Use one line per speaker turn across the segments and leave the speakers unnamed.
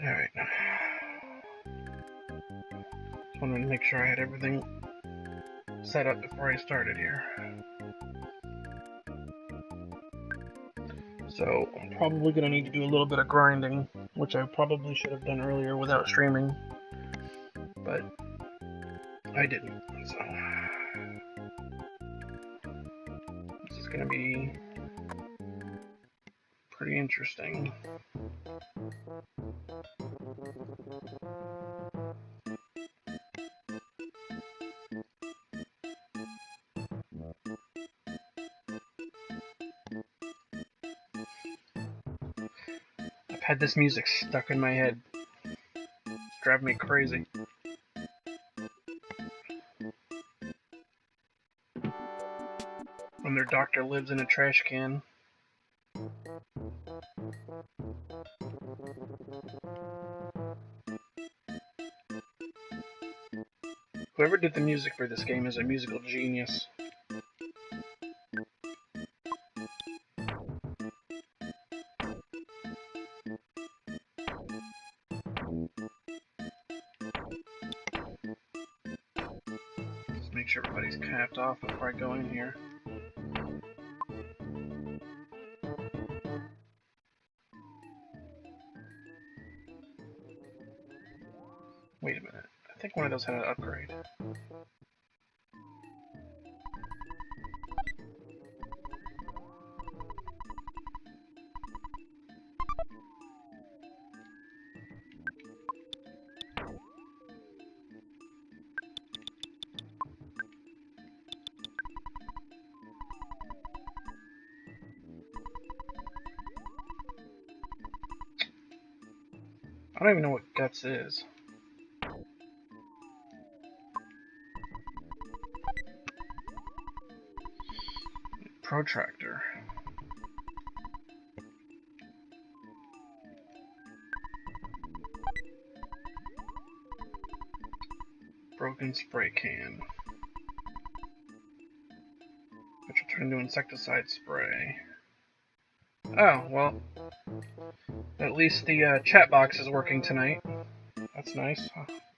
Alright. Just wanted to make sure I had everything set up before I started here. So, I'm probably going to need to do a little bit of grinding, which I probably should have done earlier without streaming, but I didn't, so this is going to be pretty interesting. I've had this music stuck in my head. It's driving me crazy. When their doctor lives in a trash can. Whoever did the music for this game is a musical genius. Let's make sure everybody's capped off before I go in here. Wait a minute. I think one of those had an upgrade. I don't even know what guts is. Protractor. Broken spray can. Which will turn into insecticide spray. Oh, well. At least the chat box is working tonight. That's nice.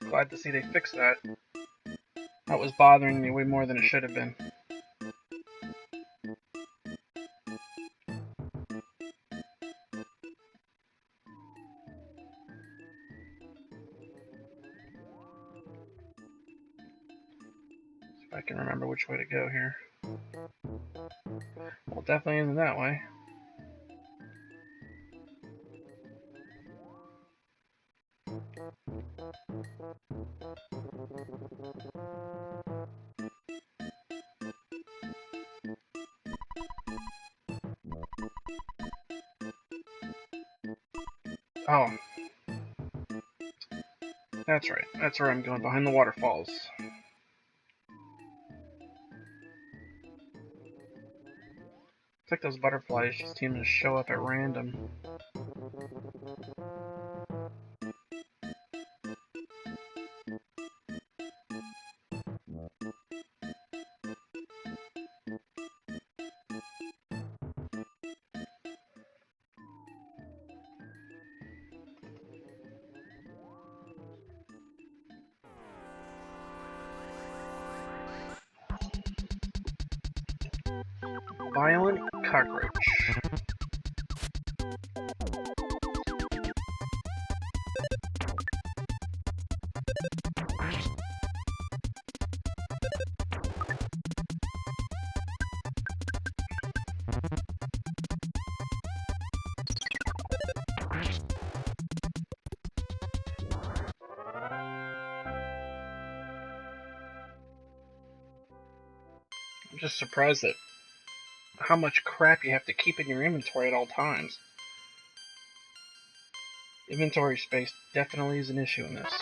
Glad to see they fixed that. That was bothering me way more than it should have been. If I can remember which way to go here. Well, it definitely isn't that way. Oh. That's right. That's where I'm going, behind the waterfalls. It's like those butterflies just seem to show up at random. Violent cockroach. I'm just surprised at how much crap you have to keep in your inventory at all times. Inventory space definitely is an issue in this.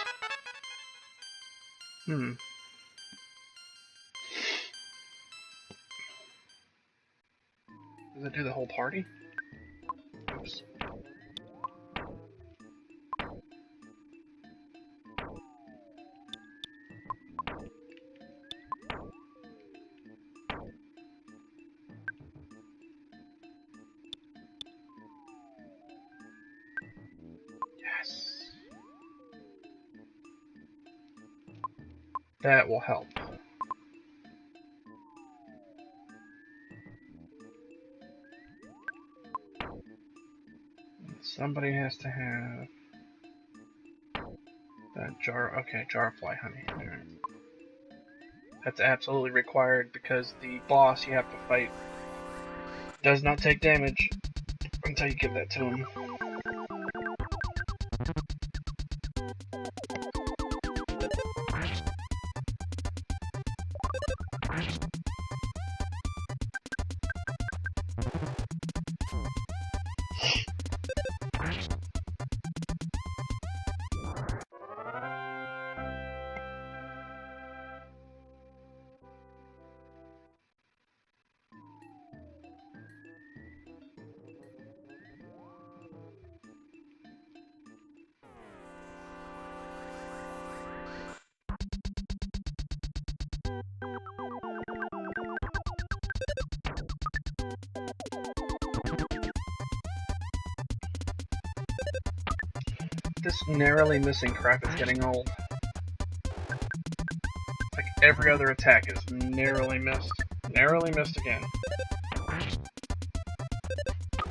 Does it do the whole party? Oops. That will help. Somebody has to have that jar. Okay, jar fly honey. Alright. That's absolutely required because the boss you have to fight does not take damage until you give that to him. This narrowly missing crap is getting old. Like every other attack is narrowly missed. Narrowly missed again.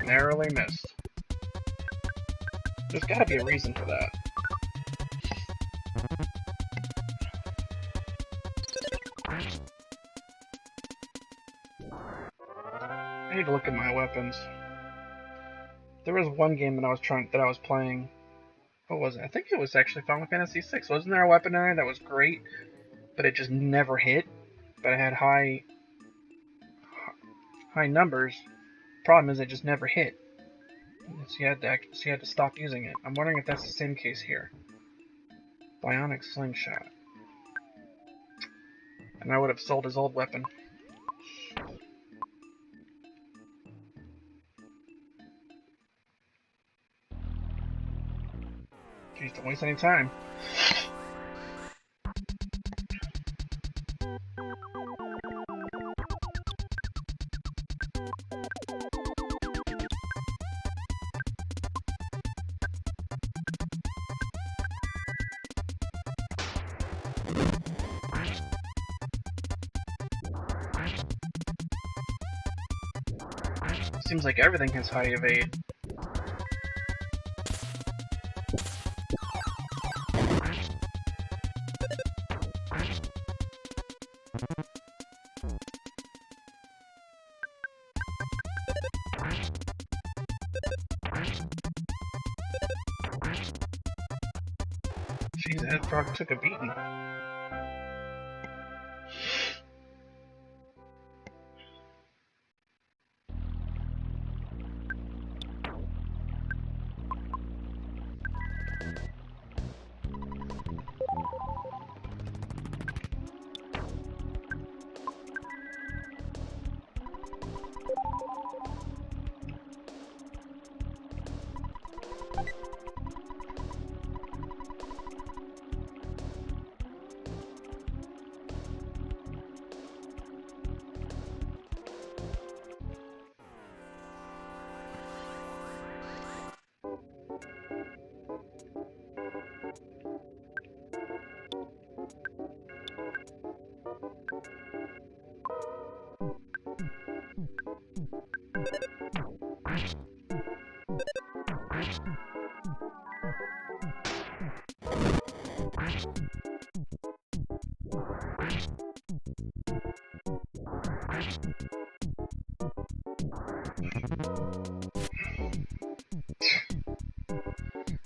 Narrowly missed. There's gotta be a reason for that. I need to look at my weapons. There was one game that I was playing. What was it? I think it was actually Final Fantasy VI. Wasn't there a weapon in there that was great, but it just never hit? But it had high numbers. Problem is, it just never hit. So you had to stop using it. I'm wondering if that's the same case here. Bionic slingshot. And I would have sold his old weapon. Jeez, don't waste any time. Seems like everything has high evade. Jeez, that frog took a beating.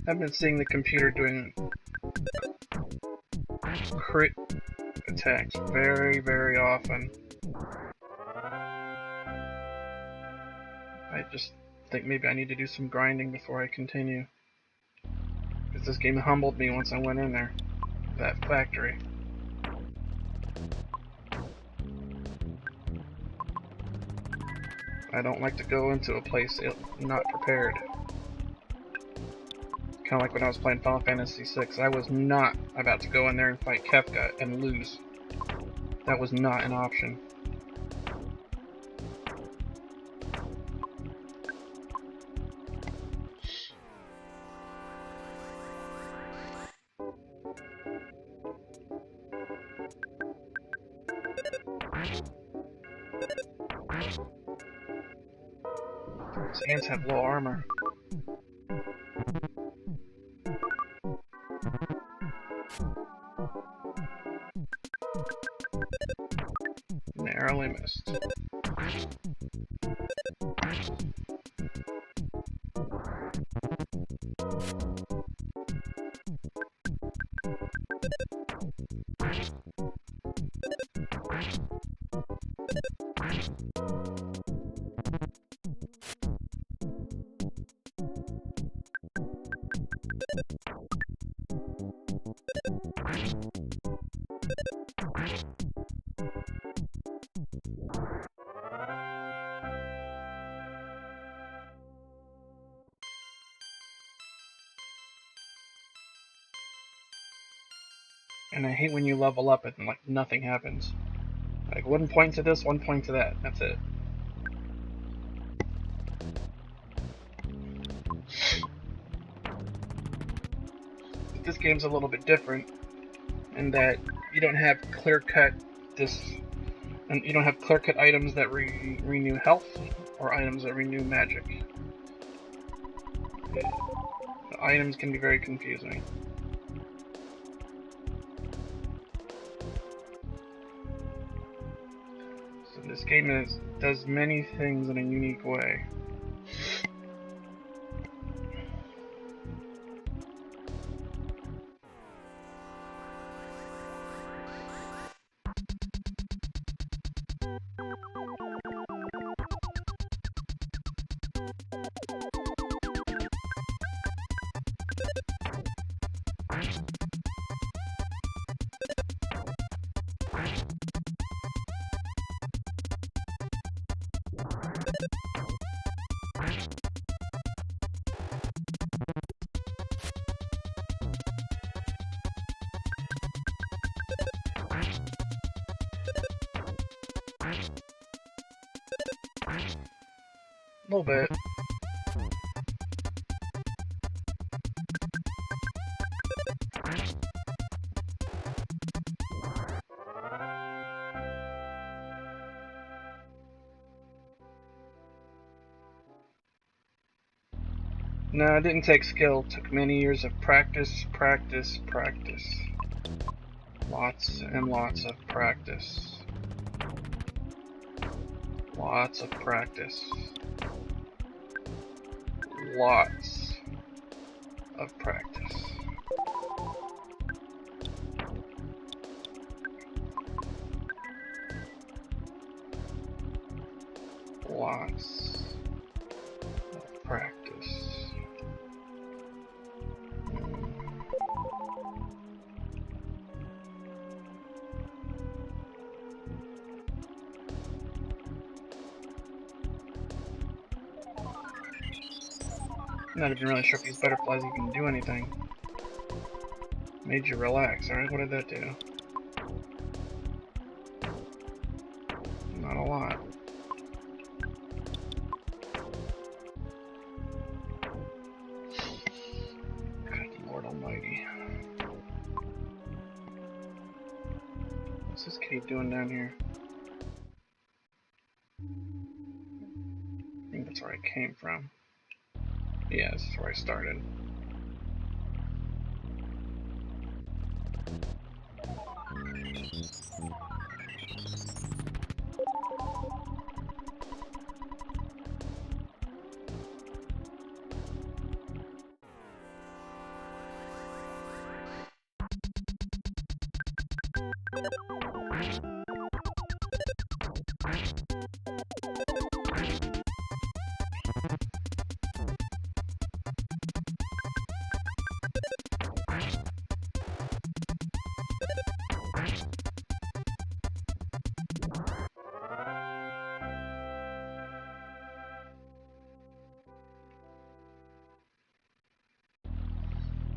I've been seeing the computer doing crit attacks very, very often. I just think maybe I need to do some grinding before I continue. Because this game humbled me once I went in there. That factory. I don't like to go into a place not prepared. Kind of like when I was playing Final Fantasy VI. I was not about to go in there and fight Kefka and lose. That was not an option. ants have low armor. Narrowly missed. And I hate when you level up and like nothing happens. Like 1 point to this, 1 point to that. That's it. This game's a little bit different in that you don't have clear-cut and you don't have clear-cut items that renew health or items that renew magic. The items can be very confusing. So this game does many things in a unique way. A little bit. No, it didn't take skill. It took many years of practice, practice, practice. Lots and lots of practice. Lots of practice. Lots of practice. Lots of practice. I'm not even really sure if these butterflies even do anything. Made you relax, alright? What did that do? Not a lot. Good Lord Almighty. What's this kitty doing down here? I think that's where I came from. Yeah, this is where I started.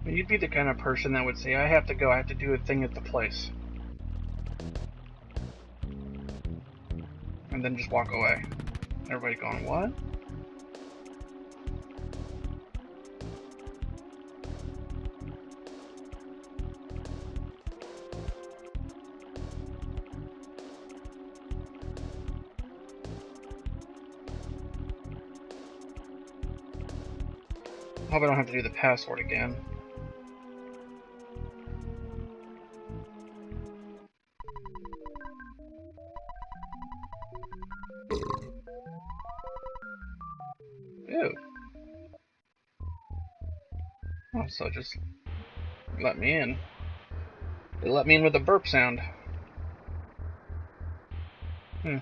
You'd be the kind of person that would say, I have to go, I have to do a thing at the place. And then just walk away. Everybody going, what? Hope I don't have to do the password again. Ew. Oh, so just let me in. It let me in with a burp sound. Hmm.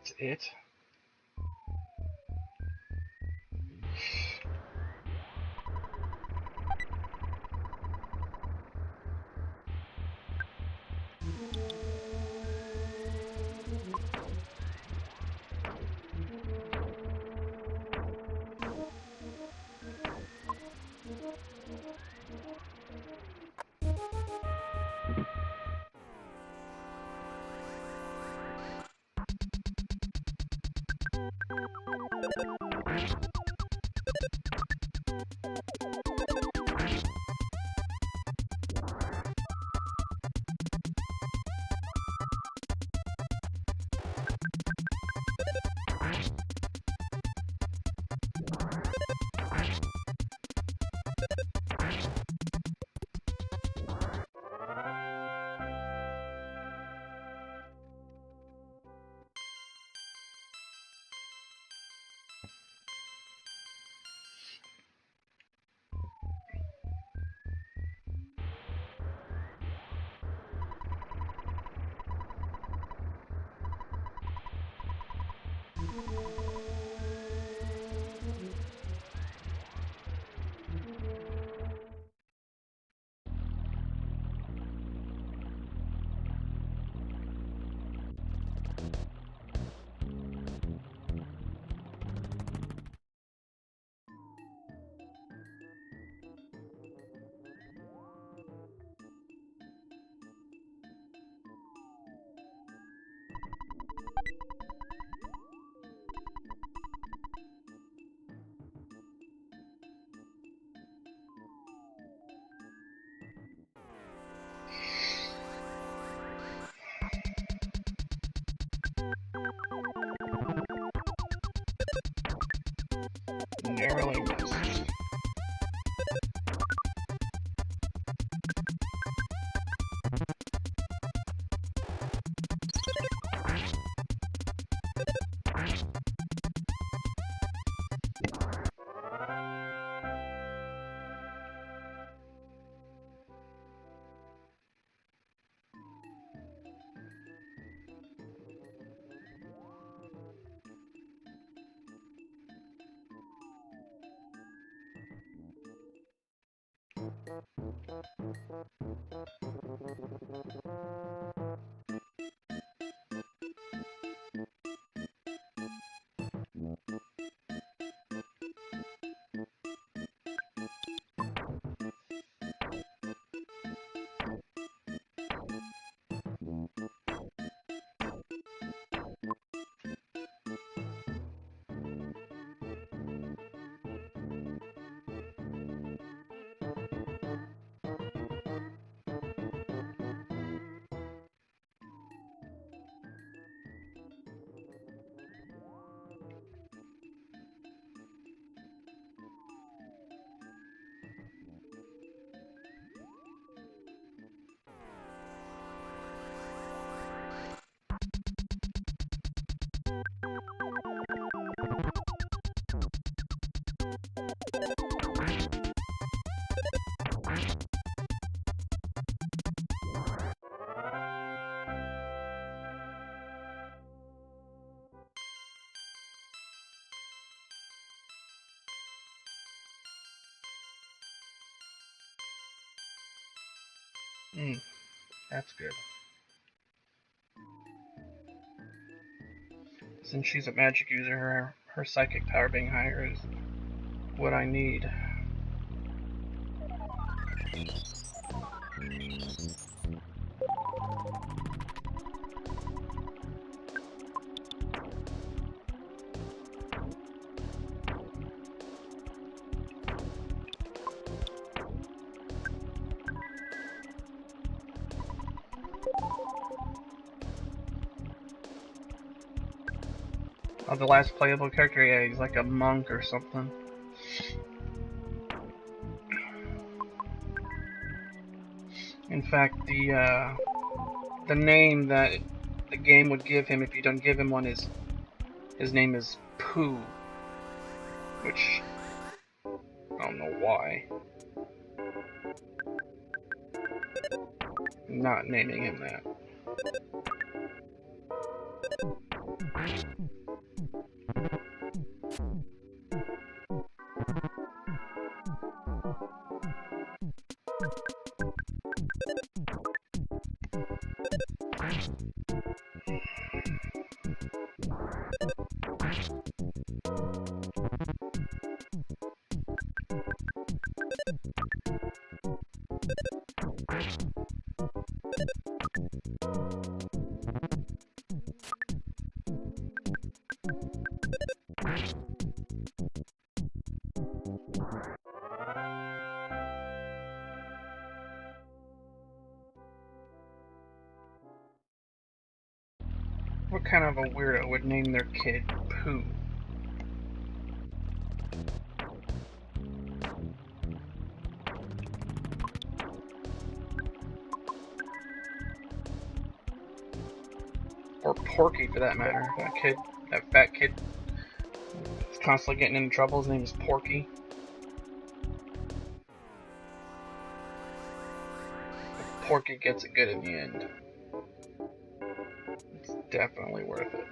That's it. Narrowly missed. That's good. Since she's a magic user, her psychic power being higher is what I need. Oh, the last playable character, yeah, he's like a monk or something. In fact, the name that the game would give him if you don't give him one is his name is Pooh, which I don't know why. I'm not naming him that. What kind of a weirdo would name their kid Pooh? Or Porky, for that matter. That fat kid is constantly getting into trouble. His name is Porky. But Porky gets it good in the end. It's definitely worth it.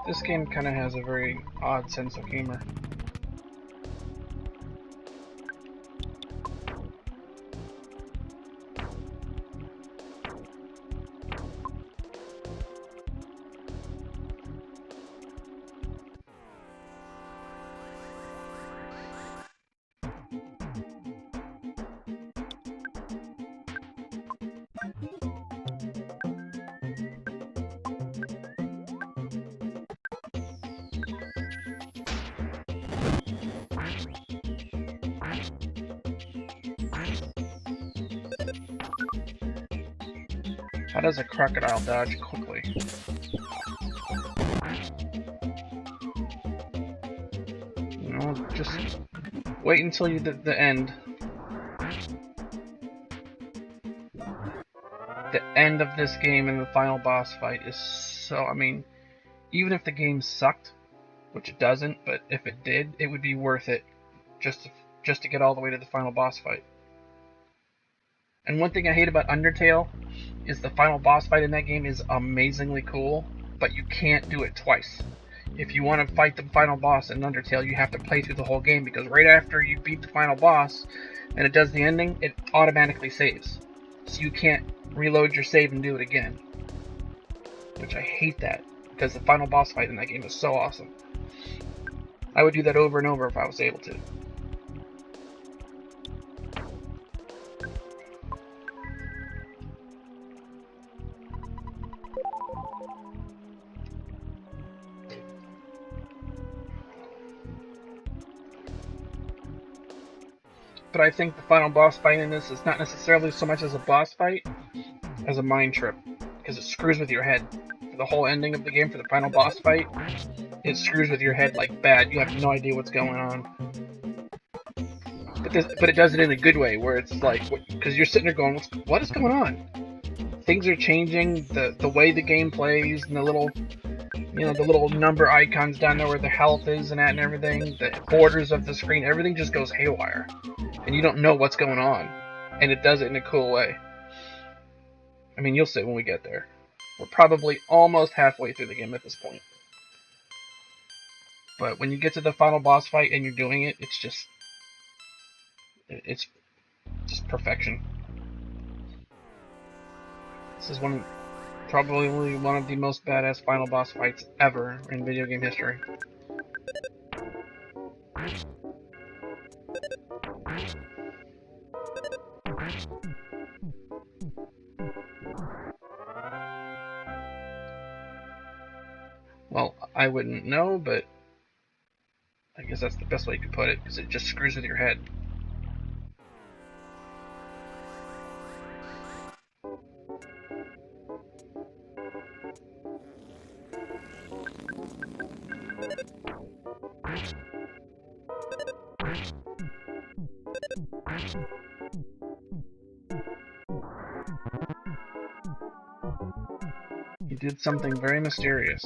This game kind of has a very odd sense of humor. How does a crocodile dodge quickly? Wait until you the end. The end of this game and the final boss fight is so... I mean, even if the game sucked, which it doesn't, but if it did, it would be worth it just to get all the way to the final boss fight. And one thing I hate about Undertale is the final boss fight in that game is amazingly cool, but you can't do it twice. If you want to fight the final boss in Undertale, you have to play through the whole game, because right after you beat the final boss and it does the ending, it automatically saves. So you can't reload your save and do it again. Which I hate that, because the final boss fight in that game is so awesome. I would do that over and over if I was able to. But I think the final boss fight in this is not necessarily so much as a boss fight as a mind trip, because it screws with your head. For the whole ending of the game, for the final boss fight, it screws with your head like bad. You have no idea what's going on. But it does it in a good way, where it's like, because you're sitting there going, what is going on? Things are changing, the way the game plays, and the little number icons down there where the health is and everything, the borders of the screen, everything just goes haywire. And you don't know what's going on. And it does it in a cool way. I mean, you'll see when we get there. We're probably almost halfway through the game at this point. But when you get to the final boss fight and you're doing it, it's just perfection. This is probably one of the most badass final boss fights ever in video game history. Well, I wouldn't know, but I guess that's the best way you could put it, because it just screws with your head. He did something very mysterious.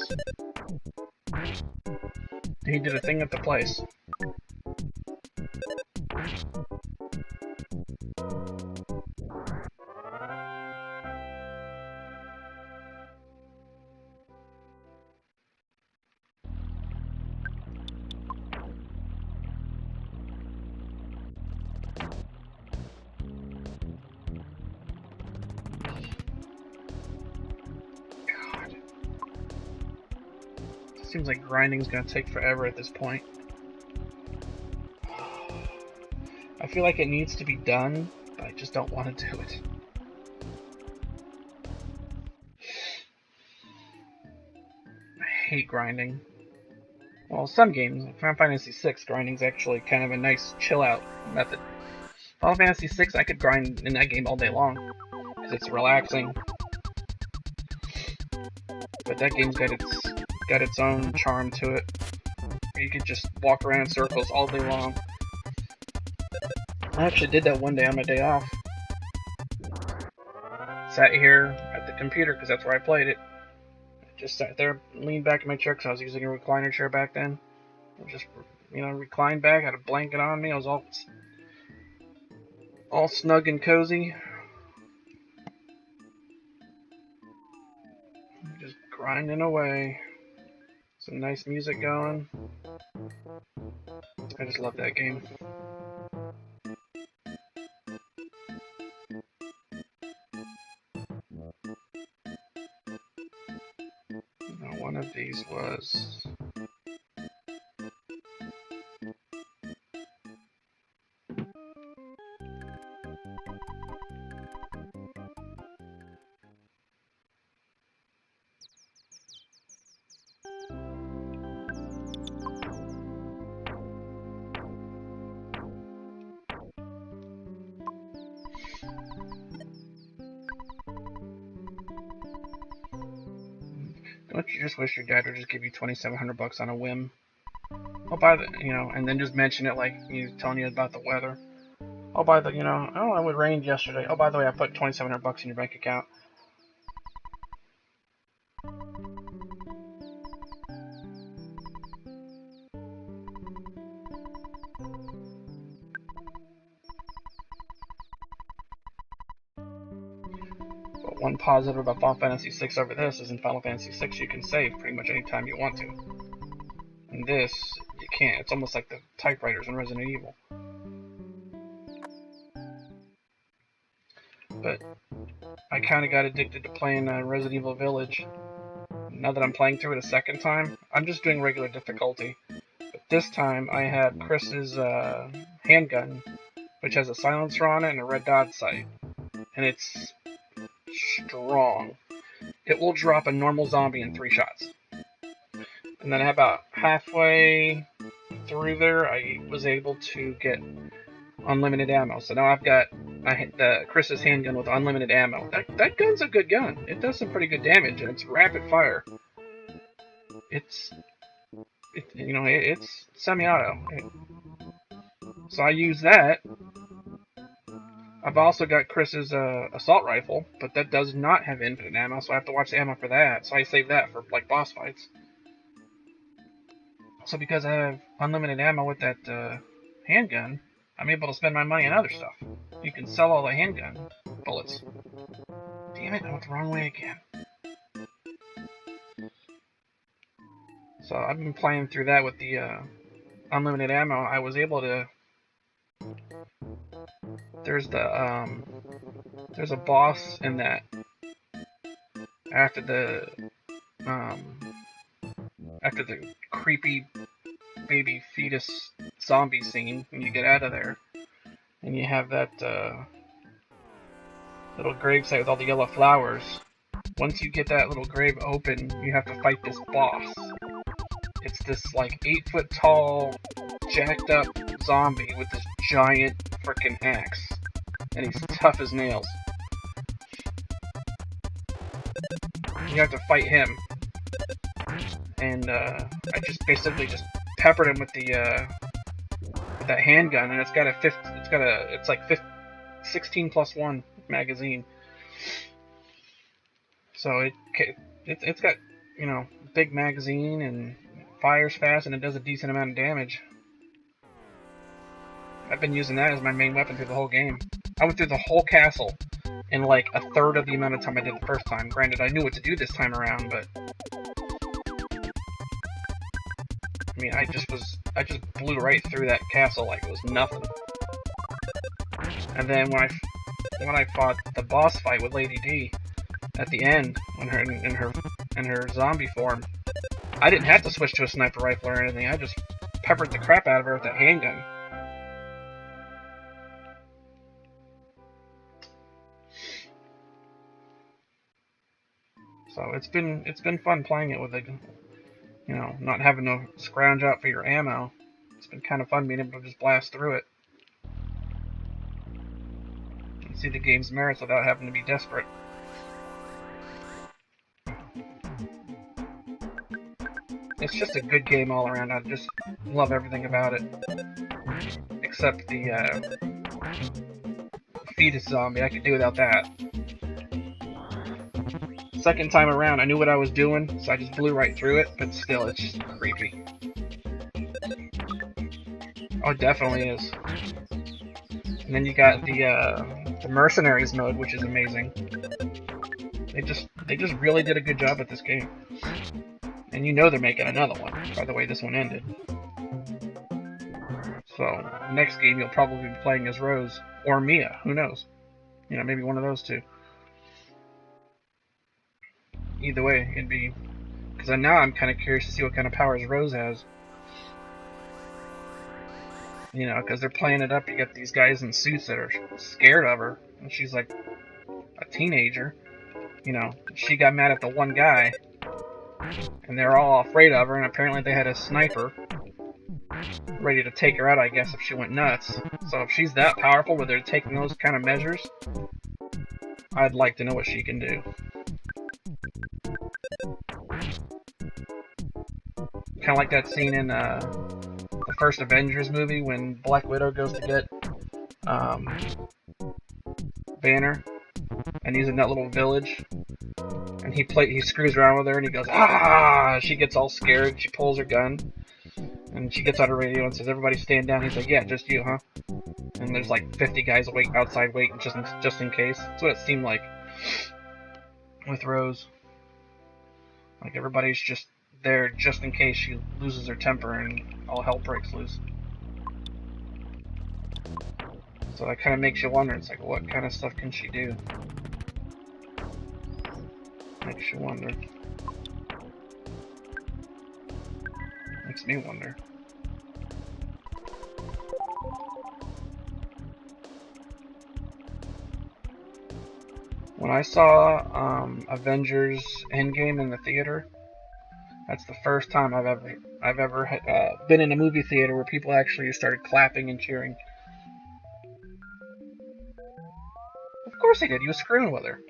He did a thing at the place. Seems like grinding's gonna take forever at this point. I feel like it needs to be done, but I just don't want to do it. I hate grinding. Well, some games, like Final Fantasy VI, grinding's actually kind of a nice chill-out method. Final Fantasy VI, I could grind in that game all day long, because it's relaxing. But that game's got its own charm to it. You could just walk around in circles all day long. I actually did that one day on my day off. Sat here at the computer, because that's where I played it. I just sat there, leaned back in my chair, because I was using a recliner chair back then. I just, reclined back, had a blanket on me, I was all snug and cozy. Just grinding away. Some nice music going. I just love that game. Now, one of these was... Don't you just wish your dad would just give you $2,700 on a whim? I'll buy the, and then just mention it like you telling you about the weather. I'll buy the, oh, it rained yesterday. Oh, by the way, I put $2,700 in your bank account. But one positive about Final Fantasy VI over this is in Final Fantasy VI you can save pretty much any time you want to. In this, you can't. It's almost like the typewriters in Resident Evil. But I kind of got addicted to playing Resident Evil Village. Now that I'm playing through it a second time, I'm just doing regular difficulty. But this time I have Chris's handgun, which has a silencer on it and a red dot sight. And it's strong. It will drop a normal zombie in 3 shots. And then about halfway through there, I was able to get unlimited ammo. So now I've got Chris's handgun with unlimited ammo. That gun's a good gun. It does some pretty good damage, and it's rapid fire. It's semi-auto. So I use that. I've also got Chris's assault rifle, but that does not have infinite ammo, so I have to watch the ammo for that. So I save that for like boss fights. So because I have unlimited ammo with that handgun, I'm able to spend my money on other stuff. You can sell all the handgun bullets. Damn it, I went the wrong way again. So I've been playing through that with the unlimited ammo. I was able to... There's a boss in that after the creepy baby fetus zombie scene when you get out of there, and you have that little gravesite with all the yellow flowers. Once you get that little grave open, you have to fight this boss. It's this like 8-foot tall, jacked up zombie with this giant frickin' axe, and he's tough as nails. You have to fight him, and I just basically just peppered him with the with that handgun, and it's like 16+1 magazine. So it's got big magazine and fires fast, and it does a decent amount of damage. I've been using that as my main weapon through the whole game. I went through the whole castle in like a third of the amount of time I did the first time. Granted, I knew what to do this time around, but I mean, I just blew right through that castle like it was nothing. And then when I fought the boss fight with Lady D at the end, when her in her zombie form, I didn't have to switch to a sniper rifle or anything. I just peppered the crap out of her with that handgun. So it's been fun playing it with it, not having to scrounge out for your ammo. It's been kind of fun being able to just blast through it and see the game's merits without having to be desperate. It's just a good game all around. I just love everything about it, except the fetus zombie. I could do without that. Second time around, I knew what I was doing, so I just blew right through it, but still, it's just creepy. Oh, it definitely is. And then you got the mercenaries mode, which is amazing. They just really did a good job at this game. And they're making another one, by the way this one ended. So, next game you'll probably be playing as Rose, or Mia, who knows? Maybe one of those two. Either way, it'd be... Because now I'm kind of curious to see what kind of powers Rose has. Because they're playing it up. You got these guys in suits that are scared of her. And she's like a teenager. She got mad at the one guy. And they're all afraid of her. And apparently they had a sniper ready to take her out, I guess, if she went nuts. So if she's that powerful where they're taking those kind of measures, I'd like to know what she can do. Kind of like that scene in first Avengers movie when Black Widow goes to get Banner, and he's in that little village, and he screws around with her, and he goes, ah! She gets all scared, she pulls her gun, and she gets on her radio and says, everybody stand down. He's like, yeah, just you, huh? And there's like 50 guys outside waiting just in case. That's what it seemed like with Rose. Like everybody's just there just in case she loses her temper and all hell breaks loose. So that kind of makes you wonder. It's like, what kind of stuff can she do? Makes you wonder. Makes me wonder. When I saw Avengers Endgame in the theater, that's the first time I've ever been in a movie theater where people actually started clapping and cheering. Of course he did. He was screwing with her.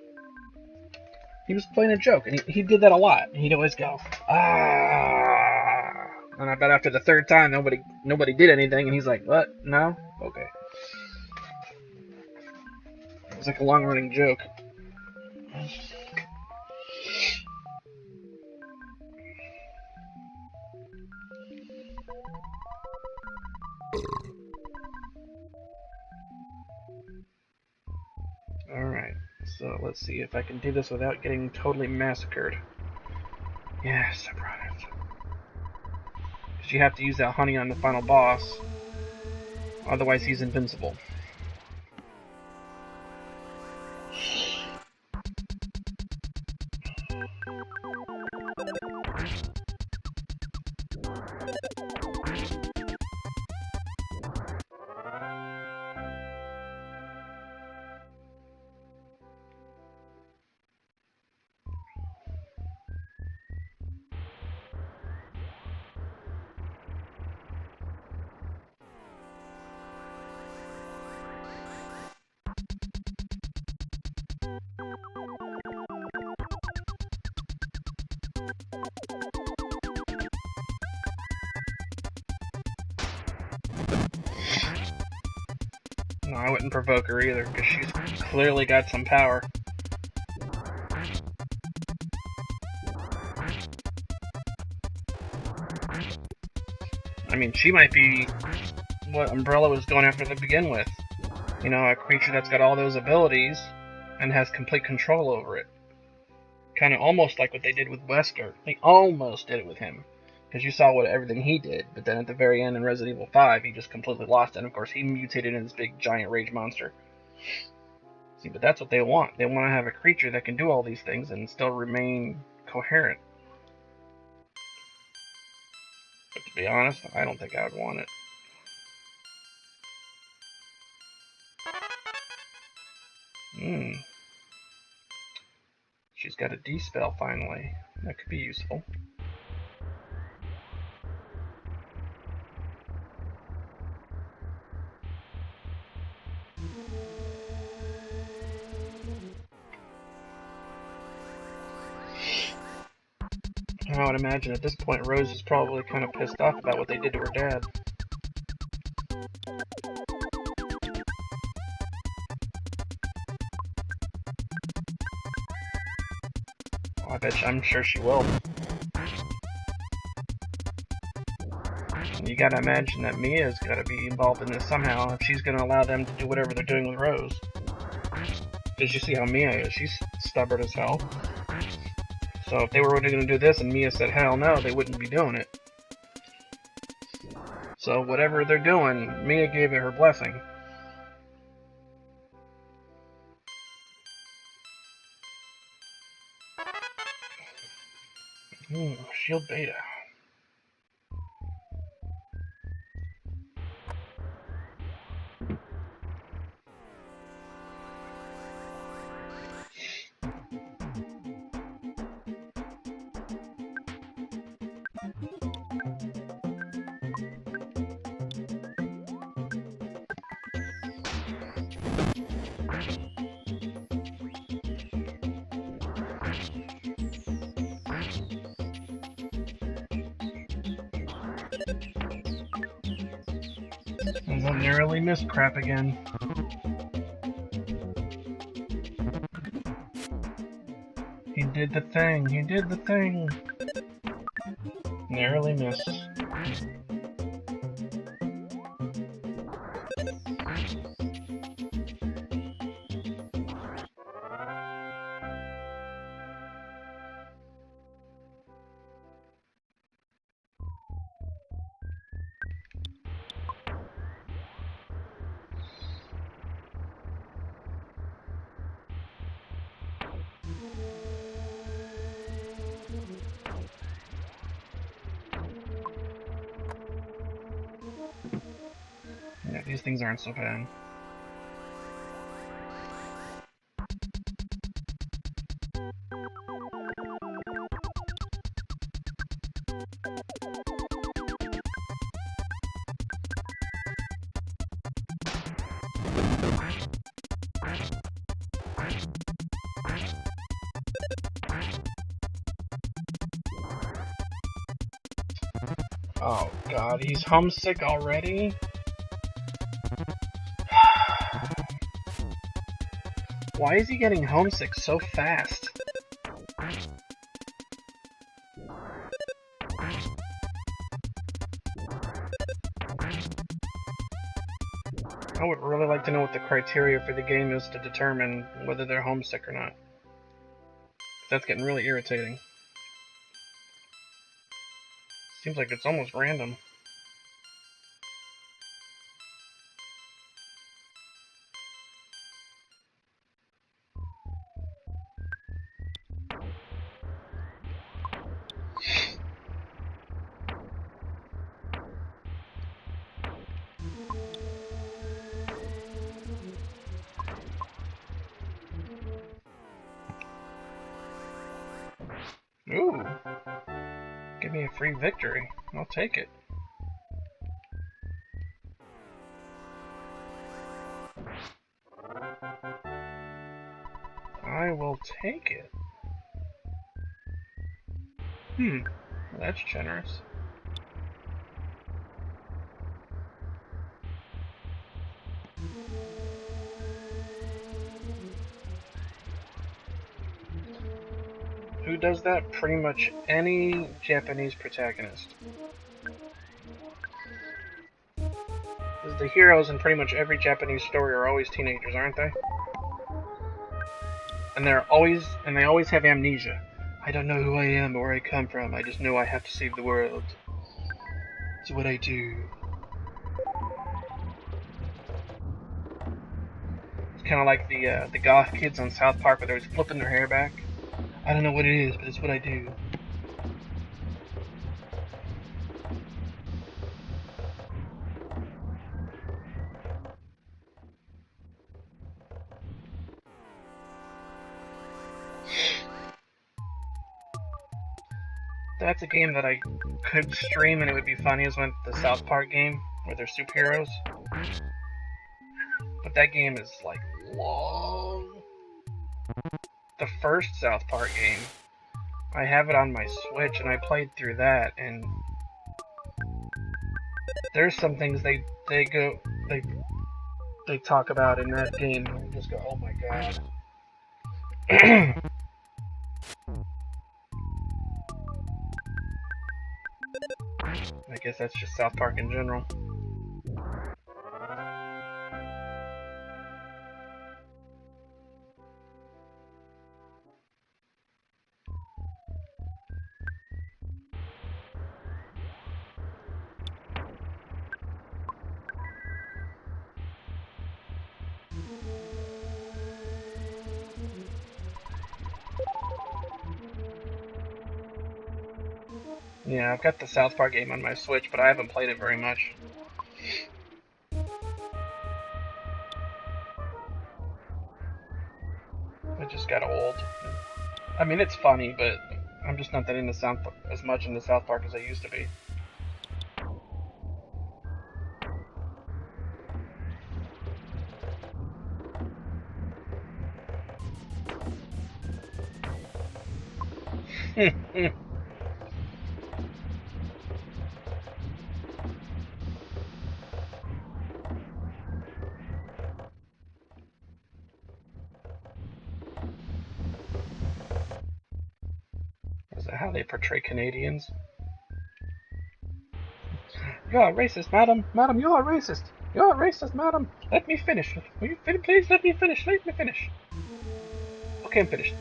He was playing a joke, and he did that a lot. He'd always go, ah, and I bet after the third time nobody did anything, and he's like, what? No? Okay. It was like a long-running joke. Alright, so let's see if I can do this without getting totally massacred. Yes, I brought it. Because you have to use that honey on the final boss, otherwise he's invincible. No, I wouldn't provoke her either, because she's clearly got some power. I mean, she might be what Umbrella was going after to begin with. You know, a creature that's got all those abilities and has complete control over it. Kind of almost like what they did with Wesker. They almost did it with him. Because you saw everything he did, but then at the very end in Resident Evil 5, he just completely lost it, and of course he mutated into this big giant rage monster. See, but that's what they want. They want to have a creature that can do all these things and still remain coherent. But to be honest, I don't think I would want it. She's got a D-spell finally. That could be useful. I would imagine at this point Rose is probably kind of pissed off about what they did to her dad. Oh, I'm sure she will. And you gotta imagine that Mia's gotta be involved in this somehow if she's gonna allow them to do whatever they're doing with Rose. Because you see how Mia is, she's stubborn as hell. So if they were going to do this and Mia said hell no, they wouldn't be doing it. So whatever they're doing, Mia gave it her blessing. Shield beta. That narrowly missed crap again. He did the thing. He did the thing. Narrowly missed. Yeah, these things aren't so bad. Oh god, he's homesick already? Why is he getting homesick so fast? I would really like to know what the criteria for the game is to determine whether they're homesick or not. That's getting really irritating. Seems like it's almost random. Ooh. Give me a free victory. I'll take it. I will take it. That's generous. Who does that? Pretty much any Japanese protagonist. The heroes in pretty much every Japanese story are always teenagers, aren't they? And they always have amnesia. I don't know who I am or where I come from. I just know I have to save the world. It's what I do. It's kind of like the goth kids on South Park where they're always flipping their hair back. I don't know what it is, but it's what I do. That's a game that I could stream and it would be funny, is when the South Park game where they're superheroes. But that game is like long. The first South Park game, I have it on my Switch and I played through that, and there's some things they talk about in that game and you just go, oh my god. I guess that's just South Park in general. Yeah, I've got the South Park game on my Switch, but I haven't played it very much. It just got old. I mean, it's funny, but I'm just not that into as much into South Park as I used to be. how they portray Canadians. You are racist, madam. Madam, you are racist. You are racist, madam. Let me finish. Will you please let me finish? Let me finish. Okay, I'm finished.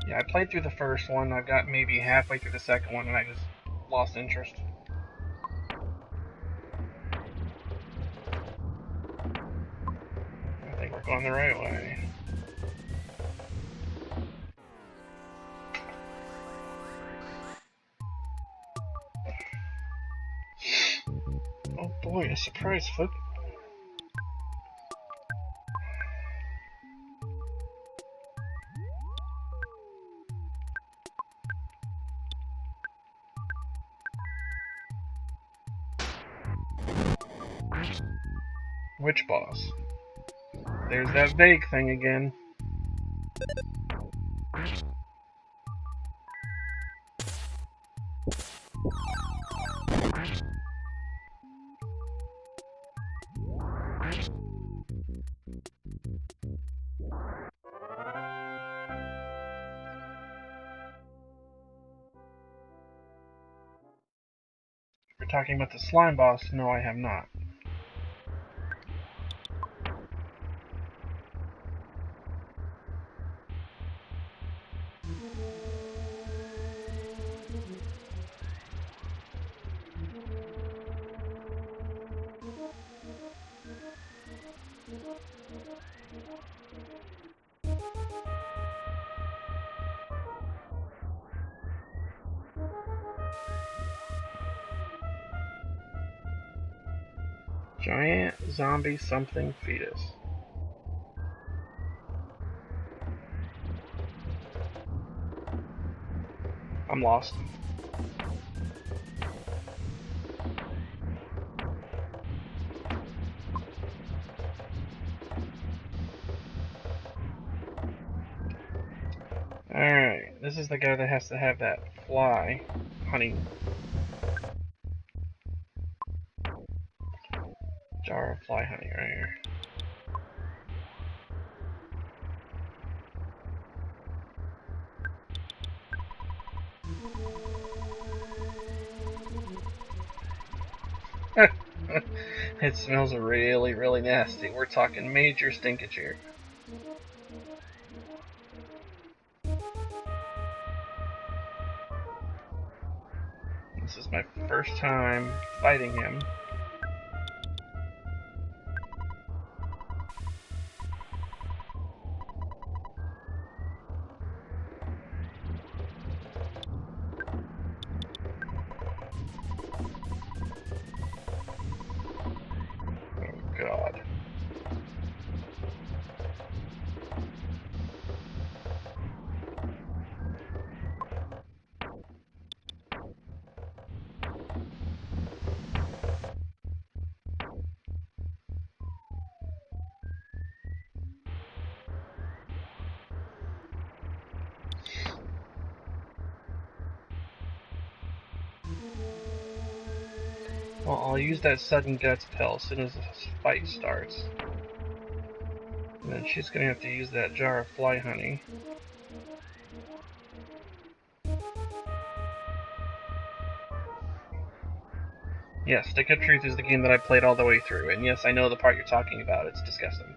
Yeah, I played through the first one. I got maybe halfway through the second one, and I just lost interest. I think we're going the right way. Oh boy, a surprise, folks. Which boss? There's that vague thing again. We're talking about the slime boss. No, I have not. Giant zombie something fetus. I'm lost. Alright, this is the guy that has to have that fly honey. Jar of fly honey right here. It smells really, really nasty. We're talking major stinkage here. This is my first time fighting him. Oh god. Well, I'll use that sudden guts pill as soon as this fight starts. And then she's gonna have to use that jar of fly honey. Yes, Stick of Truth is the game that I played all the way through, and yes, I know the part you're talking about. It's disgusting.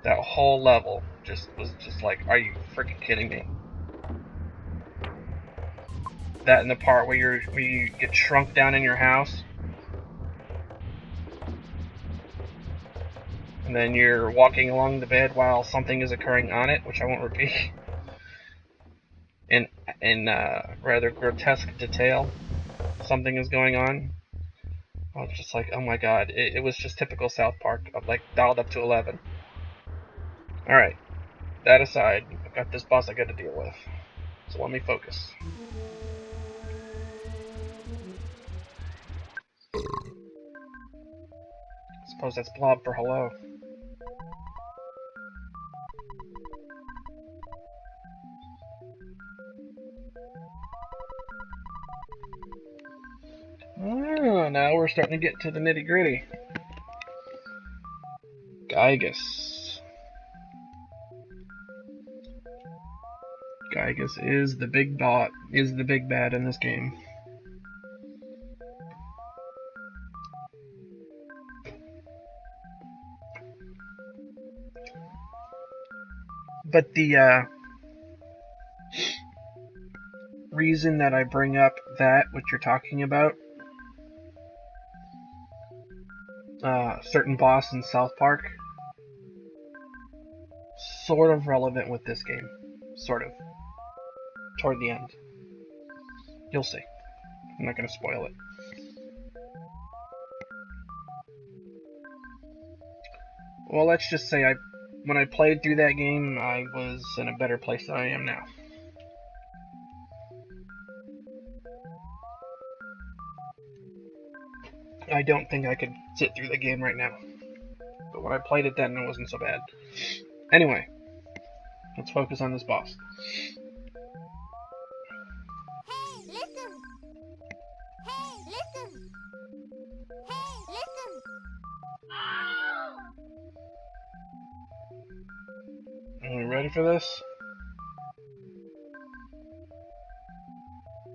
That whole level was just like, are you freaking kidding me? That and the part where you get shrunk down in your house, and then you're walking along the bed while something is occurring on it, which I won't repeat. In rather grotesque detail, something is going on. I was just like, oh my god, it was just typical South Park, like dialed up to 11. Alright, that aside, I've got this boss I gotta deal with. So let me focus. This Suppose that's blob for hello. Oh, now we're starting to get to the nitty-gritty. Gygus. Gygus is the big bad in this game. But the reason that I bring up that, what you're talking about, certain boss in South Park, sort of relevant with this game. Sort of. Toward the end. You'll see. I'm not going to spoil it. Well, let's just say when I played through that game, I was in a better place than I am now. I don't think I could sit through the game right now. But when I played it then, it wasn't so bad. Anyway, let's focus on this boss.
Hey, listen! Hey, listen! Hey, listen!
Are we ready for this?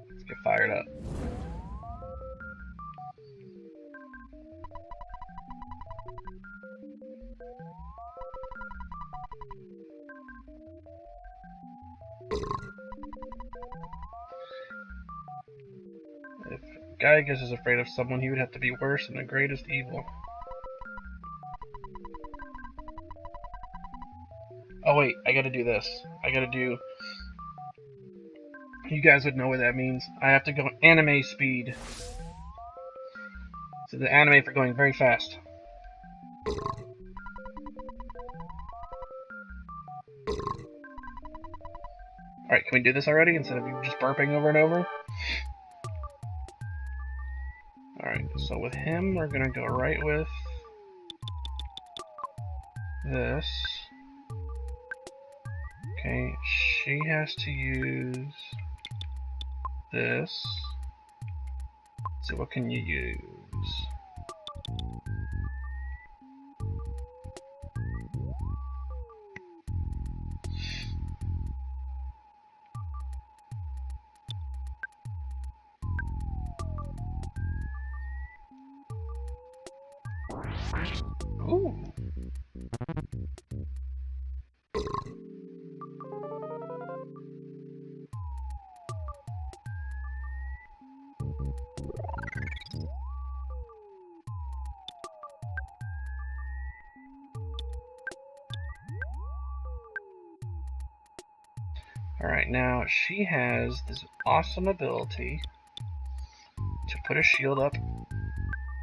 Let's get fired up. If Gygus is afraid of someone, he would have to be worse than the greatest evil. Oh wait, I gotta do this. You guys would know what that means. I have to go anime speed. So the anime for going very fast. Alright, can we do this already instead of just burping over and over? Alright, so with him, we're gonna go right with this. Okay, she has to use this. So what can you use? Ooh. Alright, now she has this awesome ability to put a shield up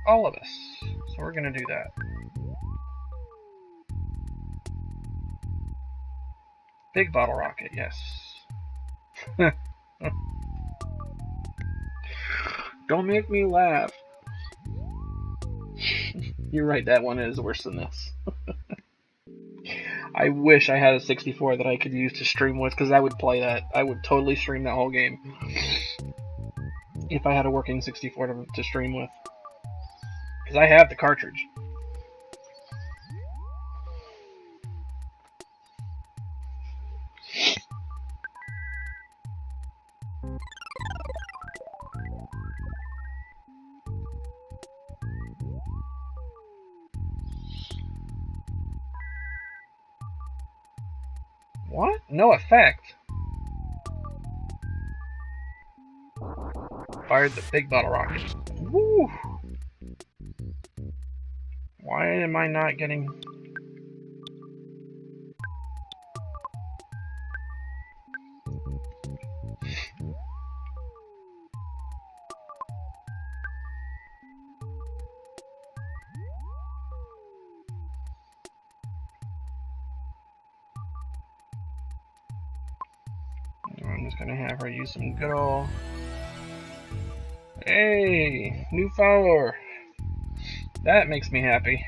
all of us. So we're gonna do that. Big bottle rocket, yes. Don't make me laugh. You're right, that one is worse than this. I wish I had a 64 that I could use to stream with, because I would play that. I would totally stream that whole game. If I had a working 64 to stream with. Because I have the cartridge. What? No effect. Fired the big bottle rocket. Woo! Why am I not getting... I'm just gonna have her use some good old... Hey! New follower! That makes me happy.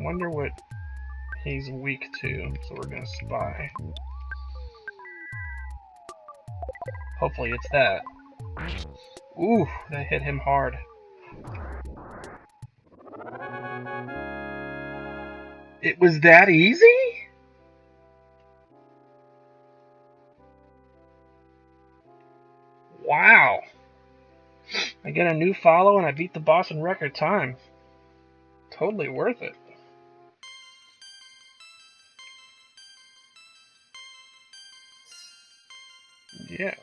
wonder what he's weak to, so we're gonna spy. Hopefully it's that. Ooh, that hit him hard. It was that easy? Wow. I get a new follow and I beat the boss in record time. Totally worth it. Yeah.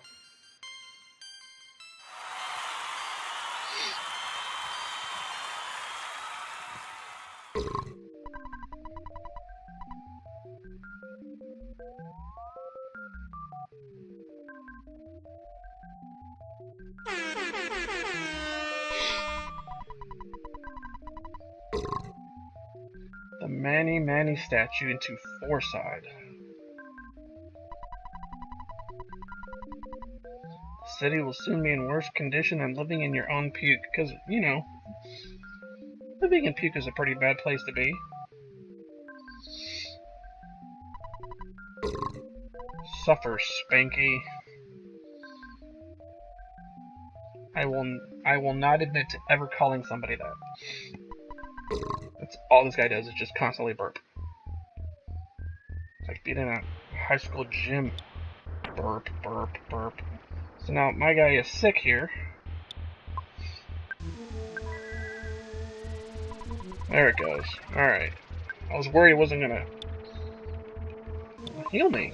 The Manny Manny statue into Fourside. The city will soon be in worse condition than living in your own puke, because, you know, living in puke is a pretty bad place to be. Suffer, Spanky. I will not admit to ever calling somebody that. That's all this guy does is just constantly burp. It's like being in a high school gym. Burp, burp, burp. So now my guy is sick here. There it goes. Alright. I was worried it wasn't gonna heal me.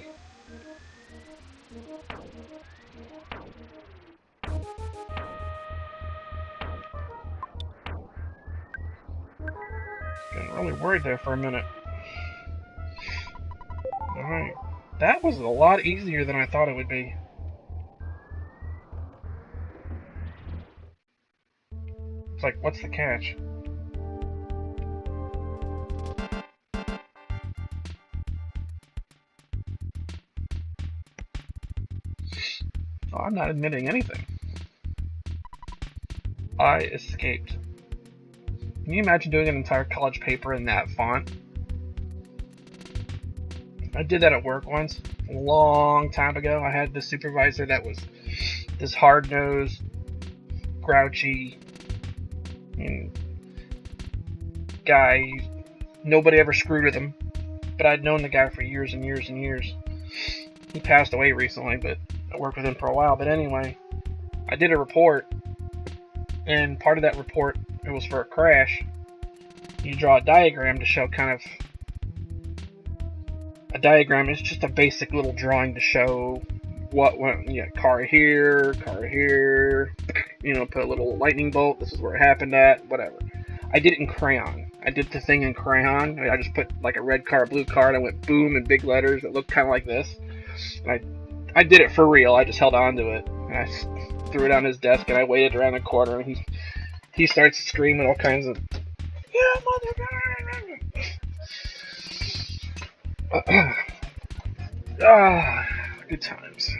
Getting really worried there for a minute. Alright. That was a lot easier than I thought it would be. It's like, what's the catch? Oh, I'm not admitting anything. I escaped. Can you imagine doing an entire college paper in that font? I did that at work once, a long time ago. I had this supervisor that was this hard-nosed, grouchy guy. Nobody ever screwed with him, but I'd known the guy for years and years and years. He passed away recently, but I worked with him for a while. But anyway, I did a report, and part of that report, it was for a crash. You draw a diagram to show kind of... A diagram is just a basic little drawing to show what went, car here, you know, put a little lightning bolt, this is where it happened at, whatever. I did it in crayon. I did the thing in crayon. I just put like a red car, blue car, and I went boom in big letters. It looked kind of like this. And I did it for real. I just held on to it. And I threw it on his desk, and I waited around the corner, and he starts screaming all kinds of, yeah, motherfucker! Good times.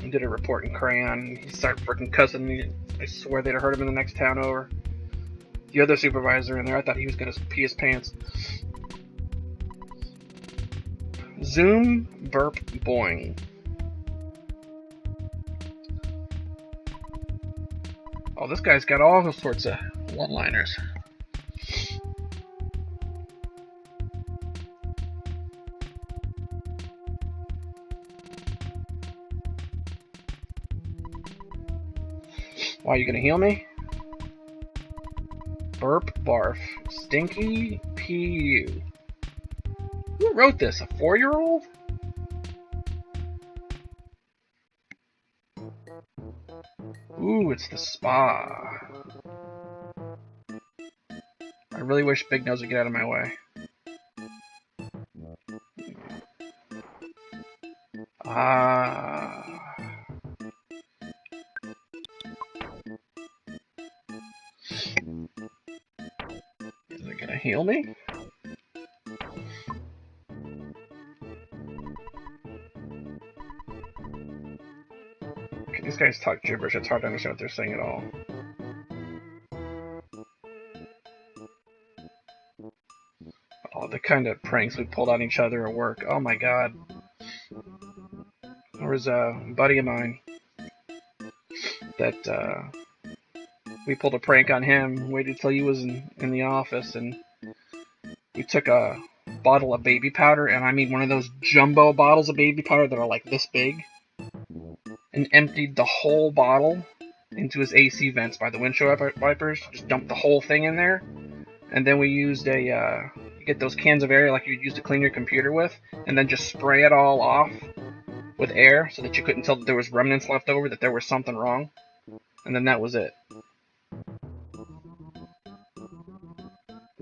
He did a report in crayon. He started freaking cussing me. I swear they'd have heard him in the next town over. The other supervisor in there, I thought he was gonna pee his pants. Zoom, burp, boing. Oh, this guy's got all sorts of one-liners. Why, are you gonna heal me? Burp, barf. Stinky, PU. Who wrote this? A 4-year-old? Ooh, it's the spa. I really wish Big Nose would get out of my way. Is it gonna heal me? Okay, these guys talk gibberish. It's hard to understand what they're saying at all. kind of pranks we pulled on each other at work. Oh my god. There was a buddy of mine that we pulled a prank on him, waited till he was in the office, and we took a bottle of baby powder, and I mean one of those jumbo bottles of baby powder that are like this big, and emptied the whole bottle into his AC vents by the windshield wipers. Just dumped the whole thing in there, and then we used you get those cans of air like you'd use to clean your computer with, and then just spray it all off with air so that you couldn't tell that there was remnants left over, that there was something wrong, and then that was it.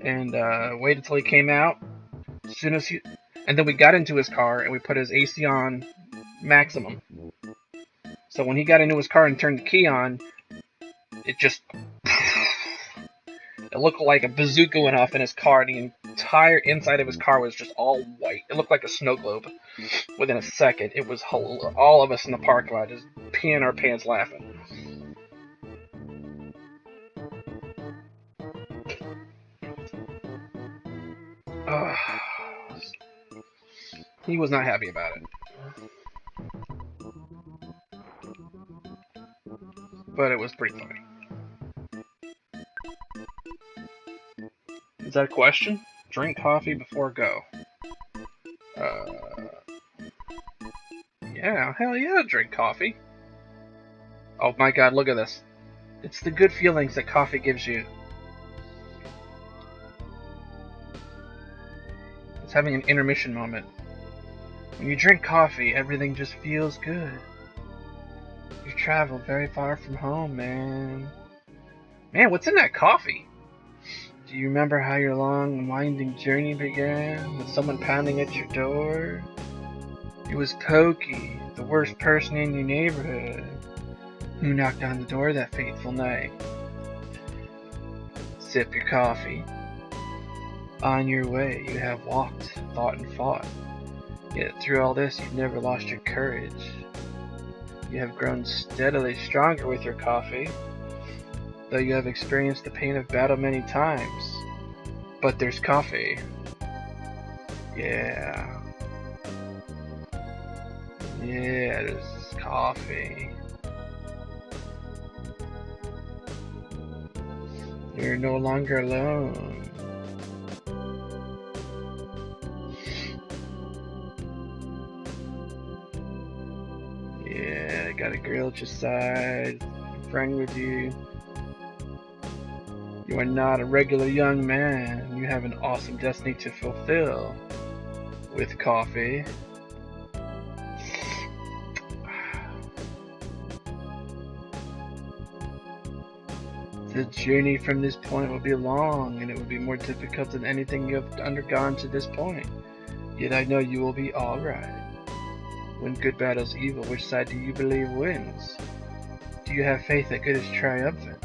And waited till he came out. As soon as and then we got into his car and we put his AC on maximum. So when he got into his car and turned the key on, it just it looked like a bazooka went off in his car. The entire inside of his car was just all white. It looked like a snow globe. Within a second, it was all of us in the parking lot just peeing our pants laughing. He was not happy about it. But it was pretty funny. Is that a question? Drink coffee before go. Yeah, hell yeah, drink coffee. Oh my god, look at this. It's the good feelings that coffee gives you. It's having an intermission moment. When you drink coffee, everything just feels good. You've traveled very far from home, man. Man, what's in that coffee? Do you remember how your long, winding journey began with someone pounding at your door? It was Pokey, the worst person in your neighborhood, who knocked on the door that fateful night. Sip your coffee. On your way, you have walked, thought, and fought. Yet through all this, you've never lost your courage. You have grown steadily stronger with your coffee, though you have experienced the pain of battle many times. But there's coffee. Yeah. Yeah, there's coffee. You're no longer alone. Yeah, got a girl at your side, a friend with you. You are not a regular young man. You have an awesome destiny to fulfill. With coffee. The journey from this point will be long, and it will be more difficult than anything you have undergone to this point. Yet I know you will be alright. When good battles evil, which side do you believe wins? Do you have faith that good is triumphant?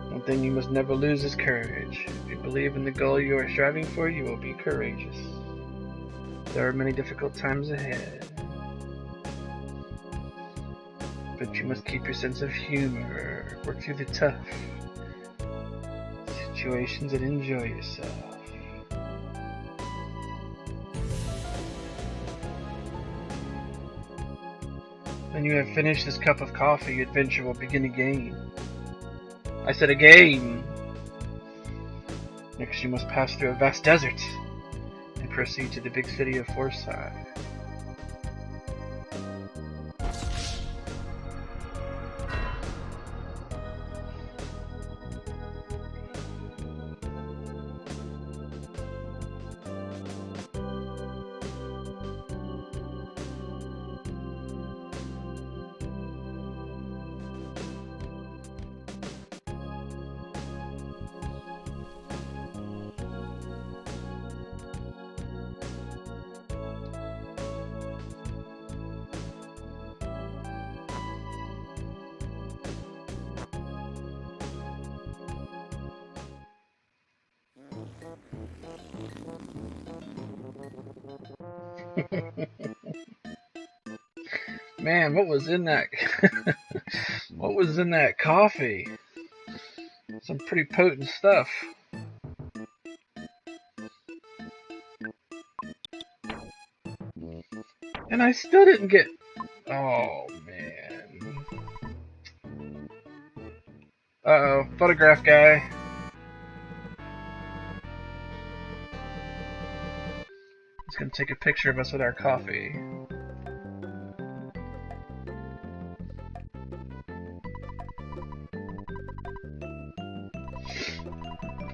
One thing you must never lose is courage. If you believe in the goal you are striving for, you will be courageous. There are many difficult times ahead, but you must keep your sense of humor, work through the tough situations, and enjoy yourself. When you have finished this cup of coffee, your adventure will begin again. I said again! Next you must pass through a vast desert and proceed to the big city of Forsyth. Man, what was in that? What was in that coffee? Some pretty potent stuff. And I still didn't get... Oh, man. Uh-oh, photograph guy. He's gonna take a picture of us with our coffee.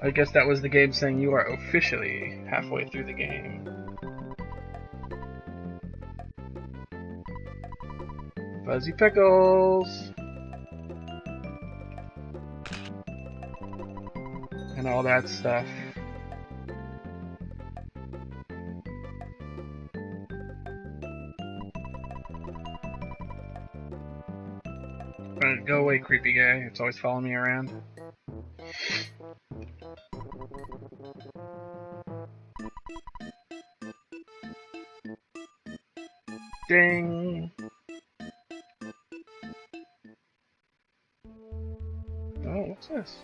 I guess that was the game saying you are officially halfway through the game. Fuzzy pickles! And all that stuff. Go away, creepy guy. It's always following me around. Ding! Oh, what's this?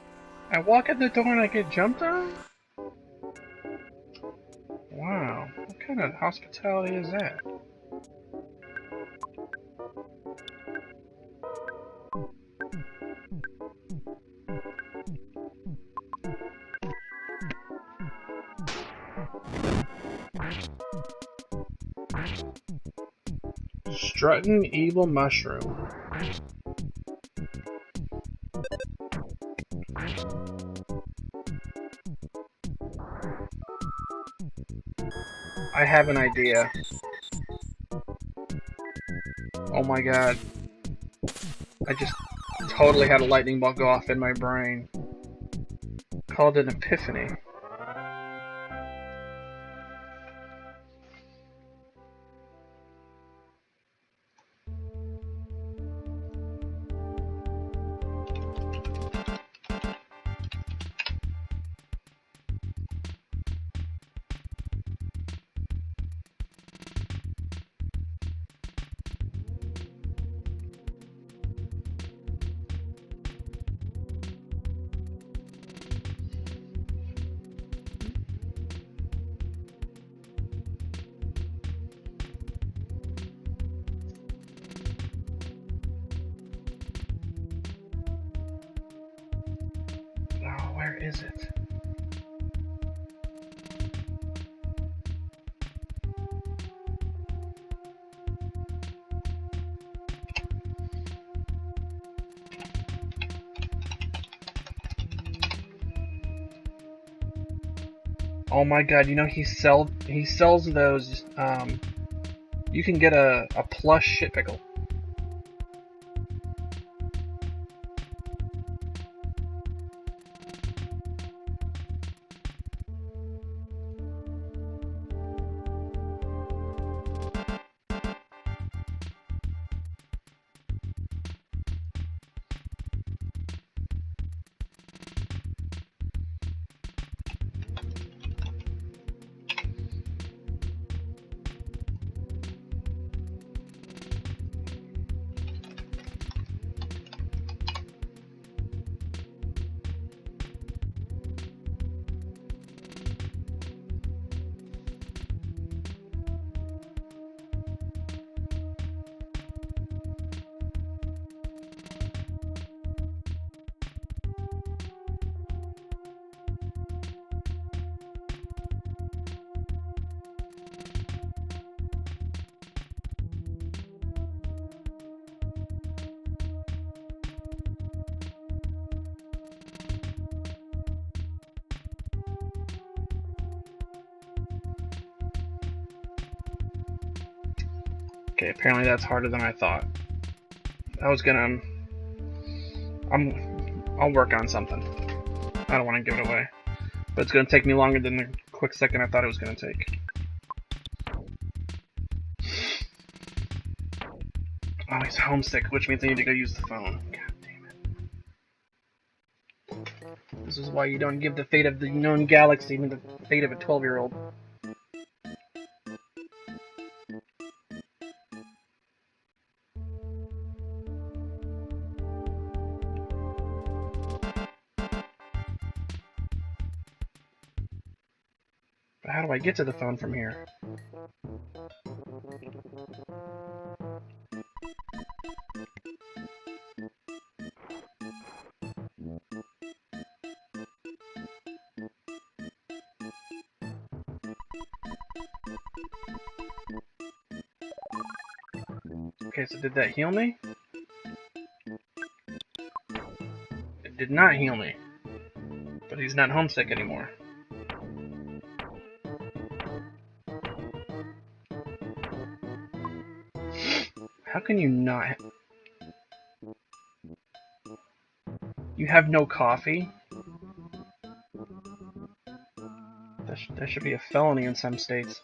I walk in the door and I get jumped on? Wow, what kind of hospitality is that? Strutting evil mushroom. I have an idea. Oh my god. I just totally had a lightning bolt go off in my brain. Called an epiphany. Oh, where is it? Oh my god, you know he sells those, you can get a plush shit pickle. Okay, apparently that's harder than I thought. I was gonna... I'll work on something. I don't want to give it away. But it's gonna take me longer than the quick second I thought it was gonna take. Oh, he's homesick, which means I need to go use the phone. God damn it. This is why you don't give the fate of the known galaxy even the fate of a 12-year-old. But how do I get to the phone from here? Okay, so did that heal me? It did not heal me. But he's not homesick anymore. How can you not? You have no coffee? That should be a felony in some states.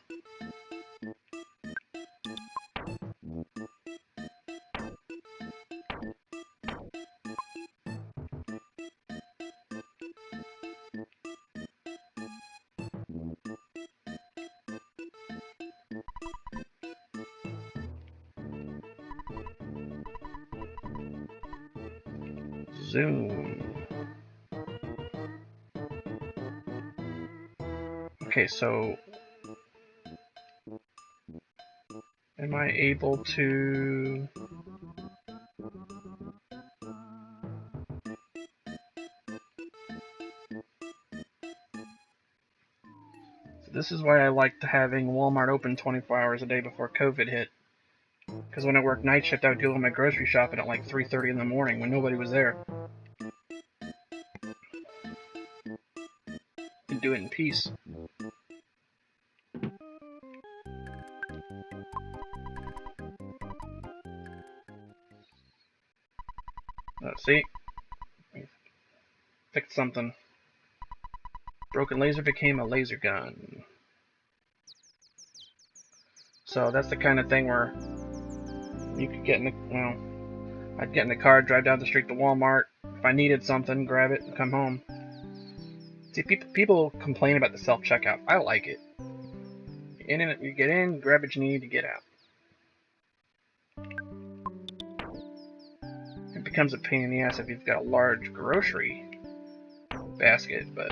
Zoom. Okay, so am I able to... So this is why I liked having Walmart open 24 hours a day before COVID hit. Because when I worked night shift, I would do all my grocery shopping at like 3:30 in the morning when nobody was there. And do it in peace. Let's see. Fixed something. Broken laser became a laser gun. So that's the kind of thing where you could get in the, well, I'd get in the car, drive down the street to Walmart. If I needed something, grab it and come home. See, people complain about the self-checkout. I like it. You get in, grab what you need to get out. It becomes a pain in the ass if you've got a large grocery basket, but...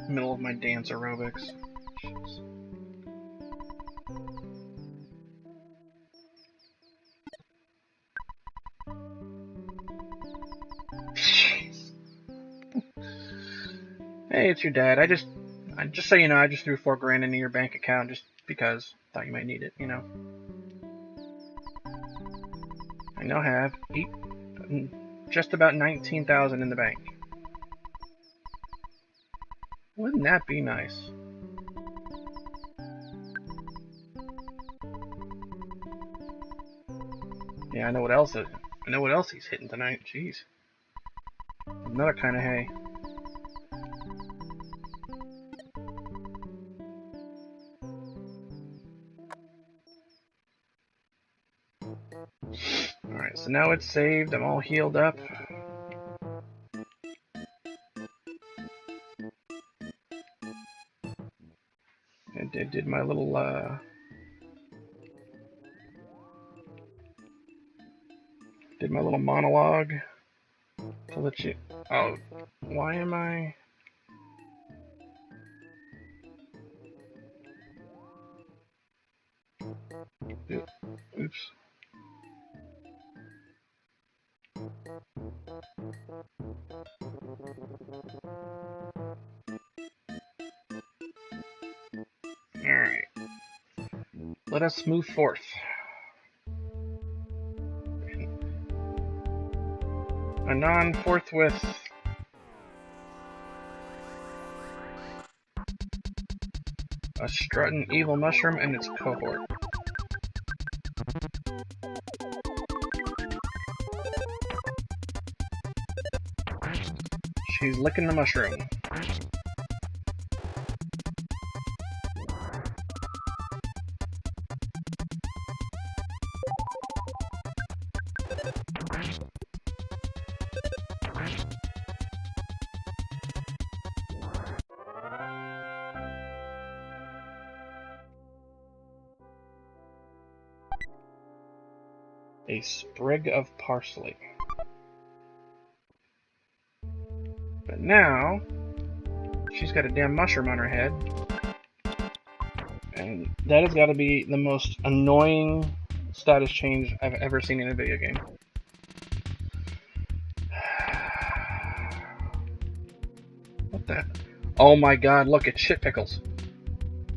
Middle of my dance aerobics. Jeez. Jeez. Hey, it's your dad. I just so you know, I just threw $4 grand into your bank account just because thought you might need it, you know. I now have just about 19,000 in the bank. Wouldn't that be nice? Yeah, I know what else he's hitting tonight. Jeez. Another kind of hay. Alright, so now it's saved. I'm all healed up. I did my little, monologue to let you... Oh, why am I... Oops. Alright. Let us move forth. Anon forthwith. A strutting evil mushroom and its cohort. She's licking the mushroom. A sprig of parsley. But now, she's got a damn mushroom on her head. And that has got to be the most annoying status change I've ever seen in a video game. What the? Oh my god, look, it's shit pickles.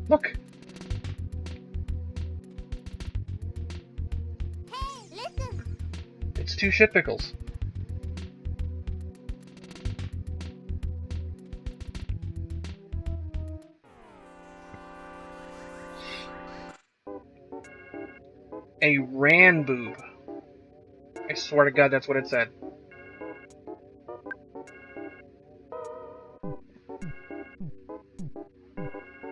Look!
Hey, listen.
It's 2 shit pickles. A ran boob. I swear to God, that's what it said.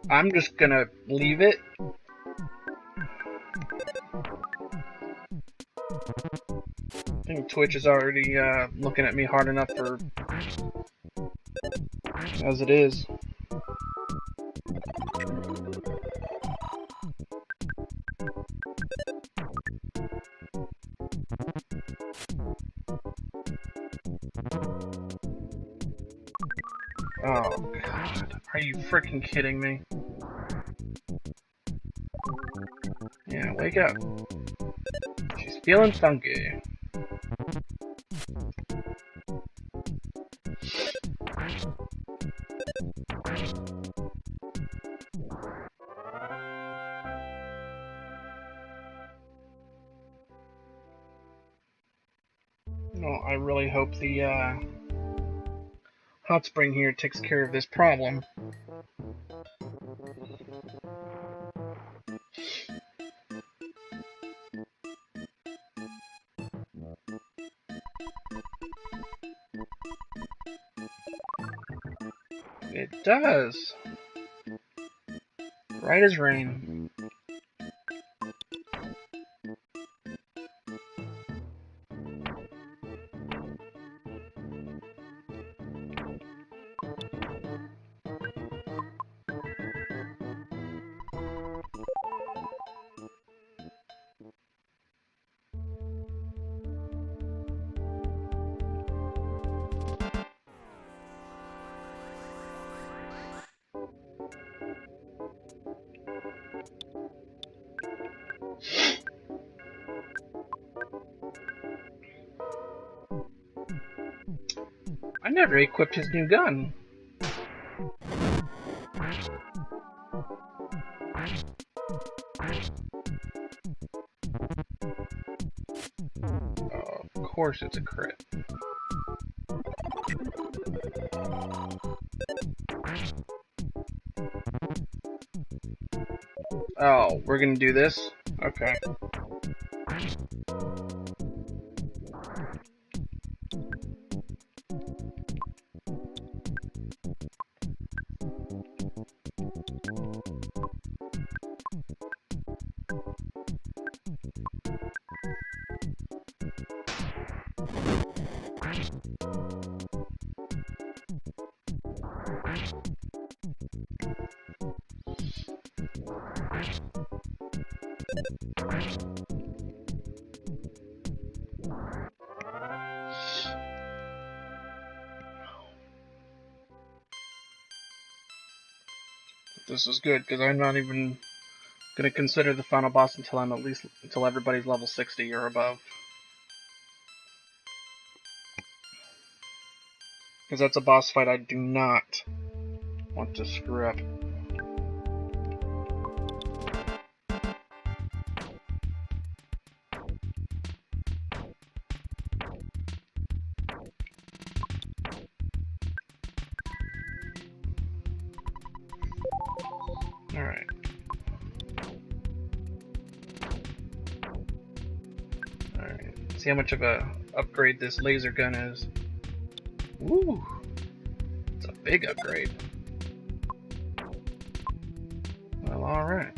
I'm just gonna leave it. I think Twitch is already looking at me hard enough for as it is. Oh god, are you freaking kidding me? Yeah, wake up. She's feeling funky. Well, I really hope the hot spring here takes care of this problem. It does. Right as rain. I never equipped his new gun. Of course it's a crit. Oh, we're gonna do this? Okay. This is good, because I'm not even gonna consider the final boss until I'm at least until everybody's level 60 or above. Because that's a boss fight I do not want to screw up. Alright. Alright. See how much of a upgrade this laser gun is. Woo! It's a big upgrade. Well, alright.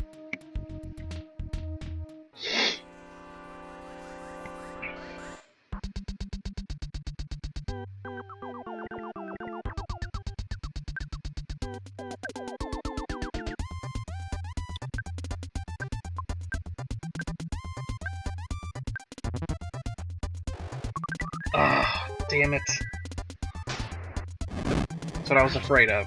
Ah, damn it. That's what I was afraid of.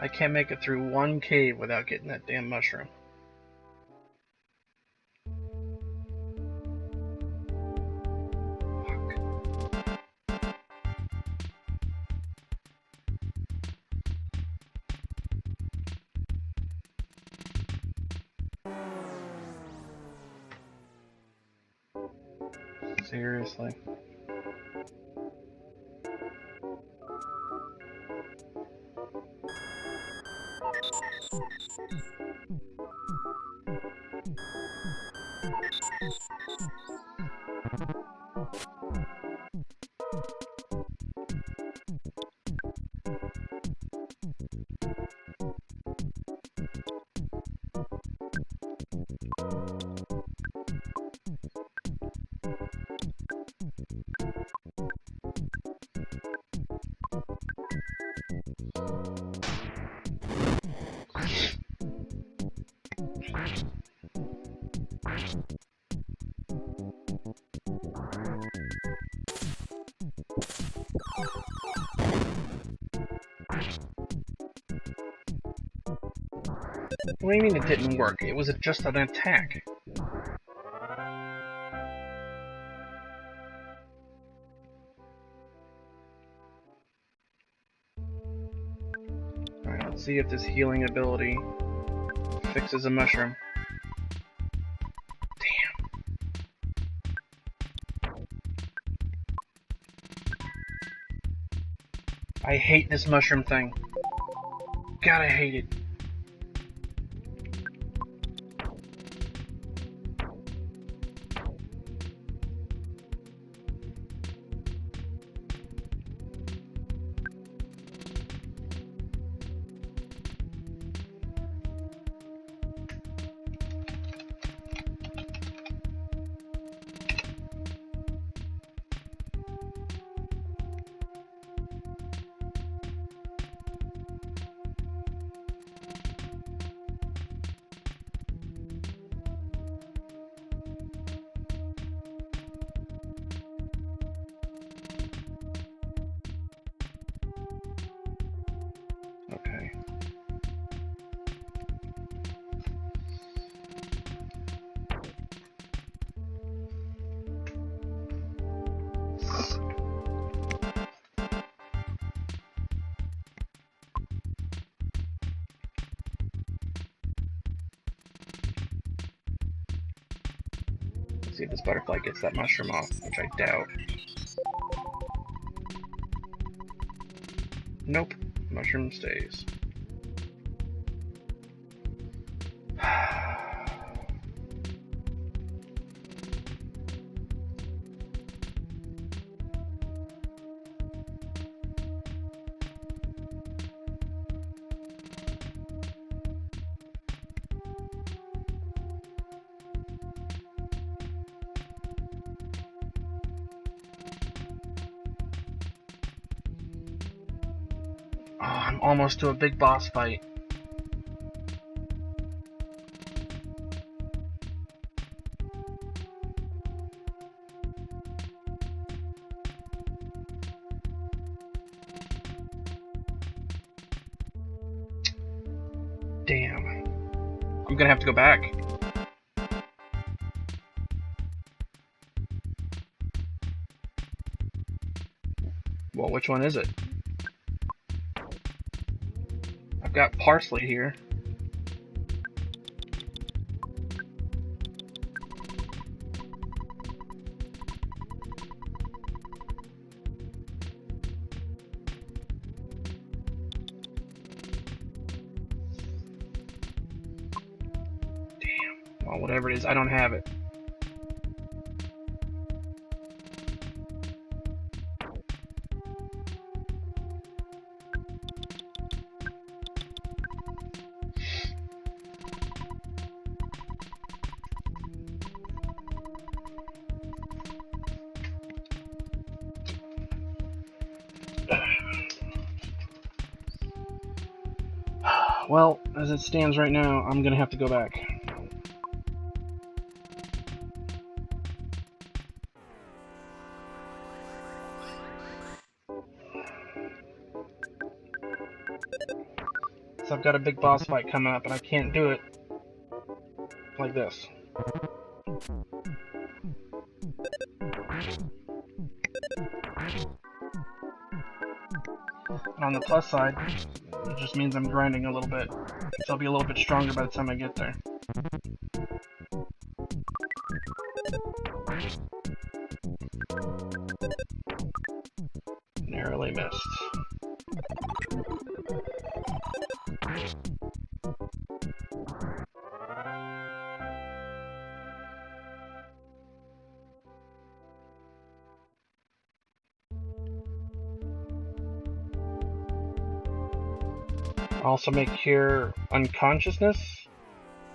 I can't make it through one cave without getting that damn mushroom. Seriously. What do you mean it didn't work? It was just an attack. Alright, let's see if this healing ability fixes a mushroom. Damn. I hate this mushroom thing. God, I hate it. Okay. Let's see if this butterfly gets that mushroom off, which I doubt. Nope. Mushroom stays. Oh, I'm almost to a big boss fight. Damn. I'm gonna have to go back. Well, which one is it? I've got parsley here. Damn. Well, whatever it is, I don't have it. Well, as it stands right now, I'm gonna have to go back. So I've got a big boss fight coming up, and I can't do it like this. And on the plus side, it just means I'm grinding a little bit. So I'll be a little bit stronger by the time I get there. Narrowly missed. Also make cure unconsciousness.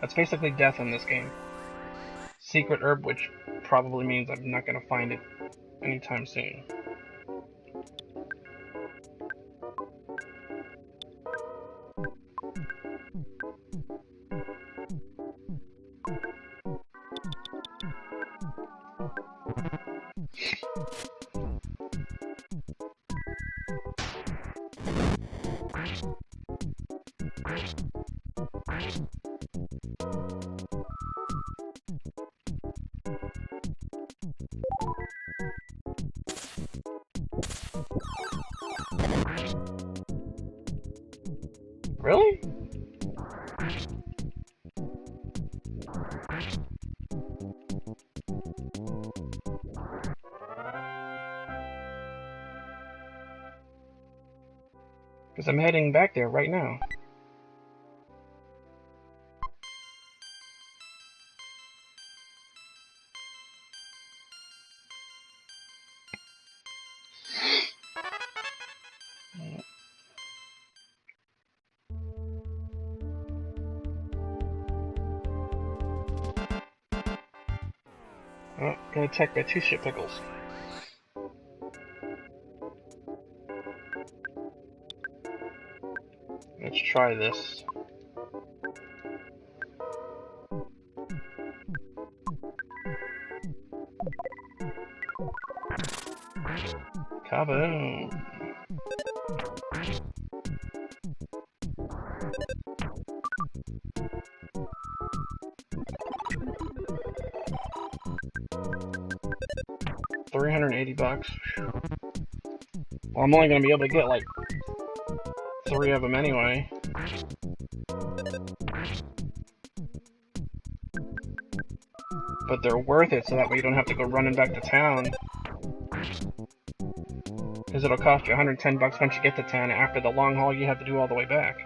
That's basically death in this game. Secret herb, which probably means I'm not going to find it anytime soon. Really? Because I'm heading back there right now. Oh, got attacked by 2 shit pickles. Let's try this. Kaboom! $380. Well, I'm only gonna be able to get like 3 of them anyway. But they're worth it, so that way you don't have to go running back to town. Because it'll cost you $110 once you get to town. After the long haul, you have to do all the way back.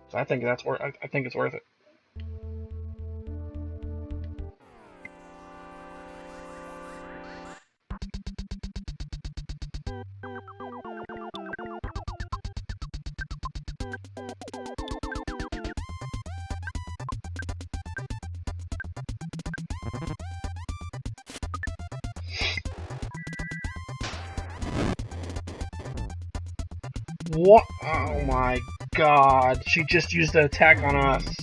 So I think that's worth. I think it's worth it. What? Oh my god. She just used the attack on us.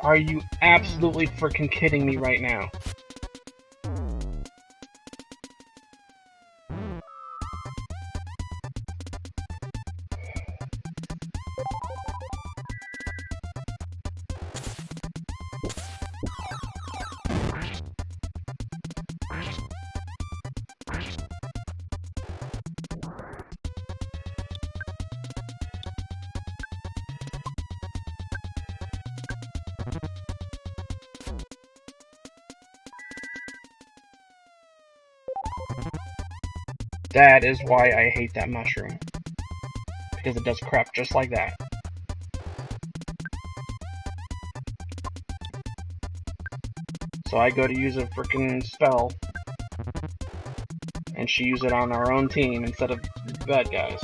Are you absolutely freaking kidding me right now? That is why I hate that mushroom. Because it does crap just like that. So I go to use a frickin' spell, and she used it on our own team instead of the bad guys.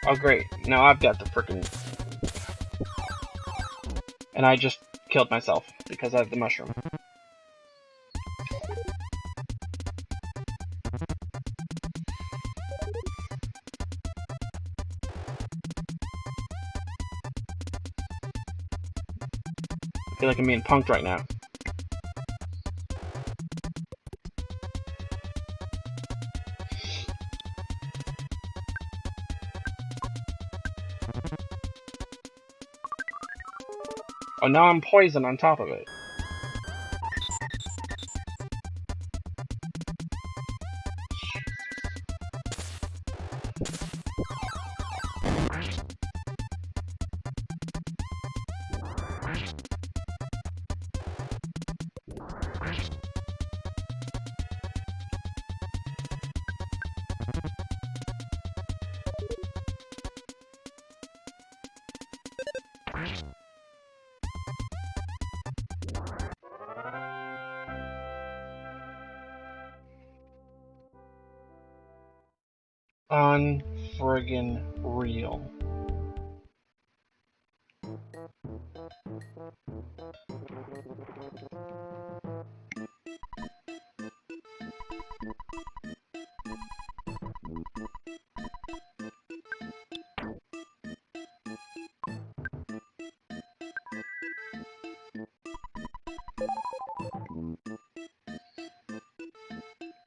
Oh great, now I've got the frickin'... And I just killed myself because I have the mushroom. feel like I'm being punked right now. Oh, now I'm poisoned on top of it. Unfriggin' real.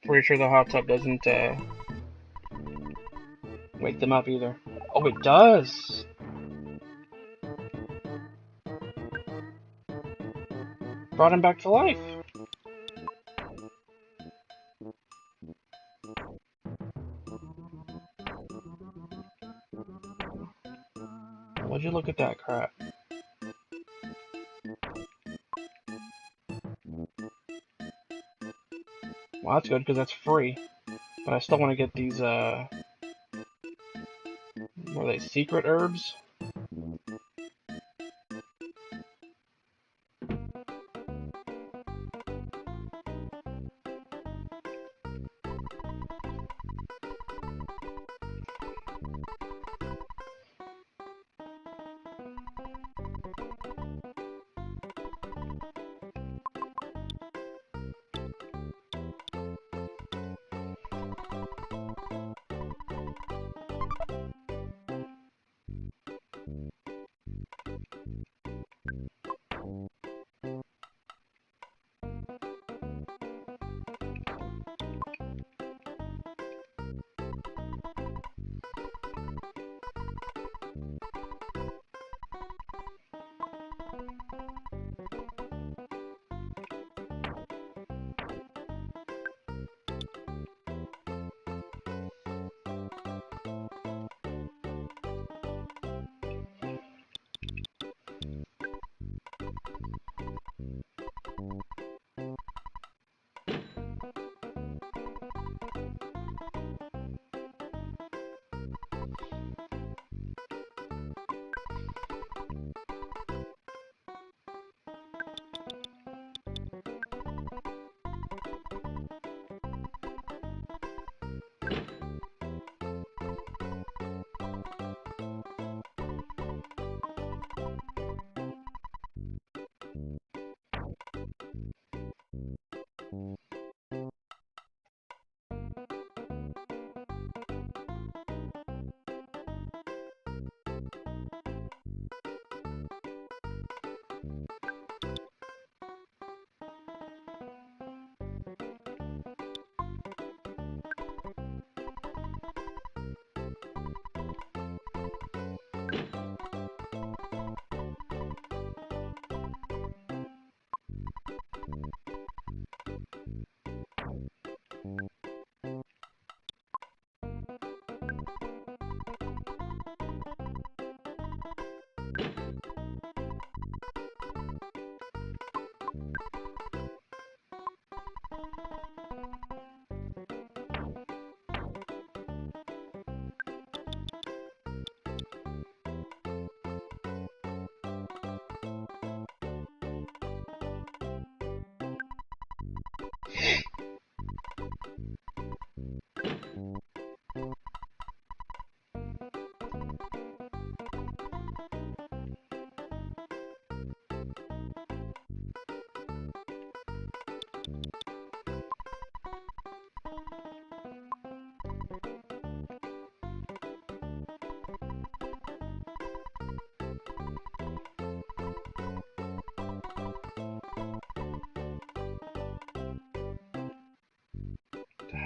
Pretty sure the hot tub doesn't wake them up either. Oh, it does! Brought him back to life. Would you look at that crap? Well, that's good because that's free. But I still want to get these, what are they, secret herbs?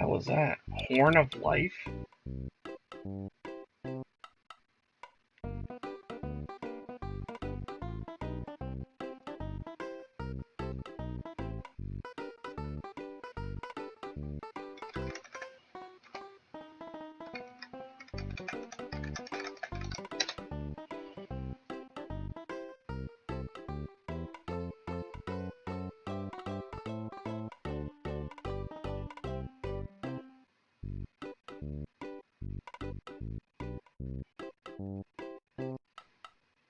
hell is that? Horn of Life?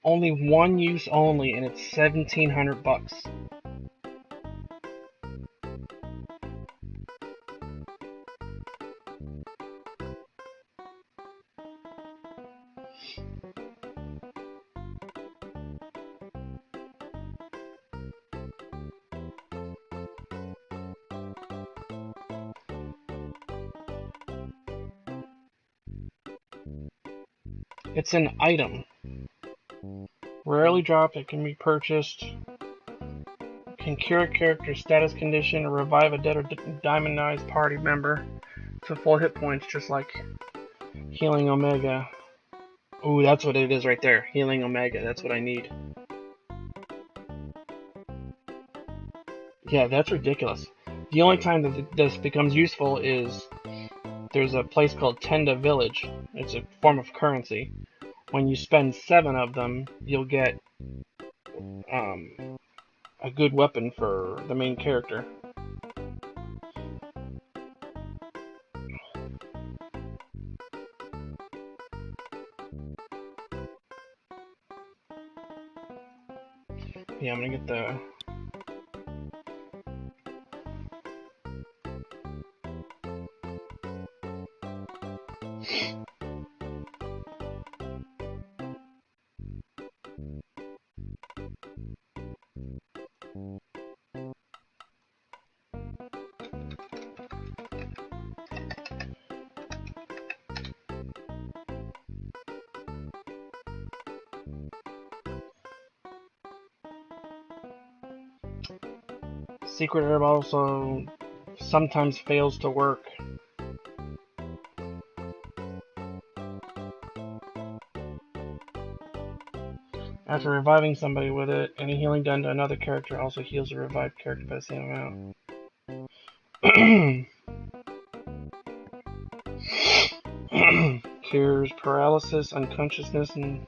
Only one use only, and it's 1,700 bucks. It's an item. Rarely dropped, it can be purchased. Can cure a character's status condition or revive a dead or diamondized party member to full hit points, just like Healing Omega. Ooh, that's what it is right there. Healing Omega, that's what I need. Yeah, that's ridiculous. The only time that this becomes useful is there's a place called Tenda Village. It's a form of currency. When you spend 7 of them, you'll get a good weapon for the main character. Yeah, I'm gonna get the... Secret herb also sometimes fails to work. After reviving somebody with it, any healing done to another character also heals a revived character by the same amount. Cures paralysis, unconsciousness, and...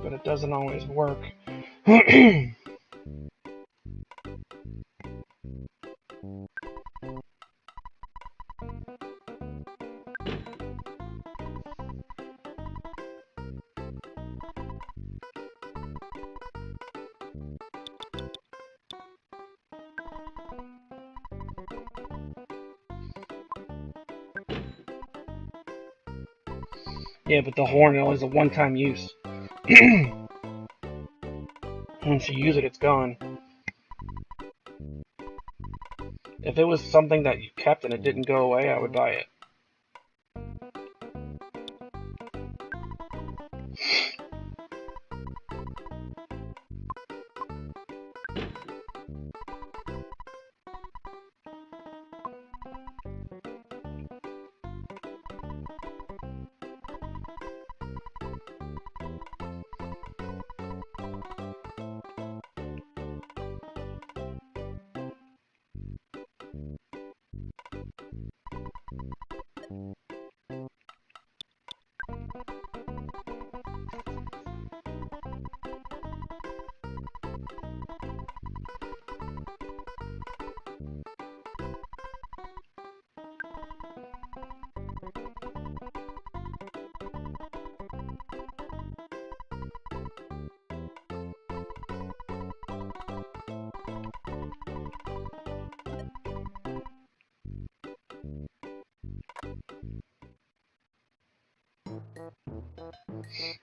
but it doesn't always work. Yeah, but the horn is a one-time use. Once you use it, it's gone. If it was something that you kept and it didn't go away, I would buy it.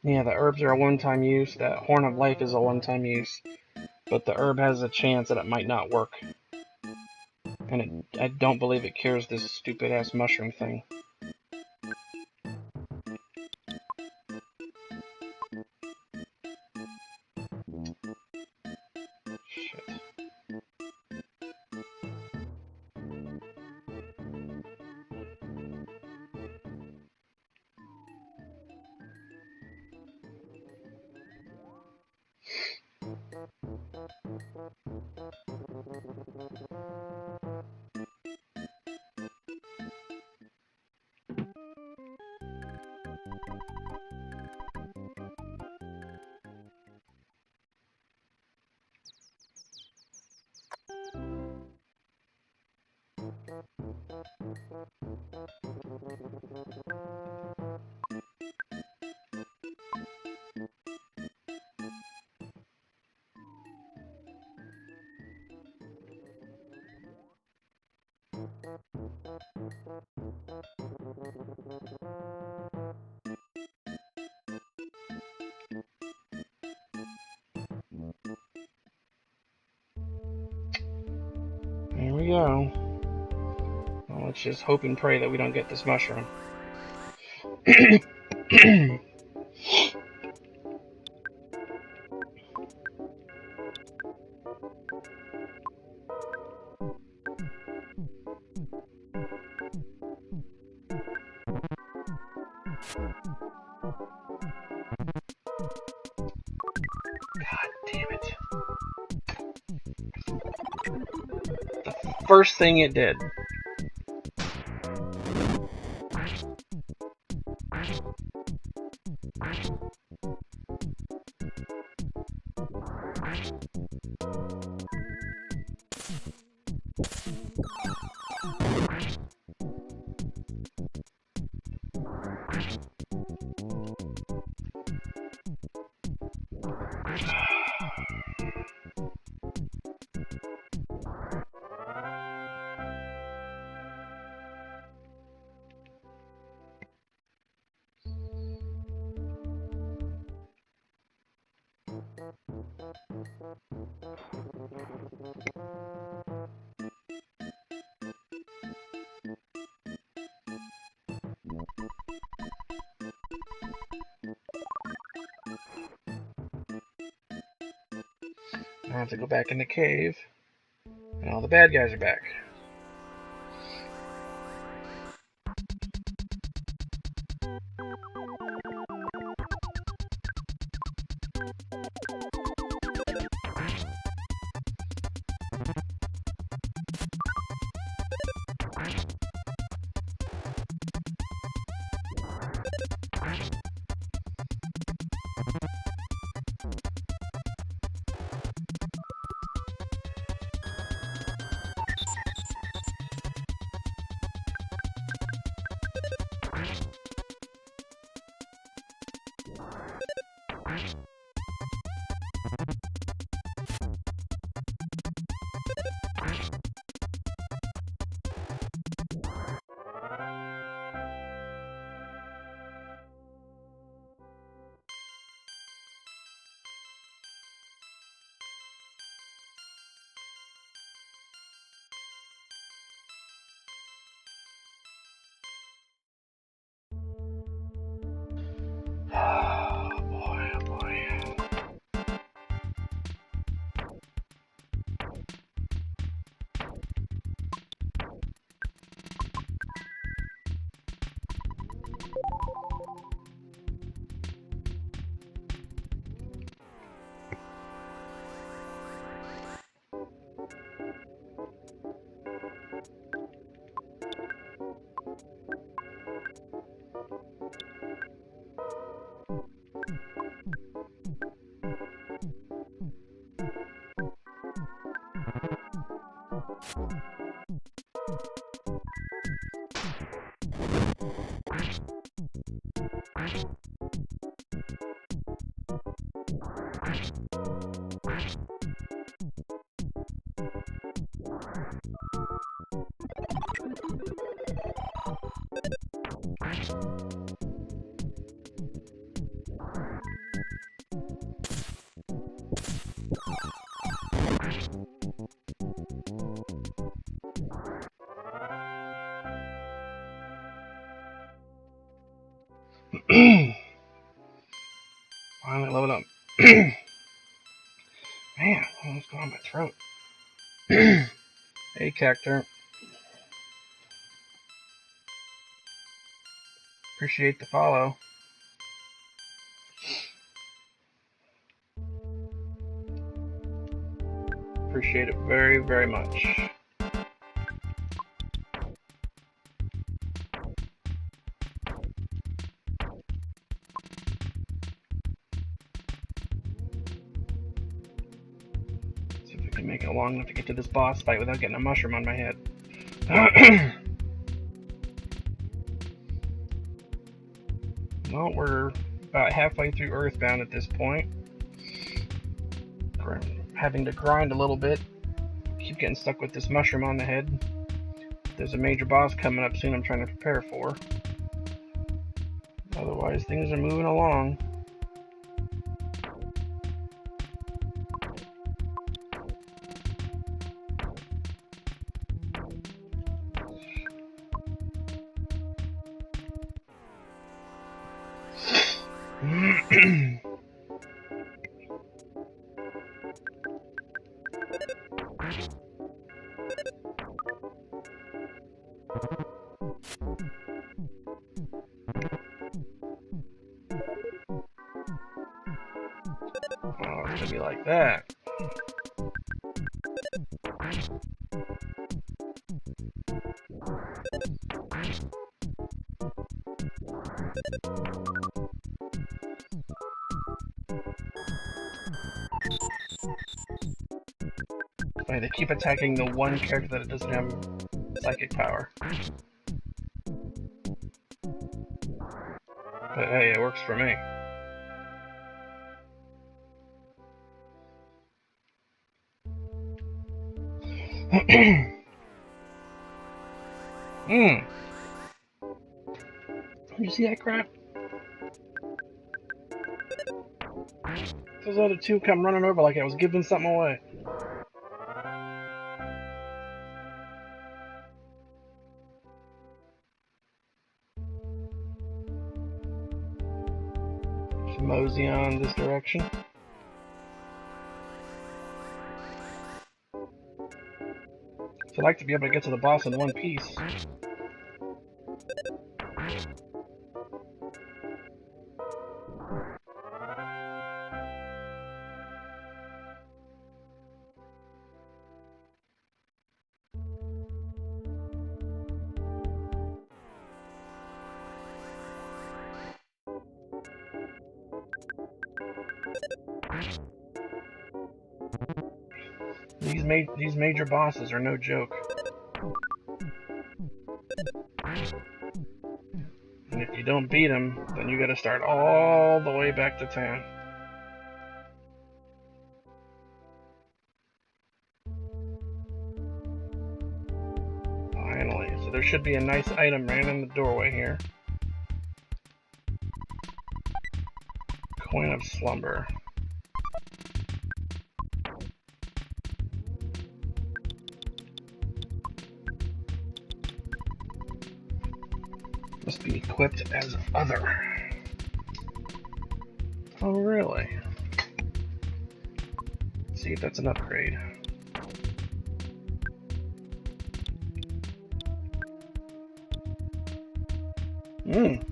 Yeah, the herbs are a one-time use. That Horn of Life is a one-time use. But the herb has a chance that it might not work. And I don't believe it cures this stupid-ass mushroom thing. Shit. There we go. Well, let's just hope and pray that we don't get this mushroom. God damn it. The first thing it did. I have to go back in the cave, and all the bad guys are back. Finally leveled up. Man, what's going on my throat? Hey, Cactor. Appreciate the follow. Appreciate it very, very much. See if we can make it long enough to get to this boss fight without getting a mushroom on my head. Well, we're about halfway through Earthbound at this point. We're having to grind a little bit. Keep getting stuck with this mushroom on the head. There's a major boss coming up soon I'm trying to prepare for. Otherwise, things are moving along. Oh, it's gonna be like that. Funny, they keep attacking the one character that doesn't have psychic power. But hey, it works for me. Did you see that crap? Those other two come running over like I was giving something away. Should mosey on this direction. I'd like to be able to get to the boss in one piece. These major bosses are no joke. And if you don't beat them, then you gotta start all the way back to town. Finally. So there should be a nice item right in the doorway here. Coin of Slumber. Must be equipped as other. Oh, really? Let's see if that's an upgrade. It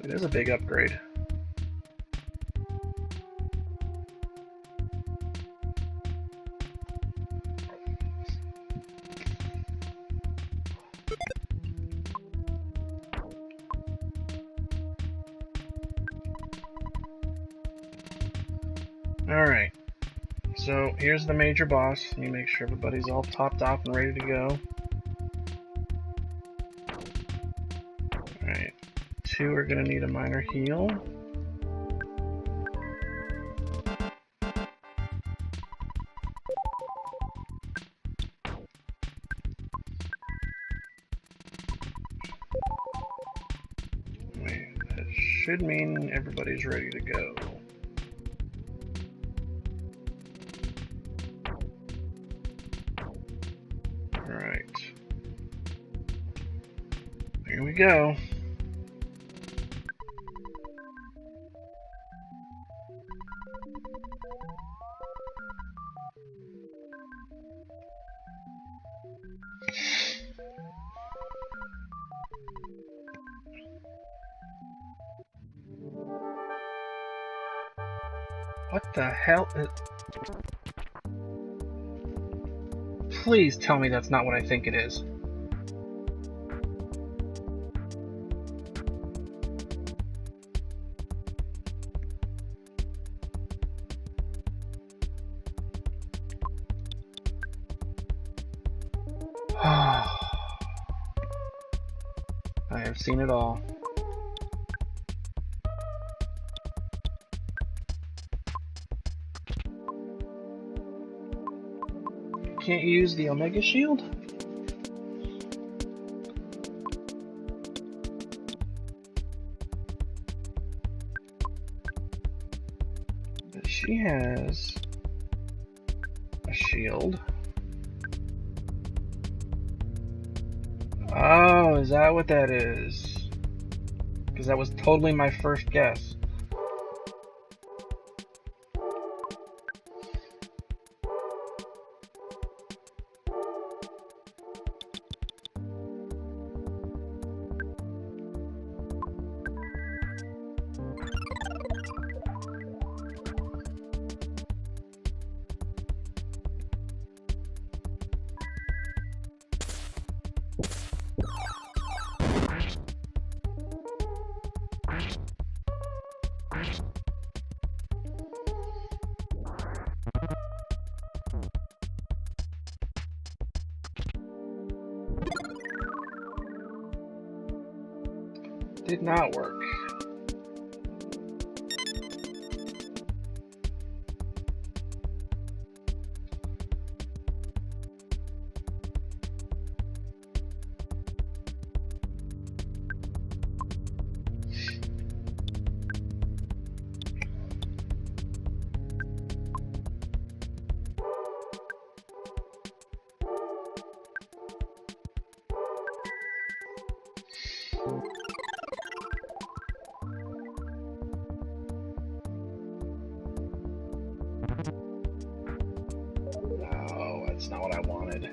is a big upgrade. Alright, so here's the major boss. Let me make sure everybody's all topped off and ready to go. Alright, 2 are going to need a minor heal. Wait, that should mean everybody's ready to go. Alright. Here we go. What the hell is... Please tell me that's not what I think it is. I have seen it all. Can't use the Omega Shield? But she has a shield. Oh, is that what that is? Because that was totally my first guess. Did not work. No, that's not what I wanted.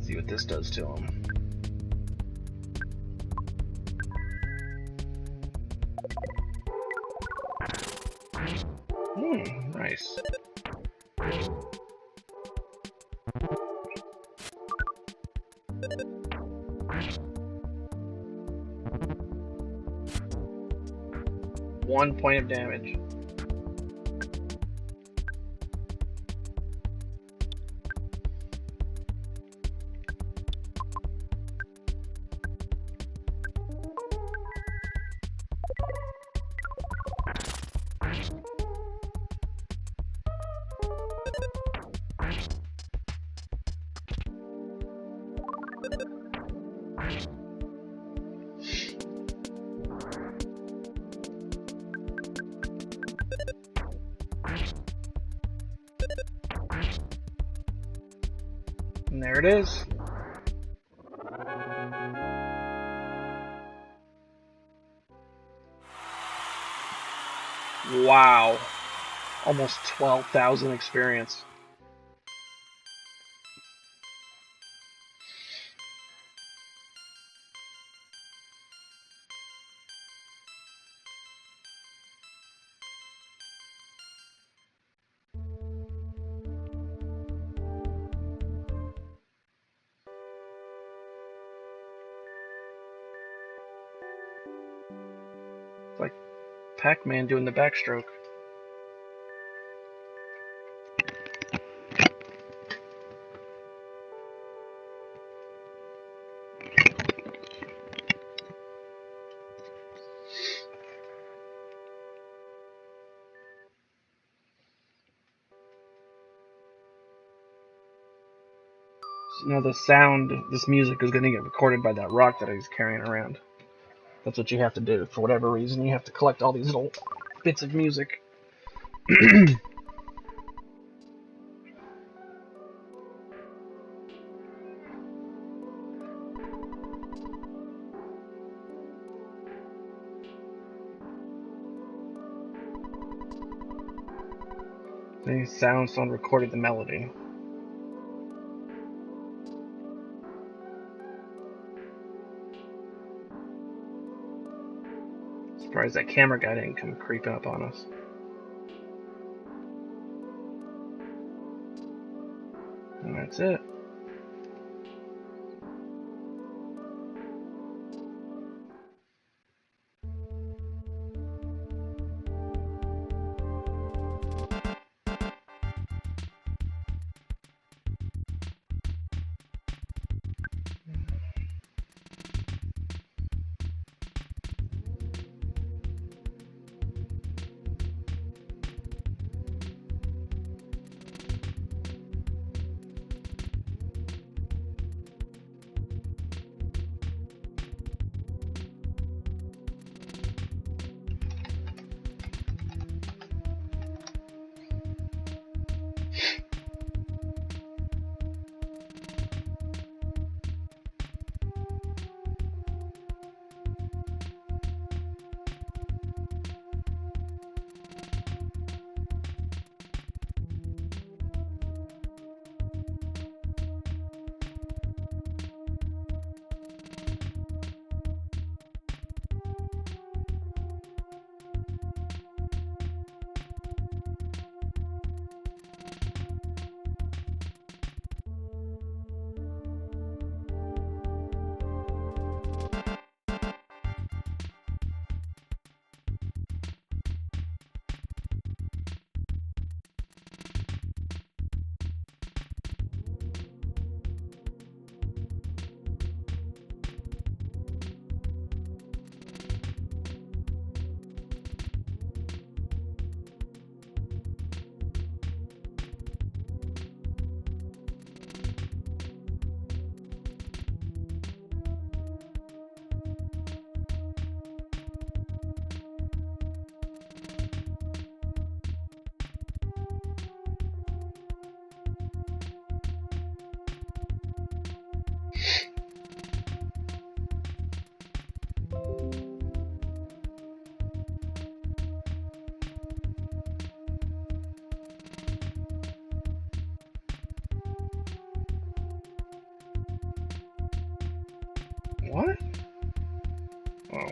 See what this does to him. Nice. One point of damage. And there it is. Wow. Almost 12,000 experience. It's like Pac-Man doing the backstroke. no, the sound, this music is going to get recorded by that rock that he's carrying around. That's what you have to do. For whatever reason, you have to collect all these little bits of music. These sounds don't recorded the melody. Surprised that camera guy didn't come creeping up on us. And that's it. What? Oh.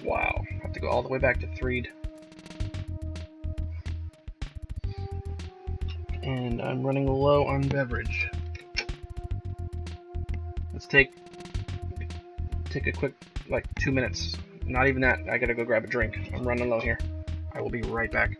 Wow. I have to go all the way back to Threed. And I'm running low on beverage. Let's take a quick, like, 2 minutes. Not even that. I gotta go grab a drink. I'm running low here. I will be right back.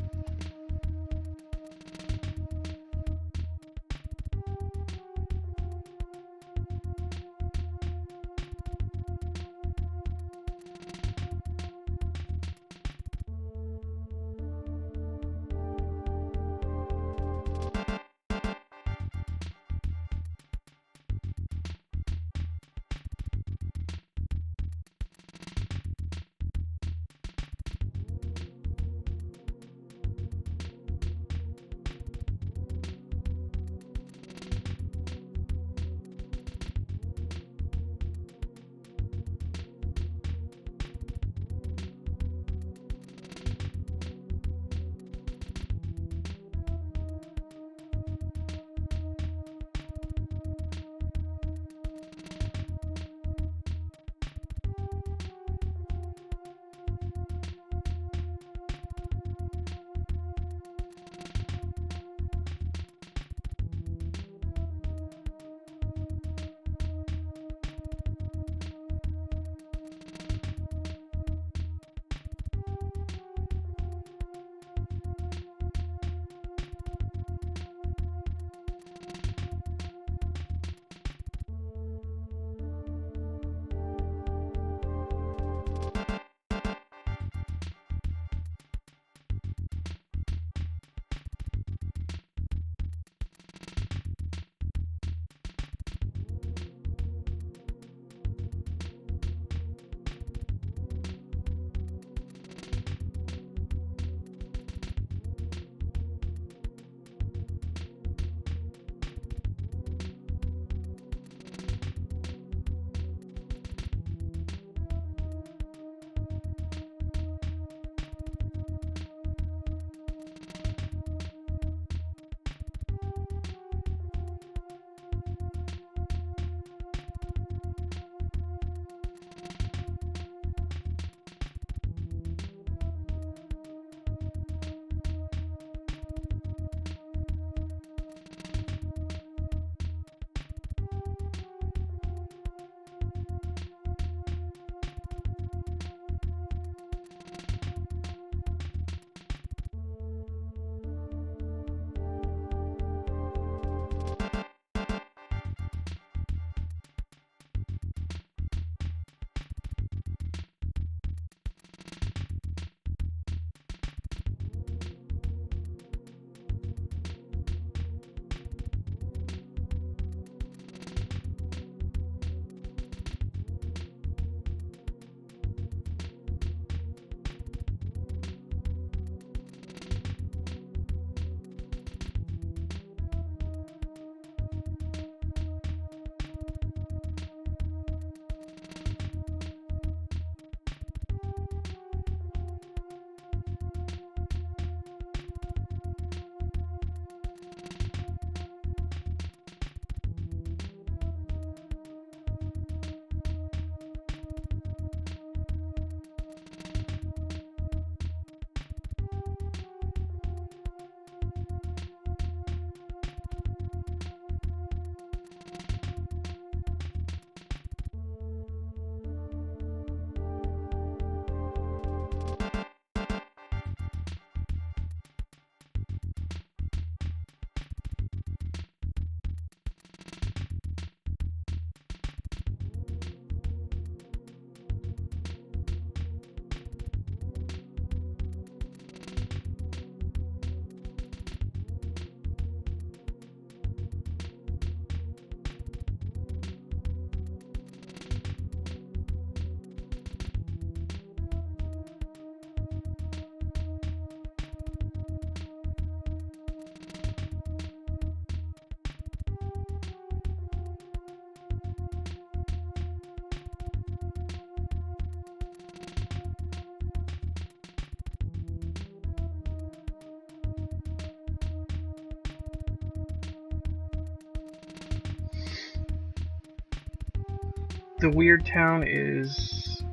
the weird town is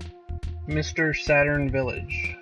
Mr. Saturn Village.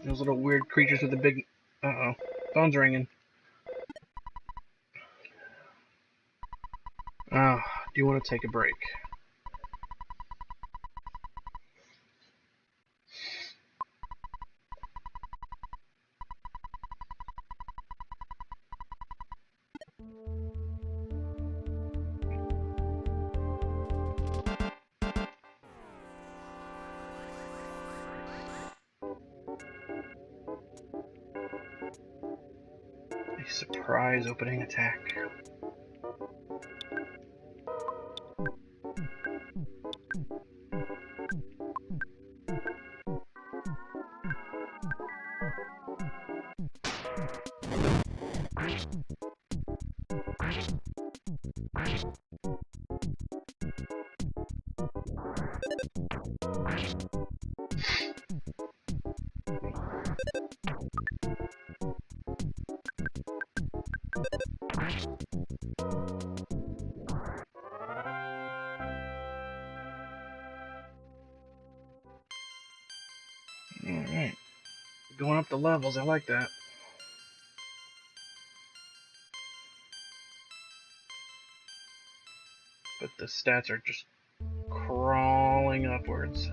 Those little weird creatures with the big... Uh-oh. Phone's ringing. Ah, do you want to take a break? A surprise opening attack. Alright. Going up the levels, I like that. But the stats are just crawling upwards.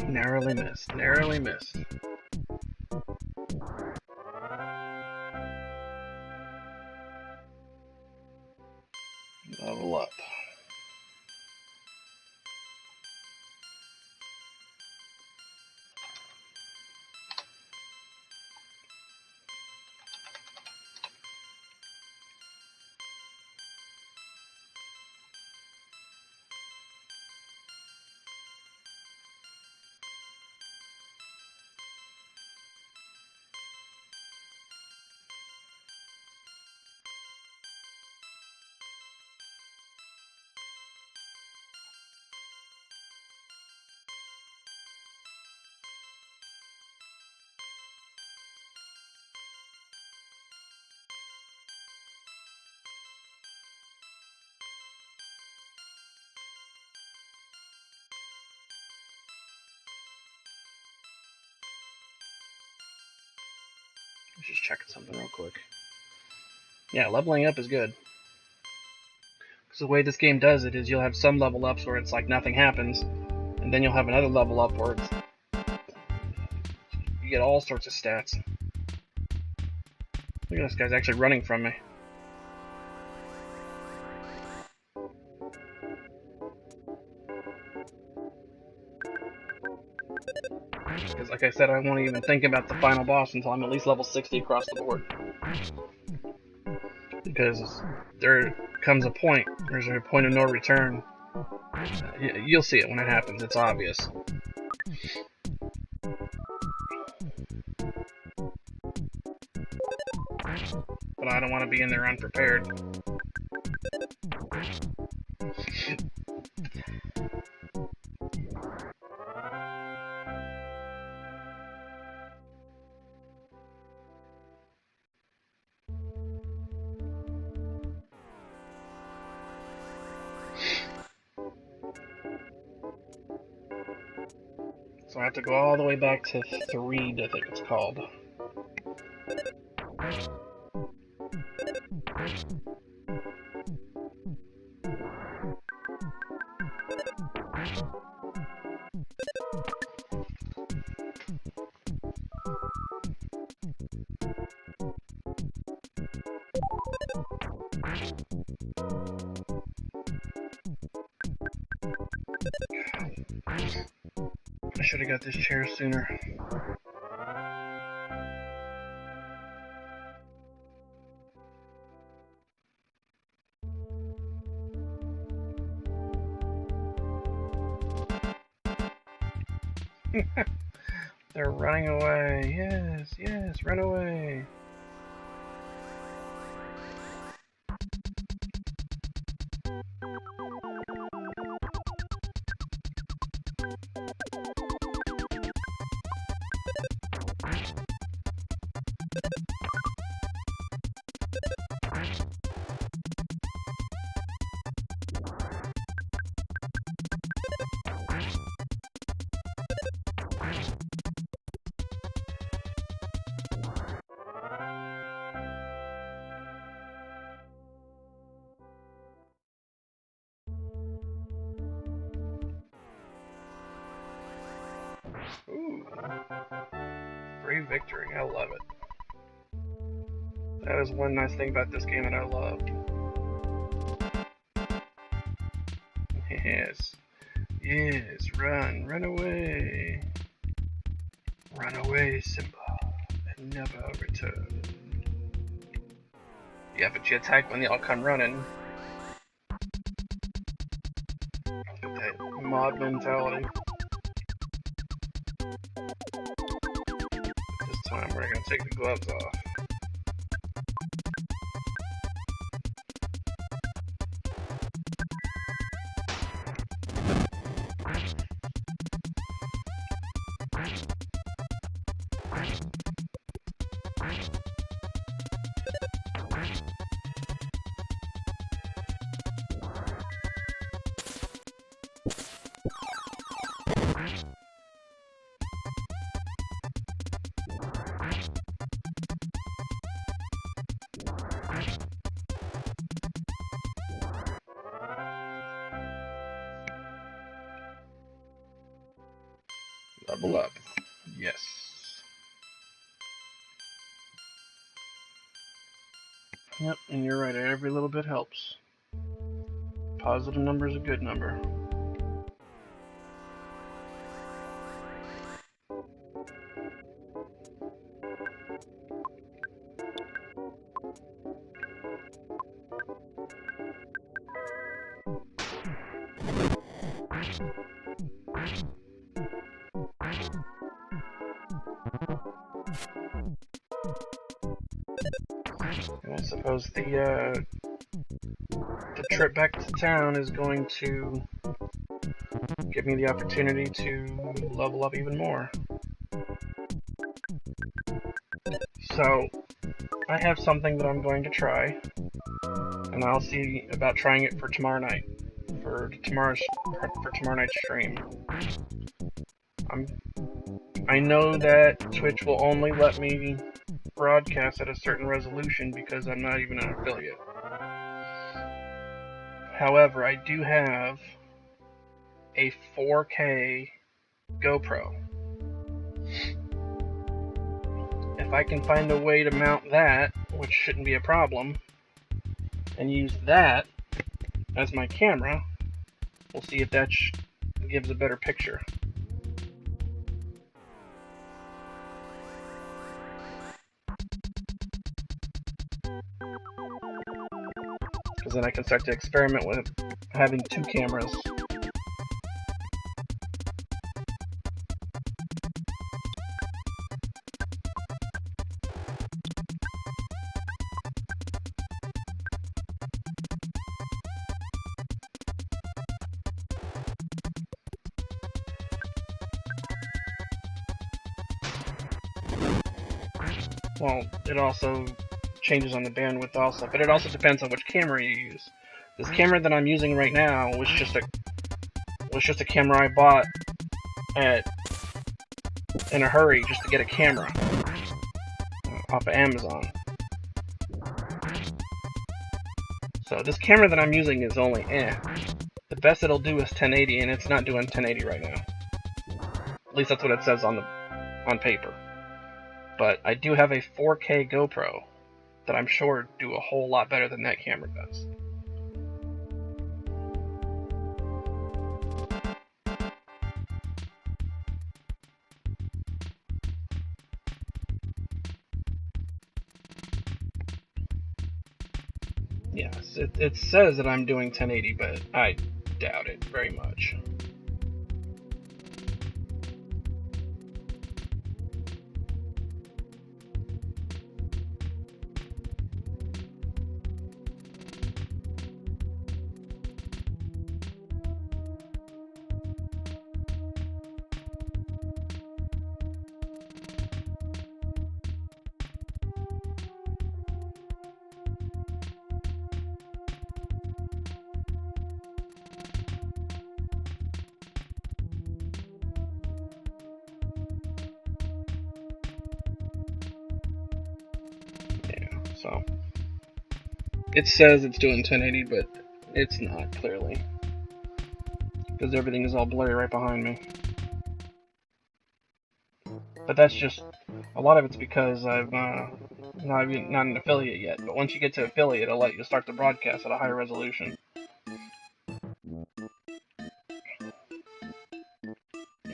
Narrowly missed, narrowly missed. Level up. Just checking something real quick. Yeah, leveling up is good. Because the way this game does it is you'll have some level ups where it's like nothing happens, and then you'll have another level up where you get all sorts of stats. Look at this guy's actually running from me. Because like I said, I won't even think about the final boss until I'm at least level 60 across the board. Because there comes a point, there's a point of no return. You'll see it when it happens, it's obvious. But I don't want to be in there unprepared. So I have to go all the way back to 3, I think it's called. I should have got this chair sooner. They're running away. Yes, yes, run away. Ooh. Free victory. I love it. That is one nice thing about this game that I love. Yes. Yes, run. Run away. Run away, Simba, and never return. Yeah, but you attack when they all come running. That mod mentality. This time we're gonna take the gloves off. Level up. Yes. Yep, and you're right, every little bit helps. Positive number is a good number. And I suppose the trip back to town is going to give me the opportunity to level up even more. So, I have something that I'm going to try, and I'll see about trying it for tomorrow night, for tomorrow night's stream. I know that Twitch will only let me broadcast at a certain resolution because I'm not even an affiliate. However, I do have a 4K GoPro. If I can find a way to mount that, which shouldn't be a problem, and use that as my camera, we'll see if that gives a better picture. Because then I can start to experiment with having 2 cameras. Well, it also changes on the bandwidth also, but it also depends on which camera you use. This camera that I'm using right now was just a camera I bought at in a hurry just to get a camera off of Amazon. So this camera that I'm using is only The best it'll do is 1080, and it's not doing 1080 right now. At least that's what it says on paper. But I do have a 4K GoPro that I'm sure do a whole lot better than that camera does. Yes, it says that I'm doing 1080, but I doubt it very much. So it says it's doing 1080, but it's not, clearly, because everything is all blurry right behind me. But that's just, a lot of it's because I'm not an affiliate yet. But once you get to affiliate, it'll let you start the broadcast at a higher resolution.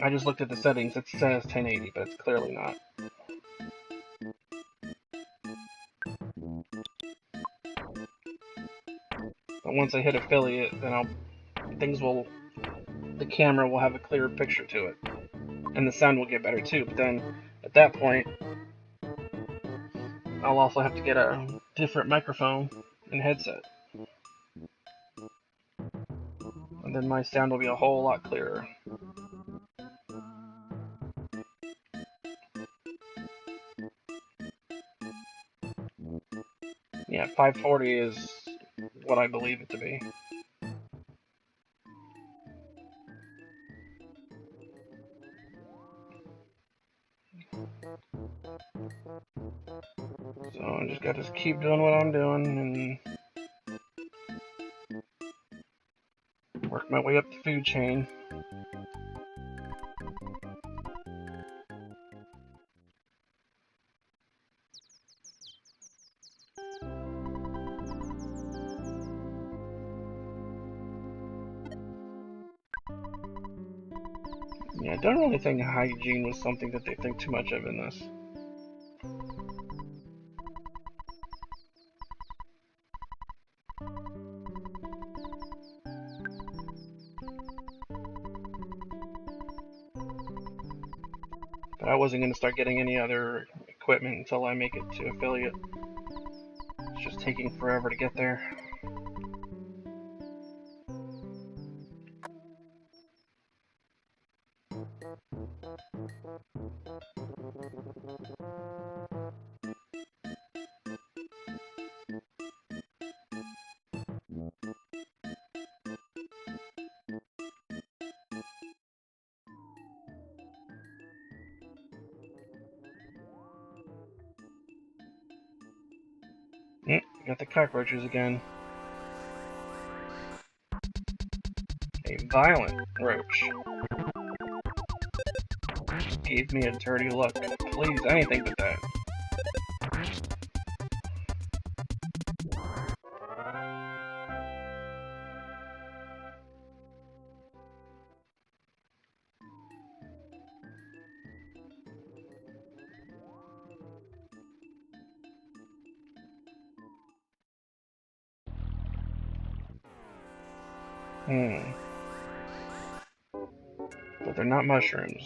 I just looked at the settings. It says 1080, but it's clearly not. But once I hit affiliate, then the camera will have a clearer picture to it, and the sound will get better too. But then at that point, I'll also have to get a different microphone and headset, and then my sound will be a whole lot clearer. Yeah, 540 is what I believe it to be. So I just gotta keep doing what I'm doing and work my way up the food chain. Yeah, I don't really think hygiene was something that they think too much of in this. But I wasn't going to start getting any other equipment until I make it to affiliate. It's just taking forever to get there. Got the cockroaches again. A violent roach. Gave me a dirty look. Please, anything but that. But they're not mushrooms.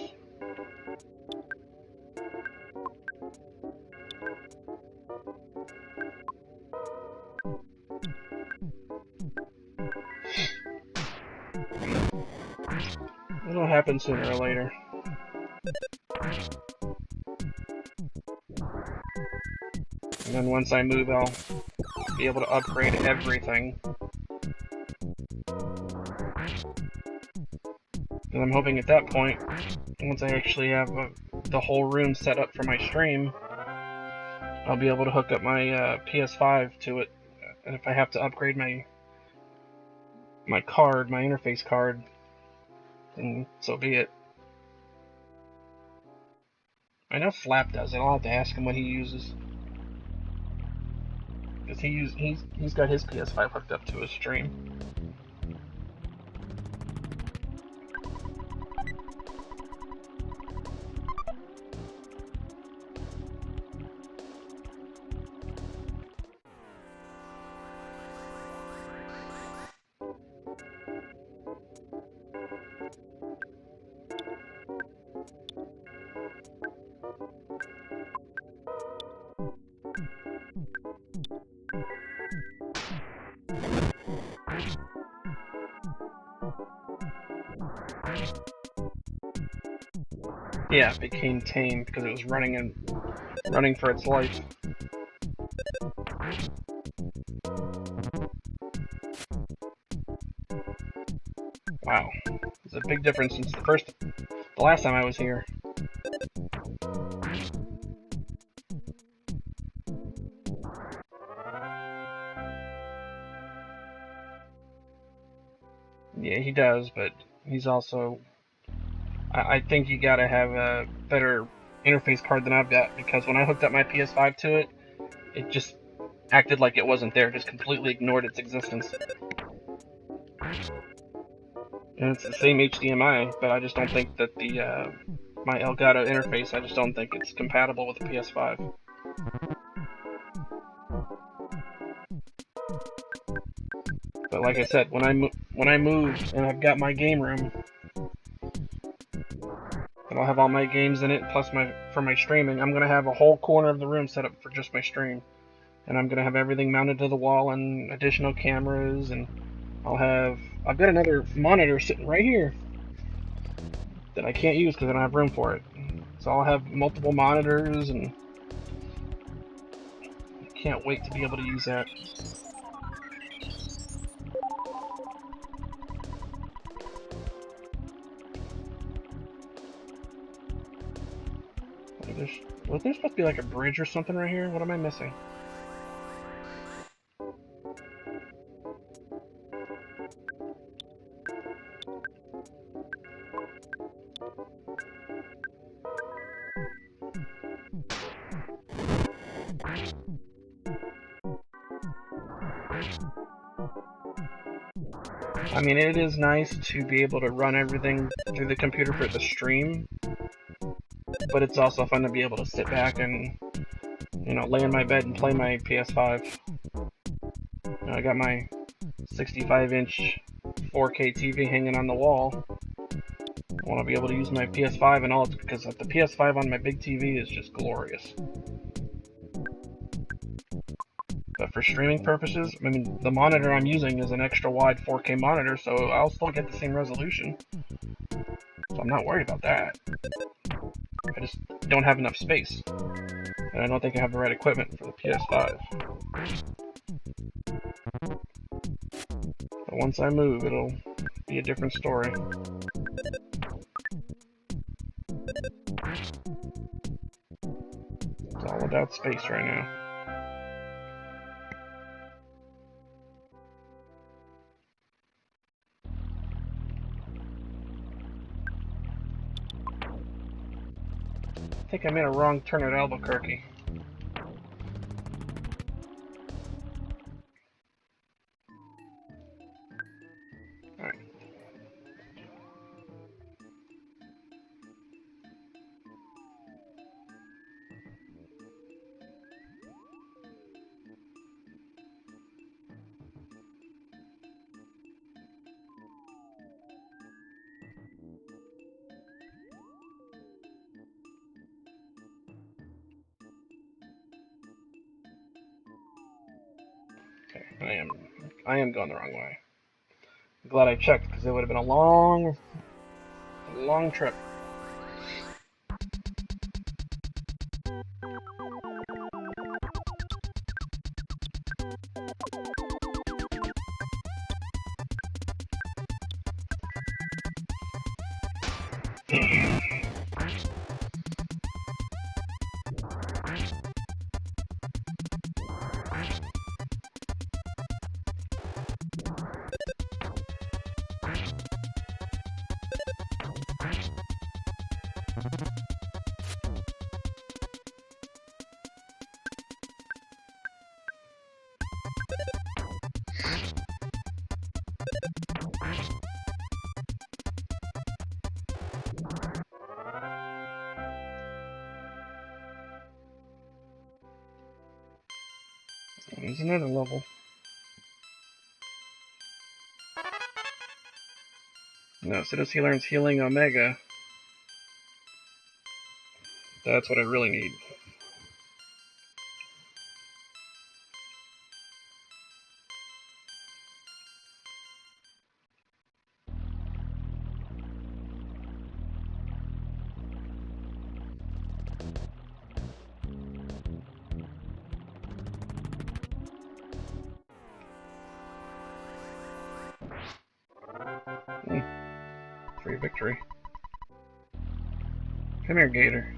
It'll happen sooner or later. And then once I move, I'll be able to upgrade everything. And I'm hoping at that point, once I actually have the whole room set up for my stream, I'll be able to hook up my PS5 to it. And if I have to upgrade my card, my interface card, then so be it. I know Flap does it. I'll have to ask him what he uses. Because he's got his PS5 hooked up to his stream. Yeah, it became tame because it was running for its life. Wow, it's a big difference since the last time I was here. Yeah, he does, but he's also... I think you gotta have a better interface card than I've got, because when I hooked up my PS5 to it, it just acted like it wasn't there, just completely ignored its existence. And it's the same HDMI, but I just don't think that the my Elgato interface, I just don't think it's compatible with the PS5. But like I said, when I move and I've got my game room, and I'll have all my games in it, plus for my streaming, I'm gonna have a whole corner of the room set up for just my stream, and I'm gonna have everything mounted to the wall and additional cameras, and I've got another monitor sitting right here that I can't use because I don't have room for it. So I'll have multiple monitors, and I can't wait to be able to use that. Was there supposed to be like a bridge or something right here? What am I missing? I mean, it is nice to be able to run everything through the computer for the stream, but it's also fun to be able to sit back and, lay in my bed and play my PS5. I got my 65-inch 4K TV hanging on the wall. I want to be able to use my PS5 and all, because the PS5 on my big TV is just glorious. But for streaming purposes, I mean, the monitor I'm using is an extra wide 4K monitor, so I'll still get the same resolution. So I'm not worried about that. I just don't have enough space. And I don't think I have the right equipment for the PS5. But once I move, it'll be a different story. It's all about space right now. I think I made a wrong turn at Albuquerque. Alright. Okay, I am going the wrong way. I'm glad I checked, because it would have been a long trip. There's another level. No, so does he learns Healing Omega. That's what I really need. Free victory. Come here, Gator.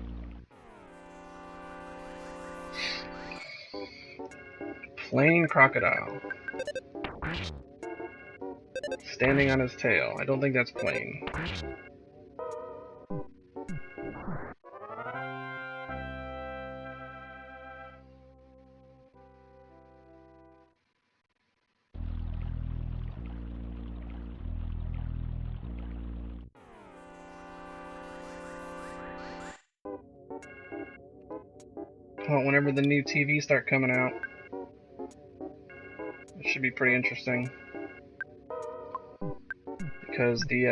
Plain crocodile. Standing on his tail. I don't think that's plain. Well, whenever the new TVs start coming out, it should be pretty interesting. Because the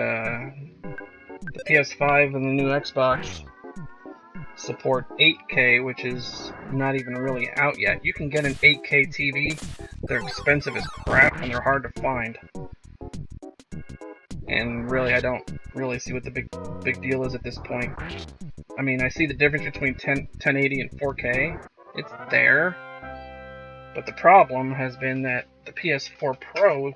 PS5 and the new Xbox support 8K, which is not even really out yet. You can get an 8K TV. They're expensive as crap, and they're hard to find. And really, I don't really see what the big deal is at this point. I mean, I see the difference between 1080 and 4K. It's there. But the problem has been that the PS4 Pro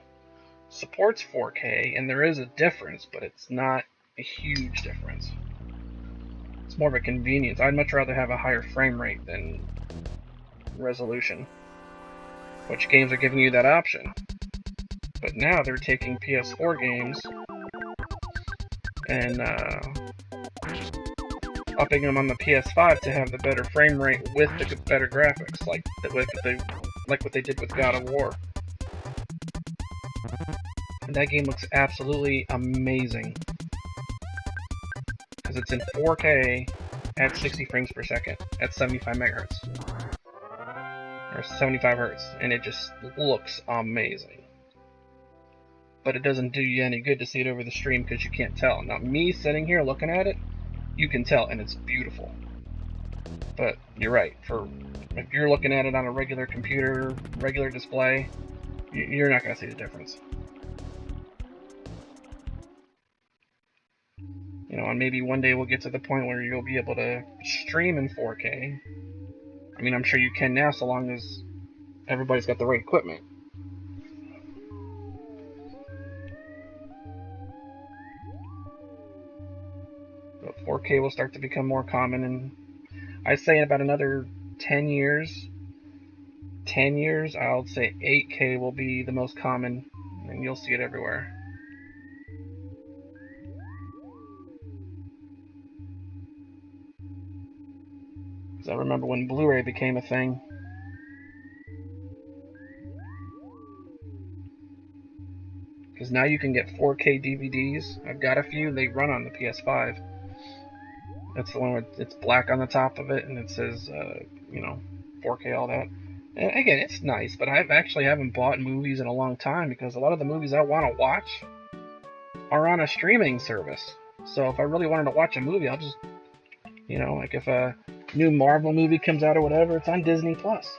supports 4K, and there is a difference, but it's not a huge difference. It's more of a convenience. I'd much rather have a higher frame rate than resolution. Which games are giving you that option? But now they're taking PS4 games and upping them on the PS5 to have the better frame rate with the better graphics, like what they did with God of War. And that game looks absolutely amazing. Because it's in 4K at 60 frames per second at 75 megahertz. Or 75 hertz. And it just looks amazing. But it doesn't do you any good to see it over the stream because you can't tell. Now, me sitting here looking at it, you can tell, and it's beautiful. But you're right. If you're looking at it on a regular computer, regular display, you're not going to see the difference. You know, and maybe one day we'll get to the point where you'll be able to stream in 4K. I mean, I'm sure you can now, so long as everybody's got the right equipment. But 4K will start to become more common, and I say in about another 10 years, I'll say 8K will be the most common, and you'll see it everywhere. Because I remember when Blu-ray became a thing. Because now you can get 4K DVDs. I've got a few. They run on the PS5. That's the one where it's black on the top of it, and it says, 4K, all that. And again, it's nice, but I haven't bought movies in a long time because a lot of the movies I want to watch are on a streaming service. So if I really wanted to watch a movie, I'll just, like if a new Marvel movie comes out or whatever, it's on Disney Plus.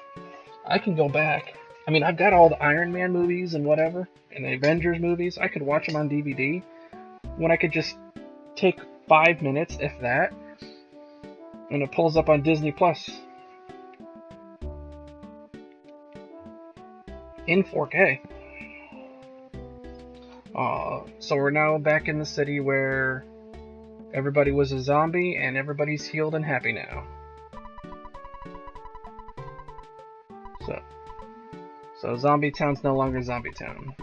I can go back. I mean, I've got all the Iron Man movies and whatever, and the Avengers movies. I could watch them on DVD when I could just take 5 minutes, if that, and it pulls up on Disney Plus in 4K. So we're now back in the city where everybody was a zombie and everybody's healed and happy now. So Zombie Town's no longer Zombie Town.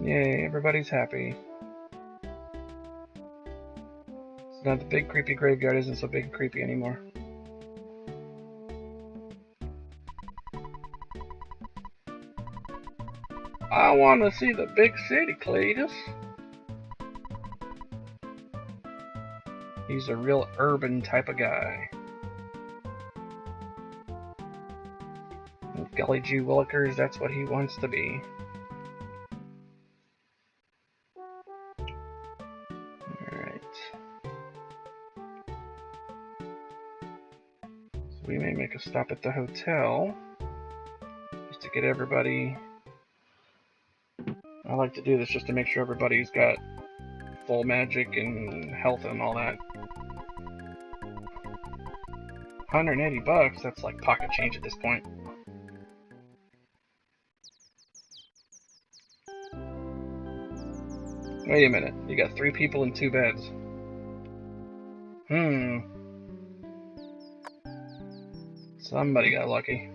Yay, everybody's happy. So now the big creepy graveyard isn't so big and creepy anymore. I want to see the big city, Cletus. He's a real urban type of guy. Gully Gee Willikers, that's what he wants to be. Alright. So we may make a stop at the hotel. Just to get everybody... I like to do this just to make sure everybody's got full magic and health and all that. $180, that's like pocket change at this point. Wait a minute, you got 3 people in 2 beds. Somebody got lucky.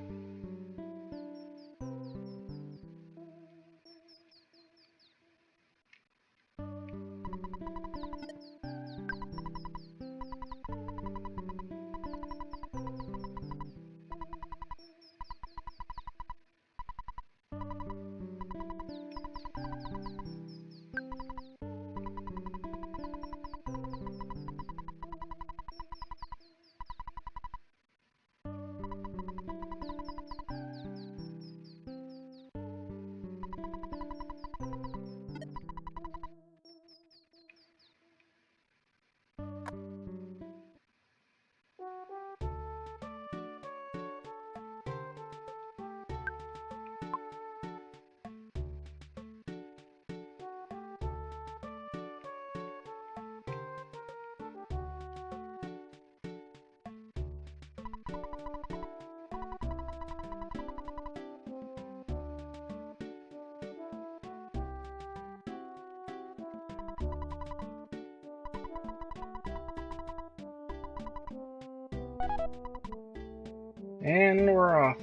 And we're off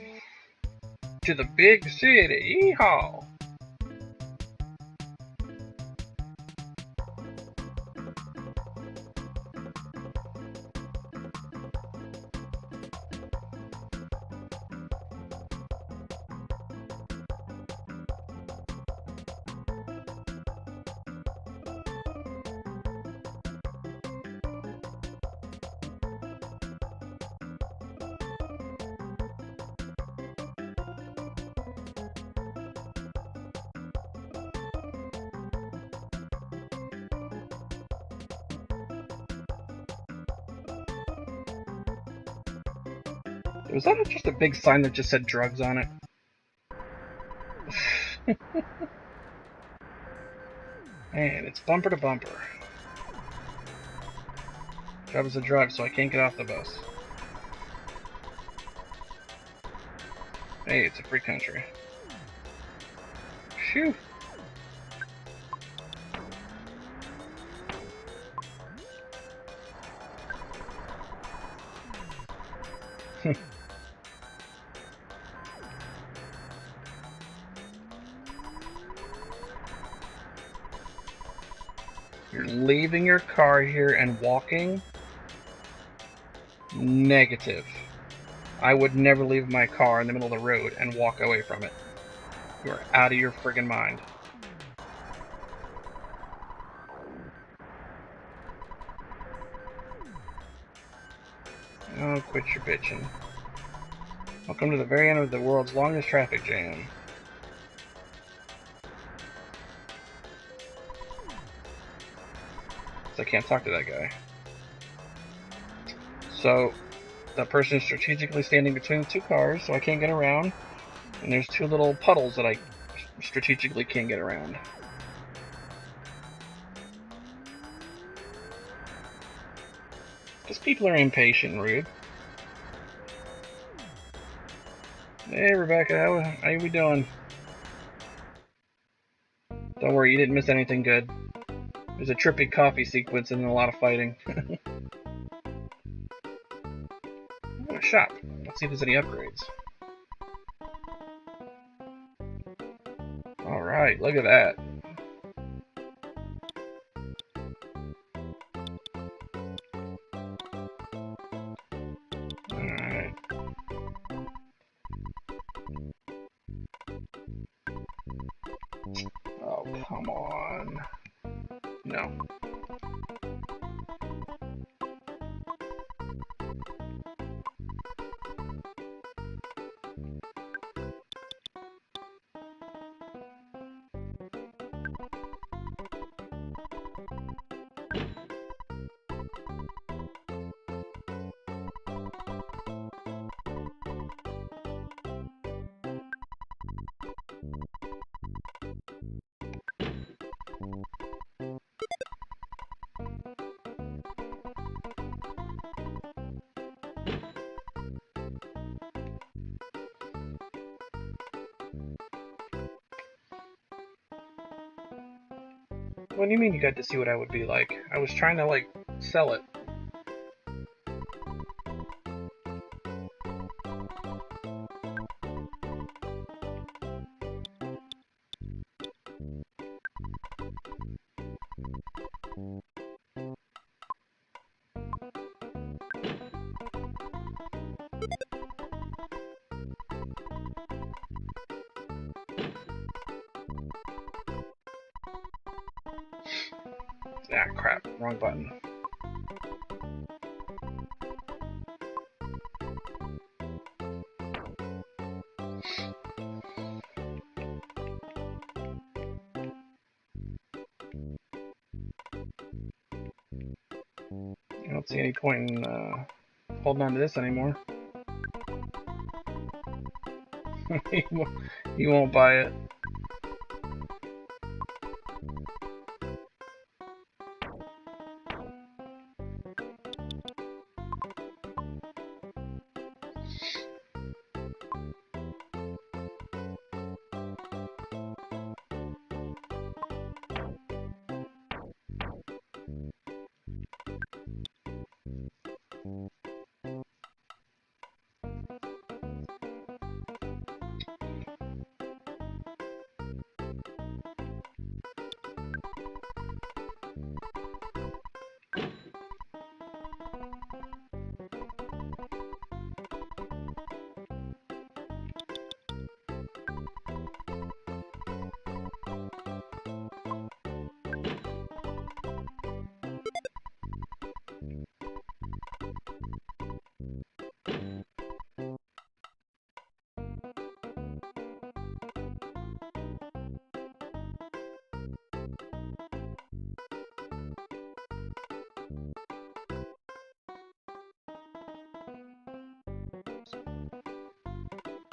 to the big city. Yeehaw! Was that just a big sign that just said drugs on it? Man, it's bumper to bumper. Job is to drive, so I can't get off the bus. Hey, it's a free country. Phew. You're leaving your car here and walking? Negative. I would never leave my car in the middle of the road and walk away from it. You are out of your friggin' mind. Oh, quit your bitching. Welcome to the very end of the world's longest traffic jam. So I can't talk to that guy. So, that person is strategically standing between the 2 cars, so I can't get around. And there's 2 little puddles that I strategically can't get around. Because people are impatient and rude. Hey Rebecca, how are we doing? Don't worry, you didn't miss anything good. There's a trippy coffee sequence and a lot of fighting. Oh, a shop. Let's see if there's any upgrades. Alright, look at that. Come on. No. What do you mean you got to see what I would be like? I was trying to, like, sell it. Ah, crap. Wrong button. I don't see any point in holding on to this anymore. He won't buy it.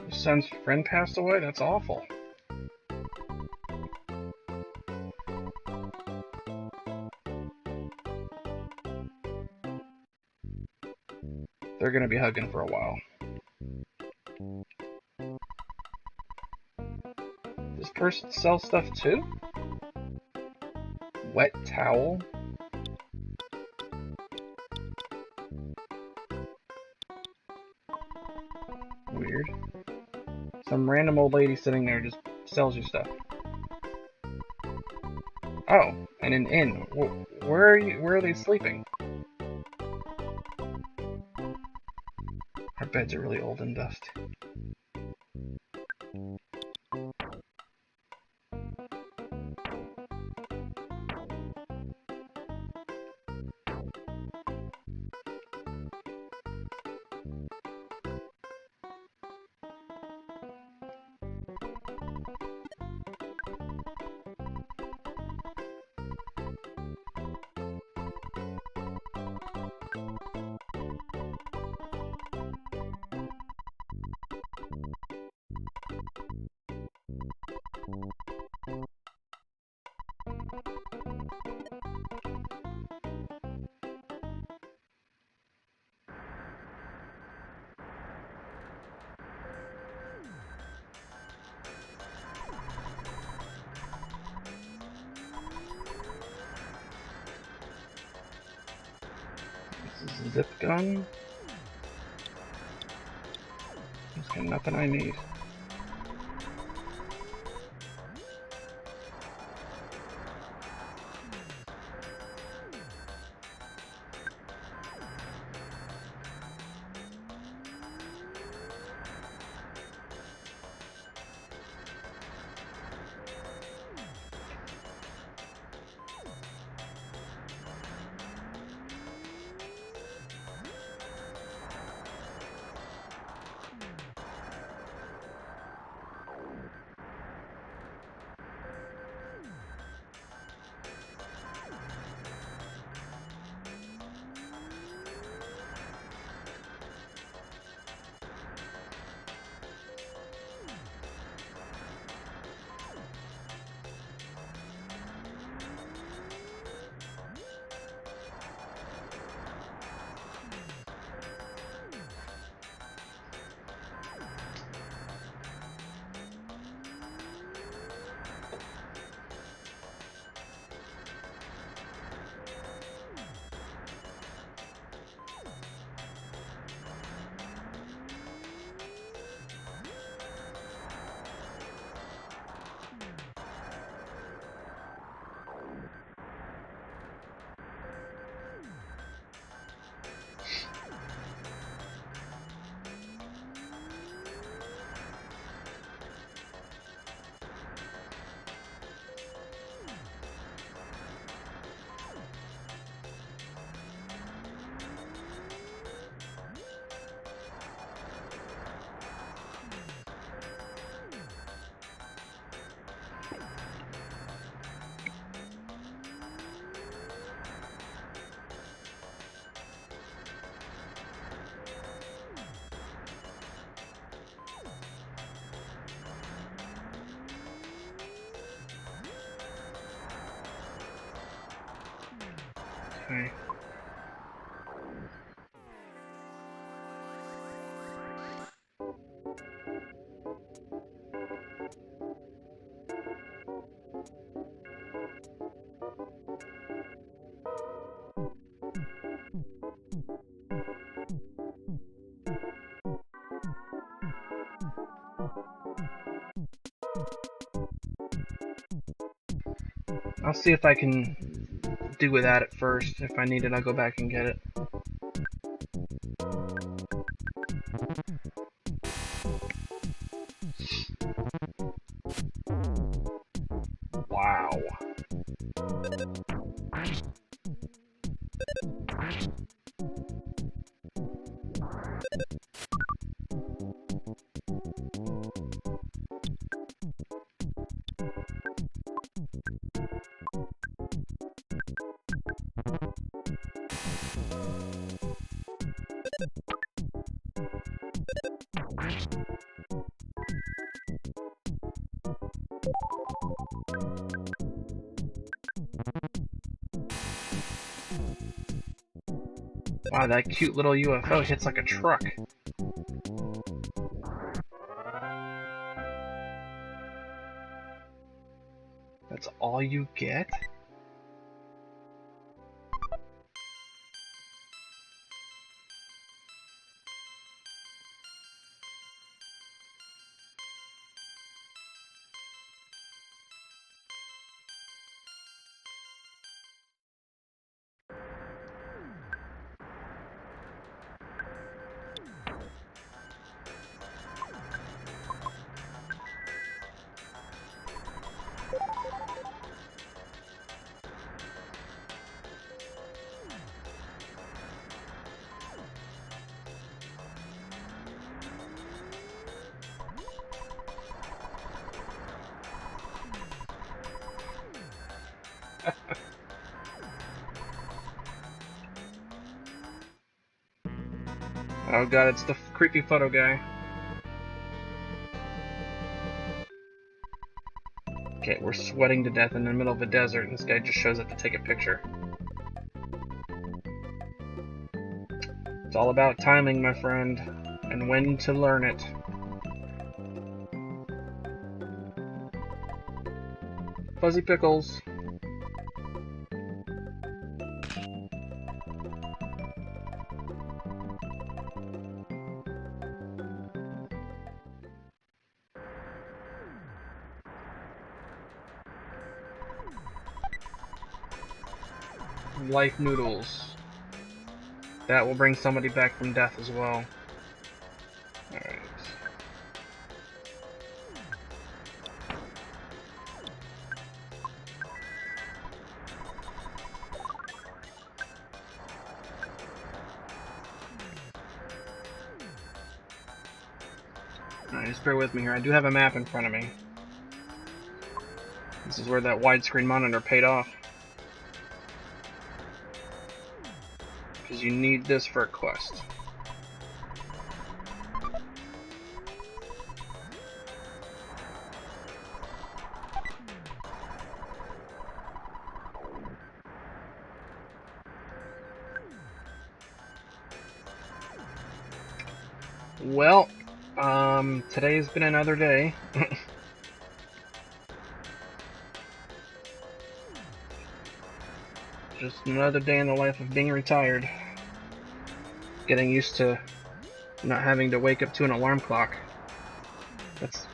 His son's friend passed away? That's awful. They're gonna be hugging for a while. This person sells stuff too? Wet towel? Weird. Some random old lady sitting there just sells you stuff. Oh, and an inn. Where are they sleeping? Our beds are really old and dusty. This is a zip gun. There's got nothing I need. Okay. I'll see if I can do without it first. If I need it, I'll go back and get it. Wow. Wow, that cute little UFO hits like a truck. That's all you get? Oh god, it's the creepy photo guy. Okay, we're sweating to death in the middle of a desert, and this guy just shows up to take a picture. It's all about timing, my friend, and when to learn it. Fuzzy pickles. Life noodles. That will bring somebody back from death as well. Alright. Alright, just bear with me here. I do have a map in front of me. This is where that widescreen monitor paid off. Because you need this for a quest. Well, today's been another day. Just another day in the life of being retired. Getting used to not having to wake up to an alarm clock. That's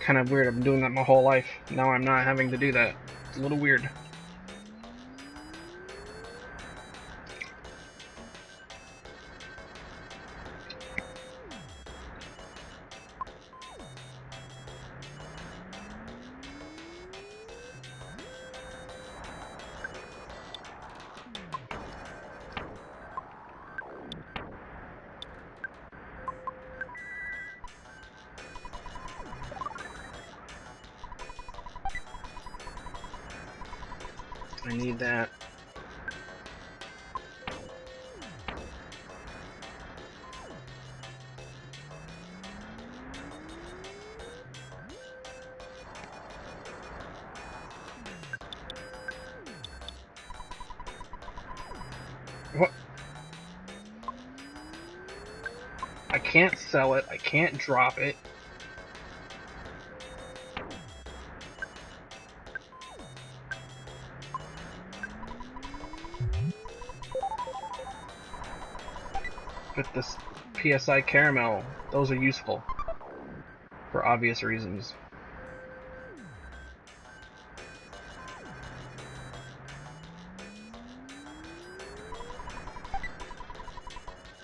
kind of weird. I've been doing that my whole life. Now I'm not having to do that. It's a little weird. I need that. I can't sell it. I can't drop it. But this PSI caramel, those are useful for obvious reasons.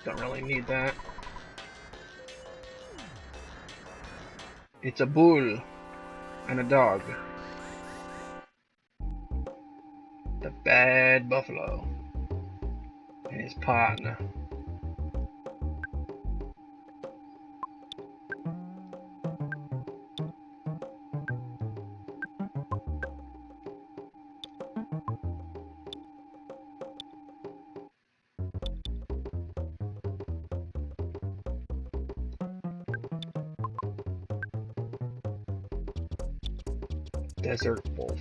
Don't really need that. It's a bull and a dog. The bad buffalo and his partner. Desert wolf.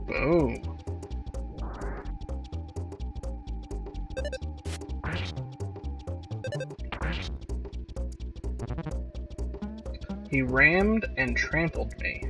Boom. He rammed and trampled me.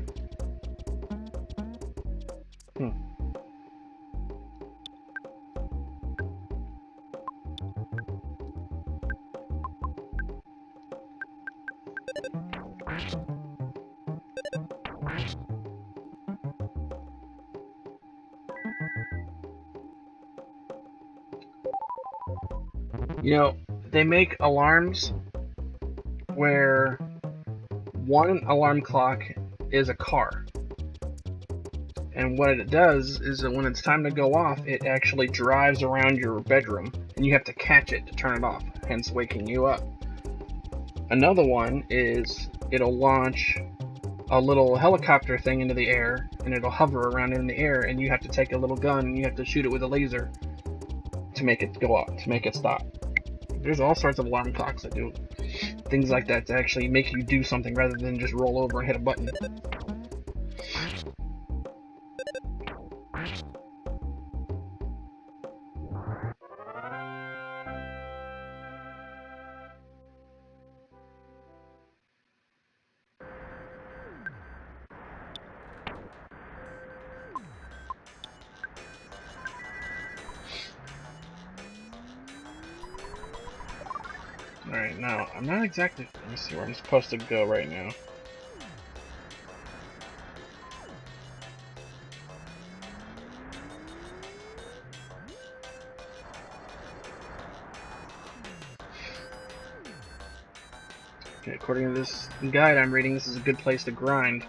You know, they make alarms where one alarm clock is a car. And what it does is that when it's time to go off, it actually drives around your bedroom, and you have to catch it to turn it off, hence waking you up. Another one is it'll launch a little helicopter thing into the air, and it'll hover around in the air, and you have to take a little gun and you have to shoot it with a laser to make it go off, to make it stop. There's all sorts of alarm clocks that do things like that to actually make you do something rather than just roll over and hit a button. Alright, now, I'm not exactly... Let me see where I'm supposed to go right now. Okay, according to this guide I'm reading, this is a good place to grind.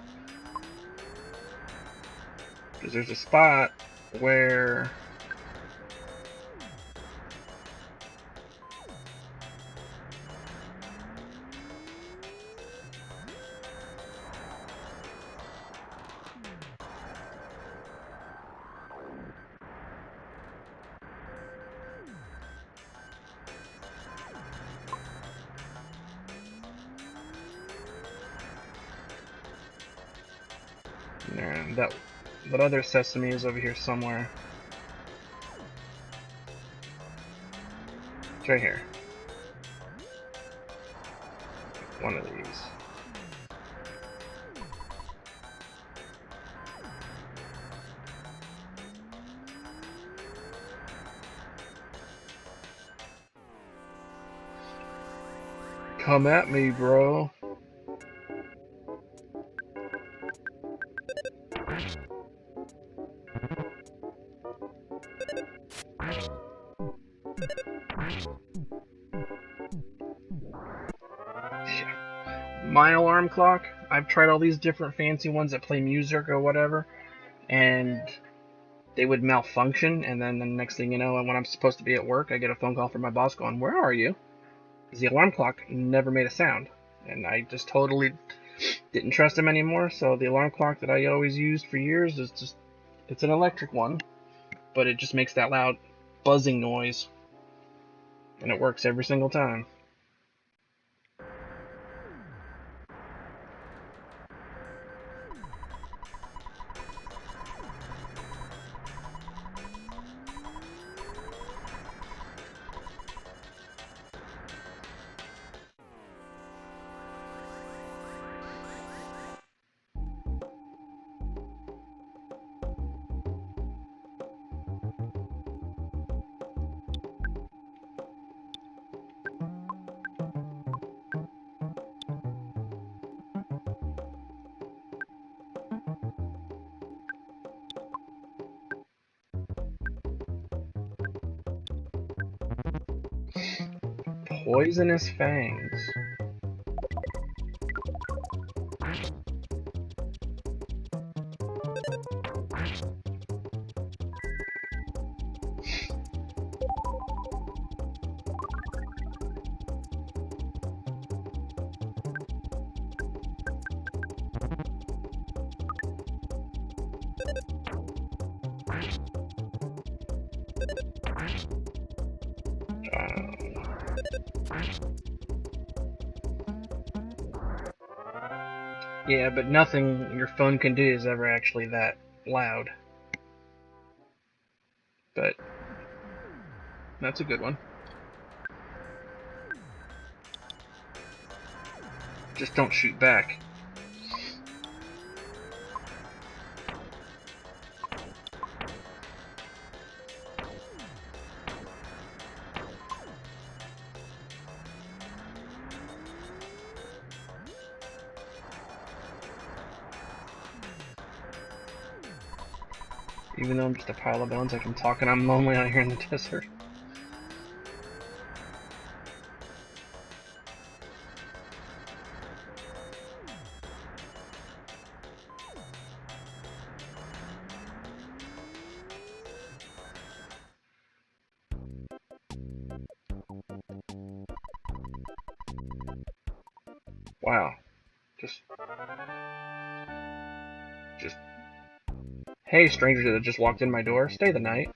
Because there's a spot where... And that other sesame is over here somewhere. It's right here. One of these. Come at me, bro. My alarm clock, I've tried all these different fancy ones that play music or whatever, and they would malfunction, and then the next thing you know, when I'm supposed to be at work, I get a phone call from my boss going, "Where are you?" Because the alarm clock never made a sound. And I just totally didn't trust him anymore, so the alarm clock that I always used for years is just, it's an electric one, but it just makes that loud buzzing noise, and it works every single time. Poisonous fangs. Yeah, but nothing your phone can do is ever actually that loud. But that's a good one. Just don't shoot back. Even though I'm just a pile of bones, I can talk and I'm lonely out here in the desert. Wow. Just hey, stranger that just walked in my door, stay the night.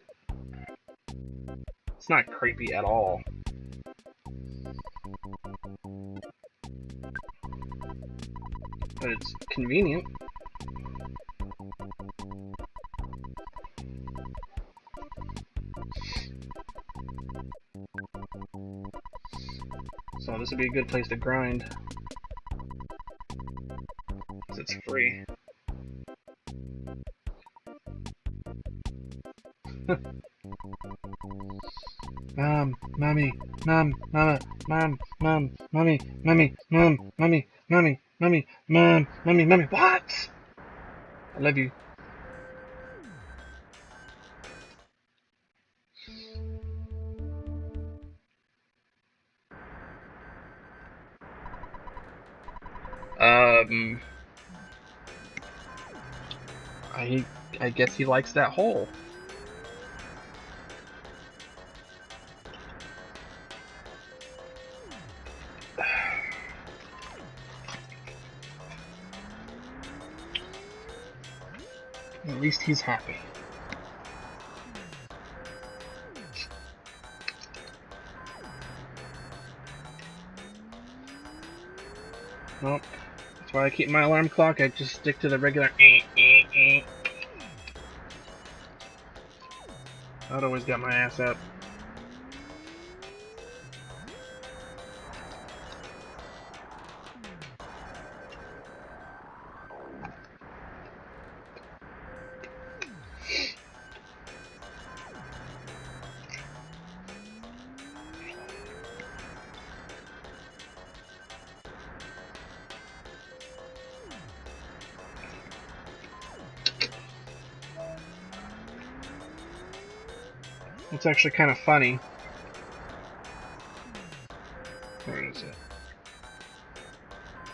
It's not creepy at all. But it's convenient. So this would be a good place to grind. Because it's free. Mommy, mom, mama, mom, mommy, mommy, mom, mommy, mommy, mommy, mom, mommy, mommy. What? I love you. I guess he likes that hole. At least he's happy. Nope. That's why I keep my alarm clock. I just stick to the regular. I'd always got my ass up. It's actually kind of funny. Where is it?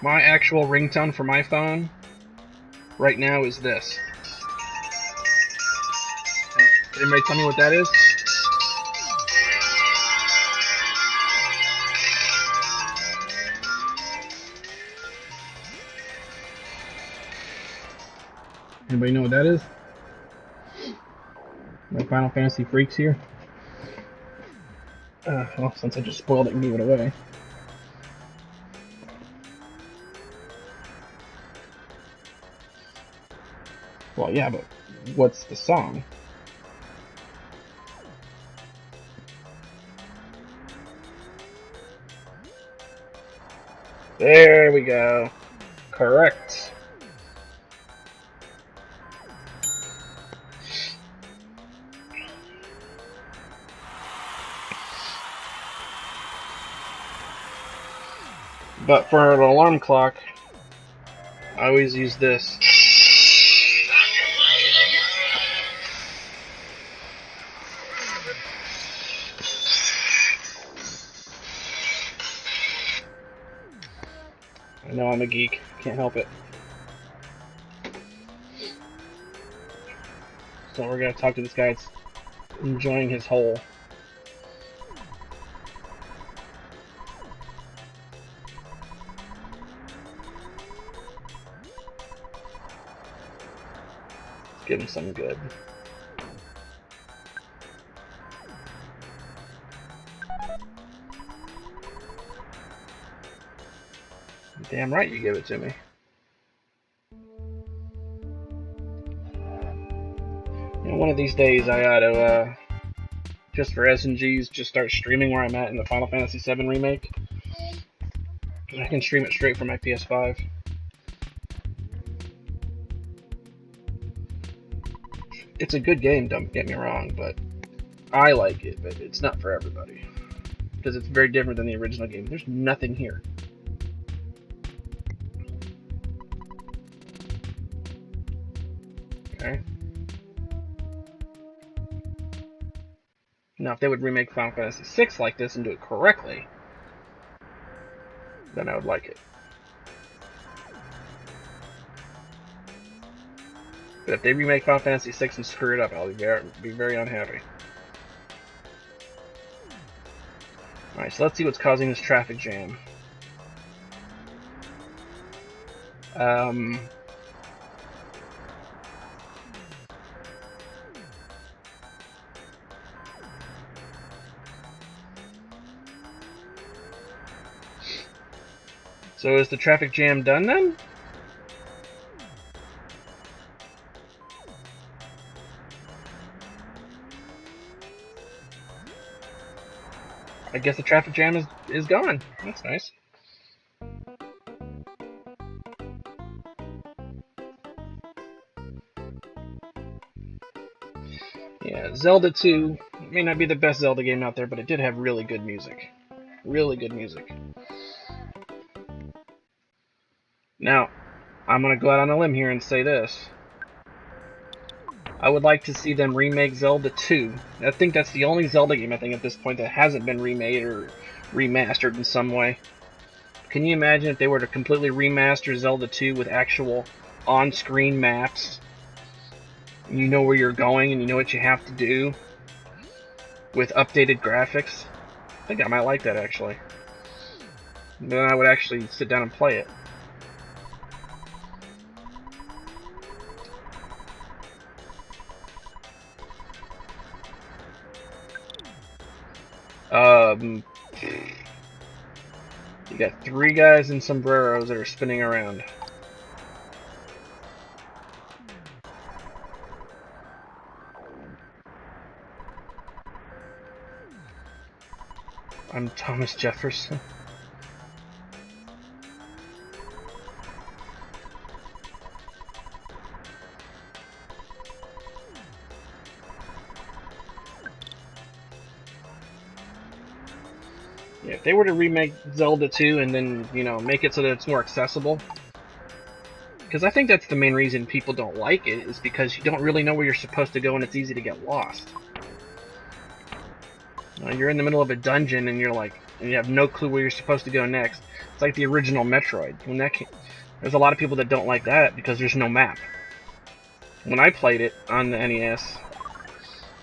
My actual ringtone for my phone right now is this. Can anybody tell me what that is? Anybody know what that is? My Final Fantasy freaks here. Well, since I just spoiled it and gave it away. Well, yeah, but what's the song? There we go. Correct. But for an alarm clock, I always use this. I know I'm a geek. Can't help it. So we're gonna talk to this guy that's enjoying his hole. Let's give him something good. Damn right you give it to me. You know, one of these days I ought to, just for S&Gs, just start streaming where I'm at in the Final Fantasy VII Remake. I can stream it straight from my PS5. It's a good game, don't get me wrong, but I like it, but it's not for everybody. Because it's very different than the original game. There's nothing here. Okay. Now, if they would remake Final Fantasy VI like this and do it correctly, then I would like it. But if they remake Final Fantasy VI and screw it up, I'll be very unhappy. Alright, so let's see what's causing this traffic jam. So is the traffic jam done then? I guess the traffic jam is gone. That's nice. Yeah, Zelda 2 may not be the best Zelda game out there, but it did have really good music. Really good music. Now, I'm going to go out on a limb here and say this. I would like to see them remake Zelda 2. I think that's the only Zelda game, I think, at this point that hasn't been remade or remastered in some way. Can you imagine if they were to completely remaster Zelda 2 with actual on-screen maps? You know where you're going and you know what you have to do with updated graphics? I think I might like that, actually. Then I would actually sit down and play it. You got 3 guys in sombreros that are spinning around. I'm Thomas Jefferson. Yeah, if they were to remake Zelda 2 and then, you know, make it so that it's more accessible. Because I think that's the main reason people don't like it, is because you don't really know where you're supposed to go and it's easy to get lost. You're in the middle of a dungeon and you're like, and you have no clue where you're supposed to go next. It's like the original Metroid. When that came, there's a lot of people that don't like that because there's no map. When I played it on the NES,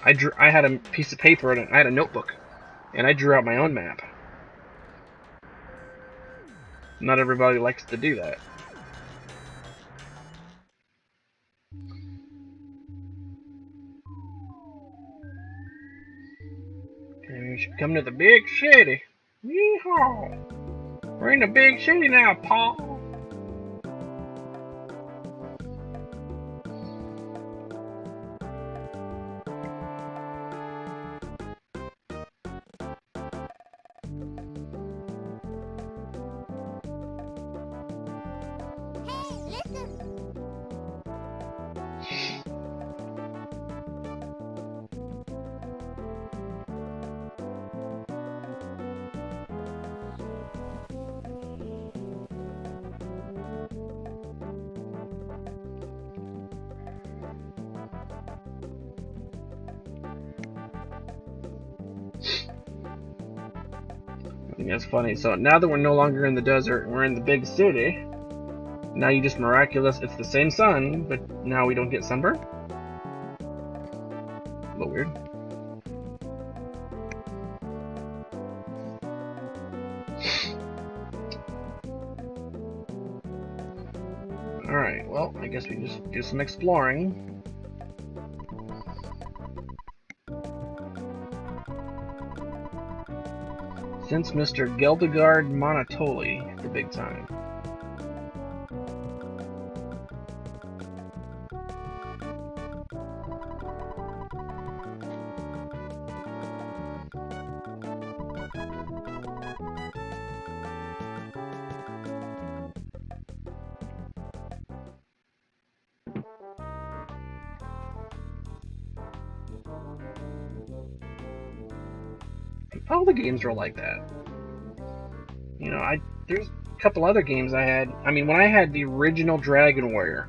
I had a piece of paper and I had a notebook, and I drew out my own map. Not everybody likes to do that. Okay, we should come to the big city. Yeehaw! We're in the big city now, Paul. think that's funny. So now that we're no longer in the desert, we're in the big city. Now you just miraculous. It's the same sun, but now we don't get sunburn. A little weird. Alright, well, I guess we can just do some exploring. Since Mr. Geldegard Monotoli, the big time. All the games were like that. You know, there's a couple other games I had. I mean, when I had the original Dragon Warrior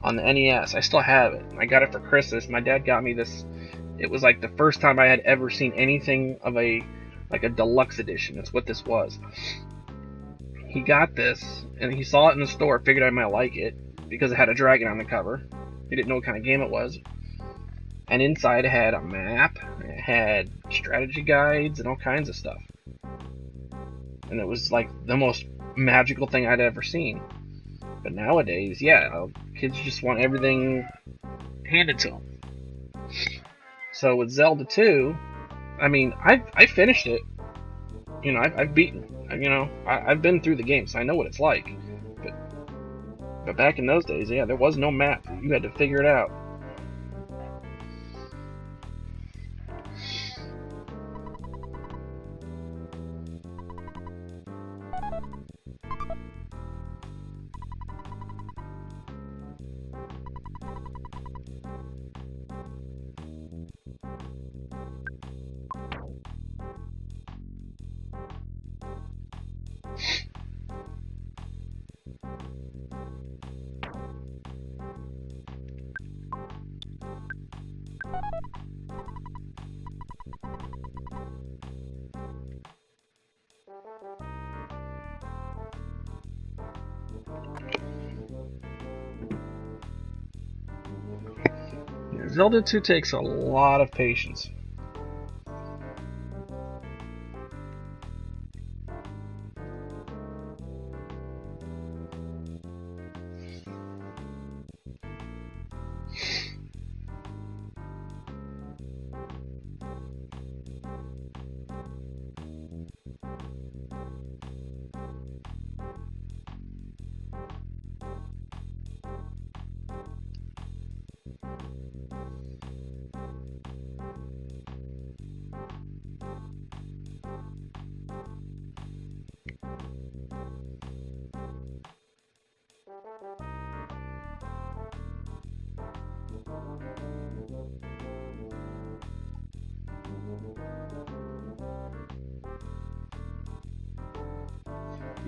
on the NES, I still have it. I got it for Christmas. My dad got me this. It was like the first time I had ever seen anything of a deluxe edition. That's what this was. He got this, and he saw it in the store, figured I might like it, because it had a dragon on the cover. He didn't know what kind of game it was. And inside it had a map, it had strategy guides, and all kinds of stuff. And it was like the most magical thing I'd ever seen. But nowadays, yeah, kids just want everything handed to them. So with Zelda 2, I mean, I finished it. You know, I've beaten. You know, I've been through the game, so I know what it's like. But back in those days, yeah, there was no map. You had to figure it out. Zelda 2 takes a lot of patience.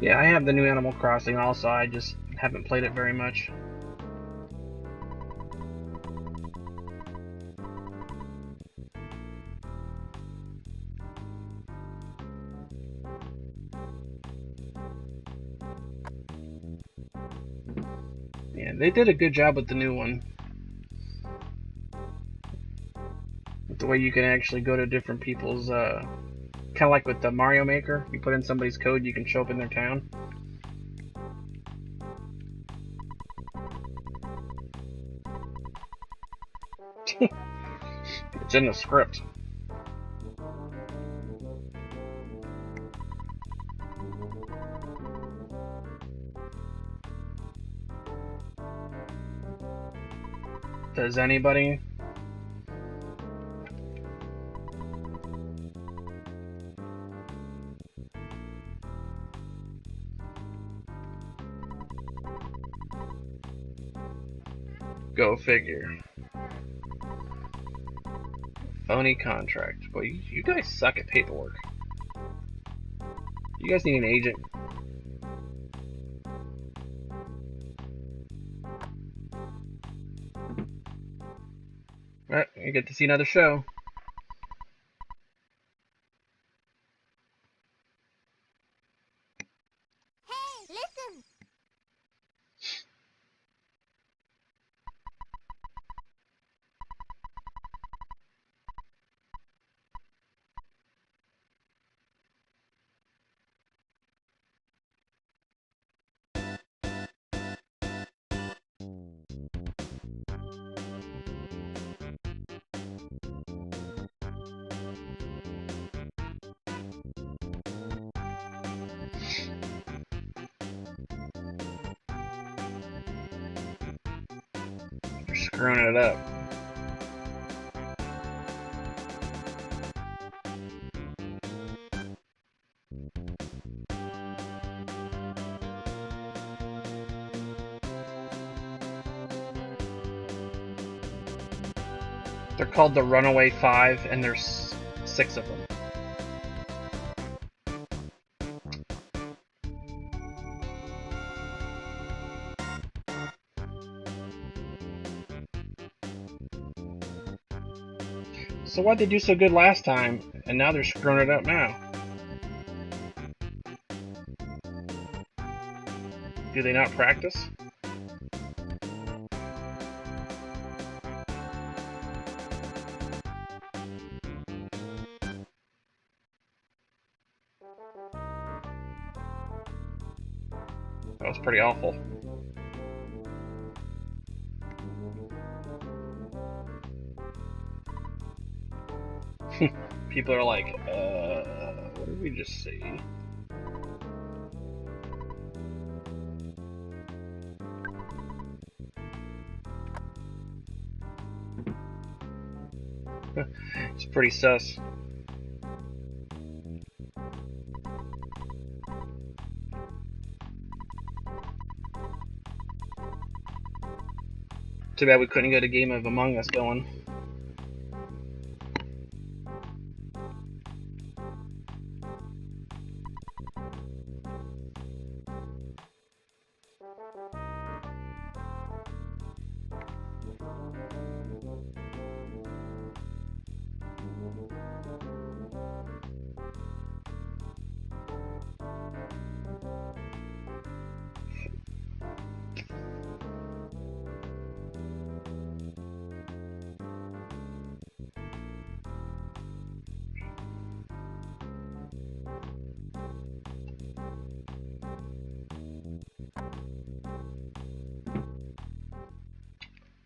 Yeah, I have the new Animal Crossing also, I just haven't played it very much. Yeah, they did a good job with the new one. With the way you can actually go to different people's, kind of like with the Mario Maker. You put in somebody's code, you can show up in their town. It's in the script. Does anybody? Go figure. Phony contract. Boy, you guys suck at paperwork. You guys need an agent. Alright, you get to see another show. screwing it up. They're called the Runaway Five, and there's 6 of them. So why'd they do so good last time, and now they're screwing it up now? Do they not practice? That was pretty awful. People are like, what did we just see? It's pretty sus. Too bad we couldn't get a game of Among Us going.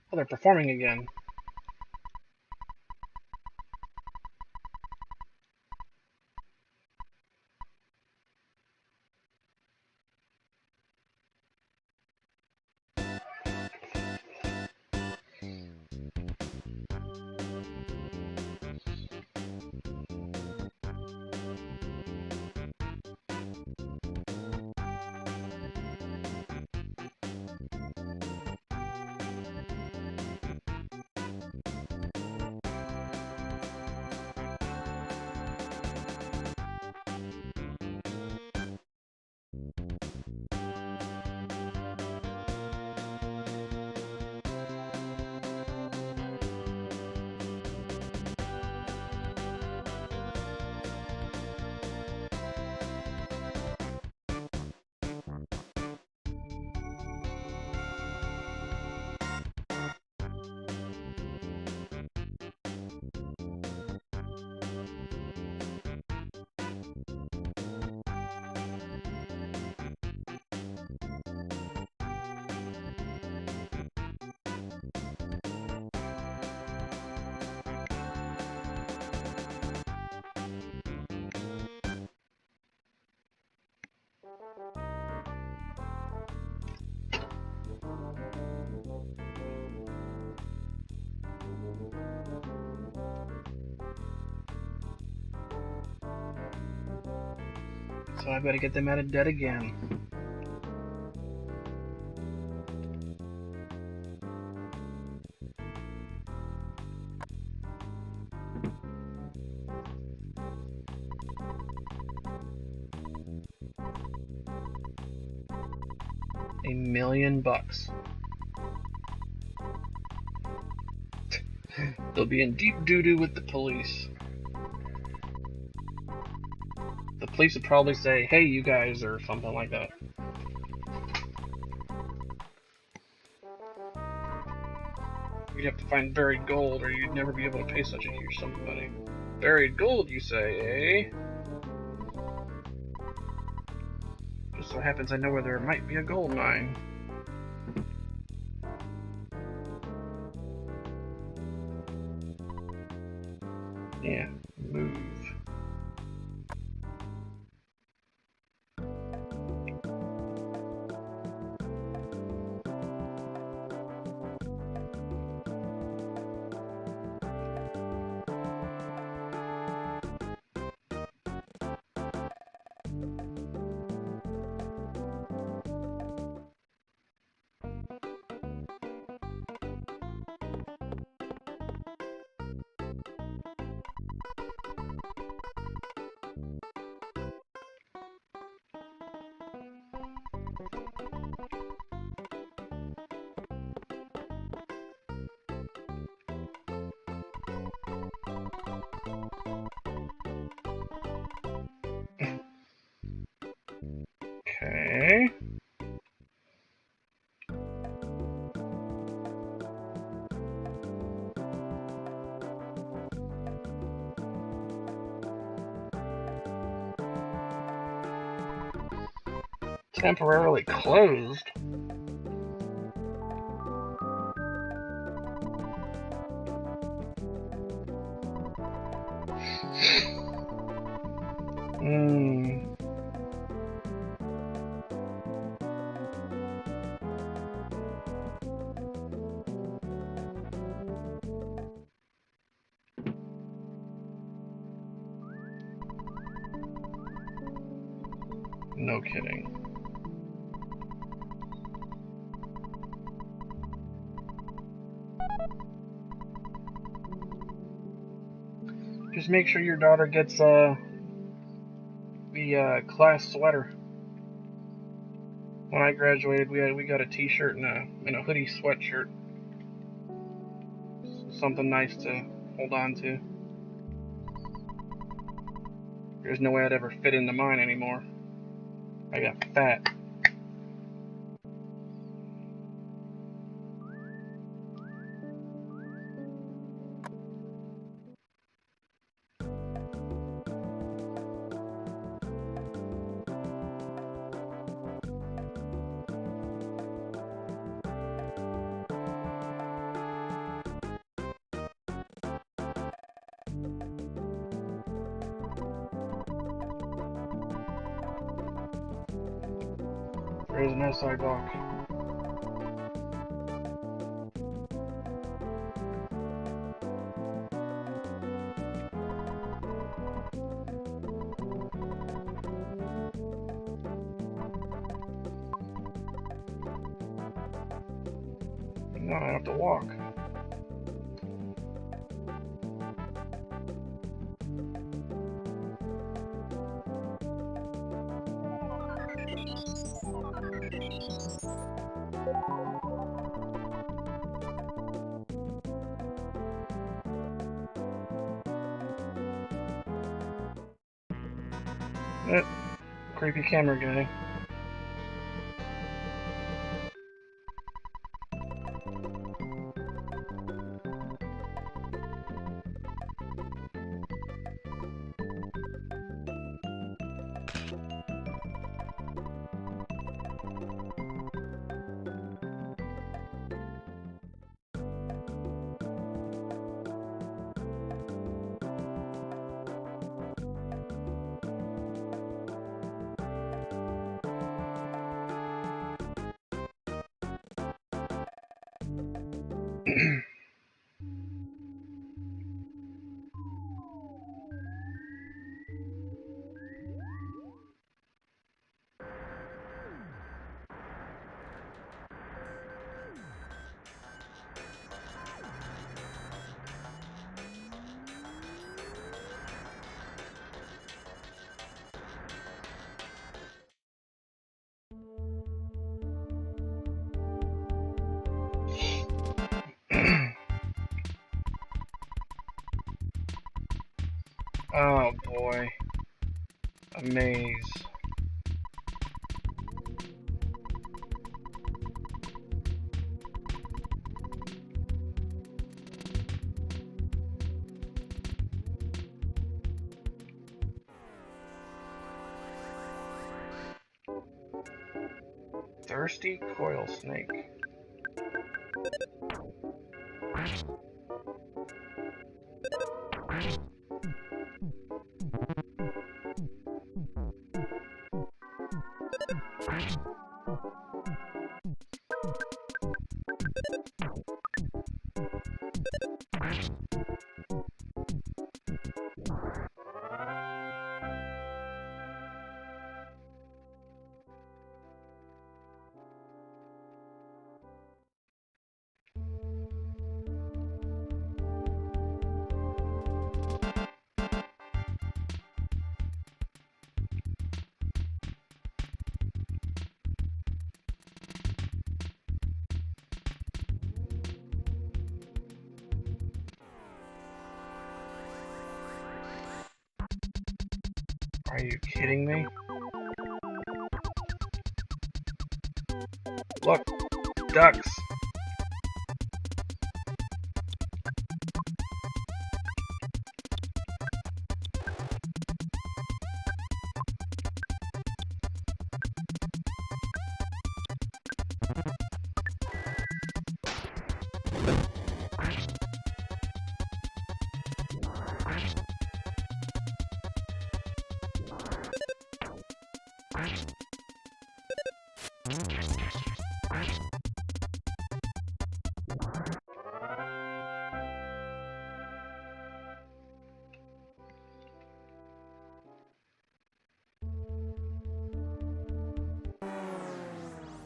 Oh, they're performing again. So I better get them out of debt again. $1 million. They'll be in deep doo-doo with the police. The police would probably say, "Hey, you guys," or something like that. You'd have to find buried gold, or you'd never be able to pay such a huge sum of money. Buried gold, you say, eh? Just so happens I know where there might be a gold mine. Yeah, move. Okay. Temporarily closed. No kidding. Just make sure your daughter gets the class sweater. When I graduated, we got a T-shirt and a hoodie sweatshirt. Something nice to hold on to. There's no way I'd ever fit into mine anymore. I got fat. There's no sidewalk. No, I have to walk. Creepy camera guy. Oh boy. A maze. Thirsty coil snake. Are you kidding me? Look, ducks.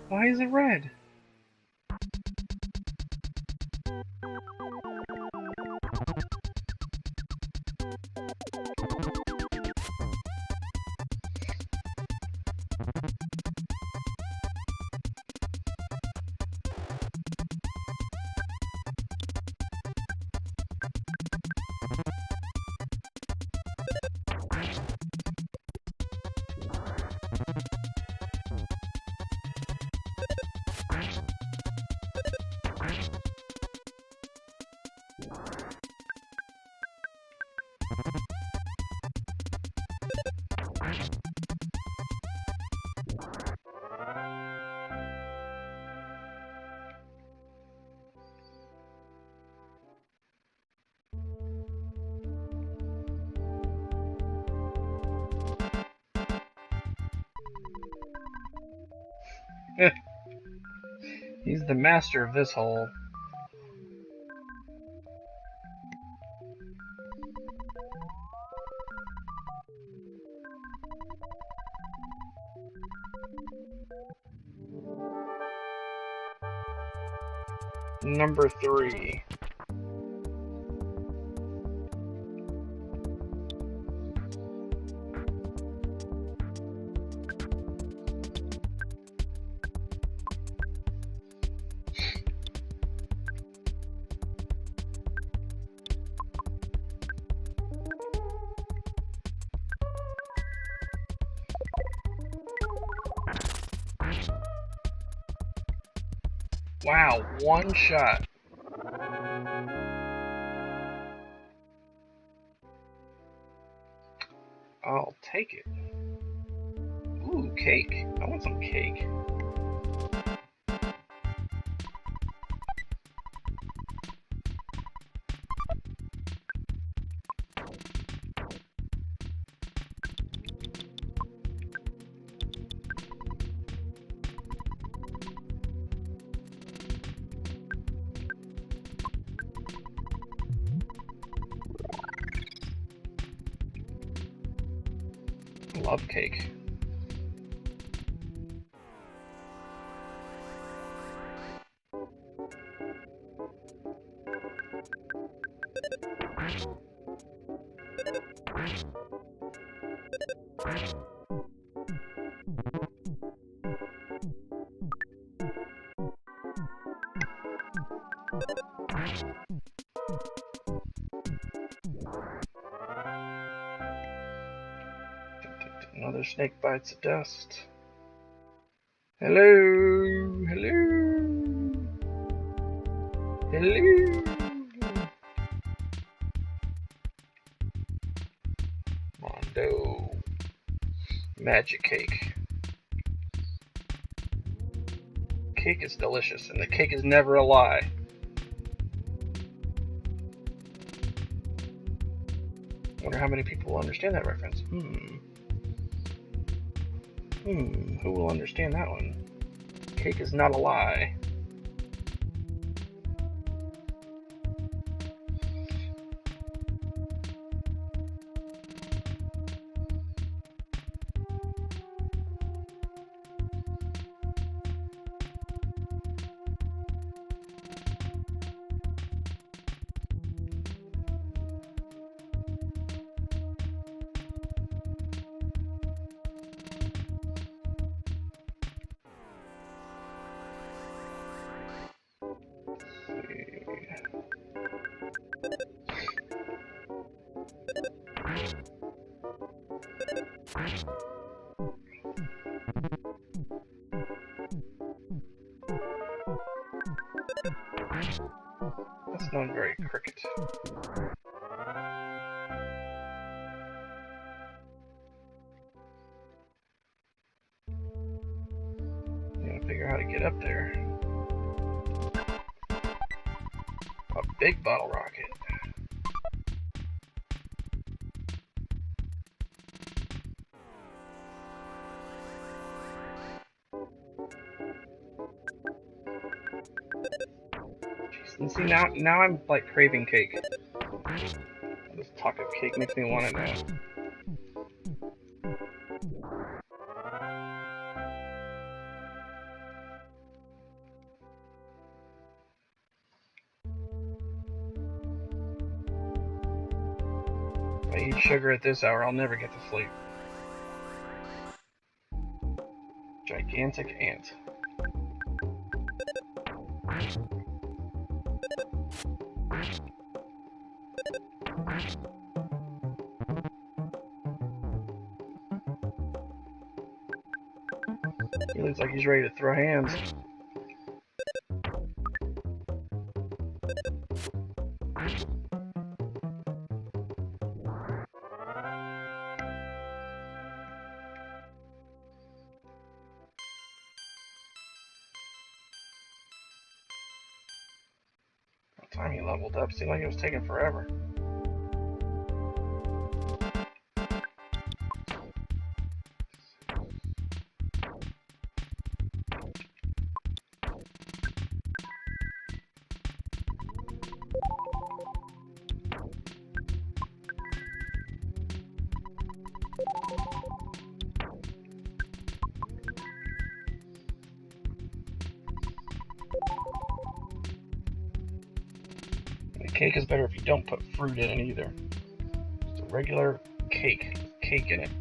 Why is it red? He's the master of this hole. Number 3. Wow, one shot. I'll take it. Ooh, cake. I want some cake. Love cake. Another snake bites the dust. Hello, hello, hello. Mondo. Magic cake. Cake is delicious, and the cake is never a lie. Wonder how many people will understand that reference. Who will understand that one? Cake is not a lie. That's not very cricket. I'm gonna figure out how to get up there. A big bottle rocket. Jeez, and see now I'm like craving cake. This talk of cake makes me want it now. If I eat sugar at this hour, I'll never get to sleep. Gigantic ant. He looks like he's ready to throw hands. By the time he leveled up, seemed like it was taking forever. Cake is better if you don't put fruit in it either. Just a regular cake in it.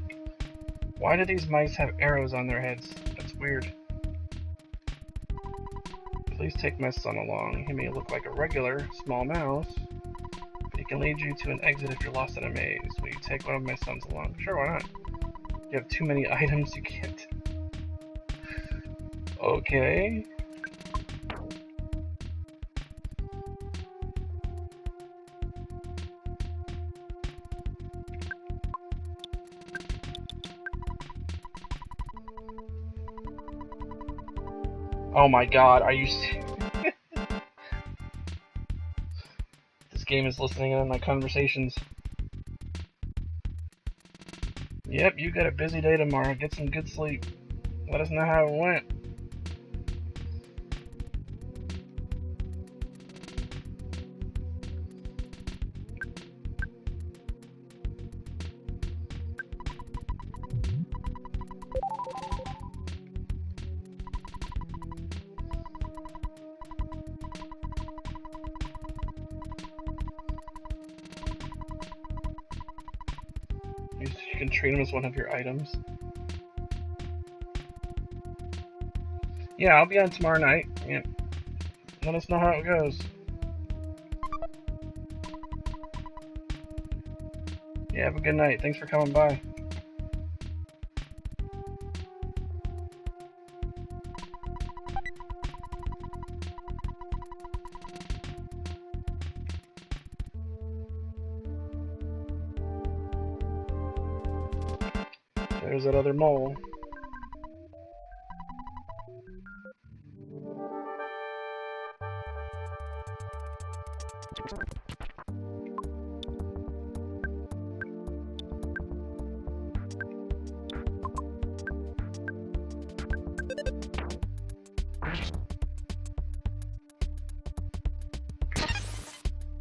Why do these mice have arrows on their heads? That's weird. Please take my son along. He may look like a regular small mouse, but he can lead you to an exit if you're lost in a maze. Will you take one of my sons along? Sure, why not? You have too many items, you can't. Okay. Oh my god, are you serious? This game is listening in on my conversations. Yep, you got a busy day tomorrow. Get some good sleep. Let us know how it went. You can treat him as one of your items. Yeah, I'll be on tomorrow night. Yeah. Let us know how it goes. Yeah, have a good night. Thanks for coming by. There's that other mole.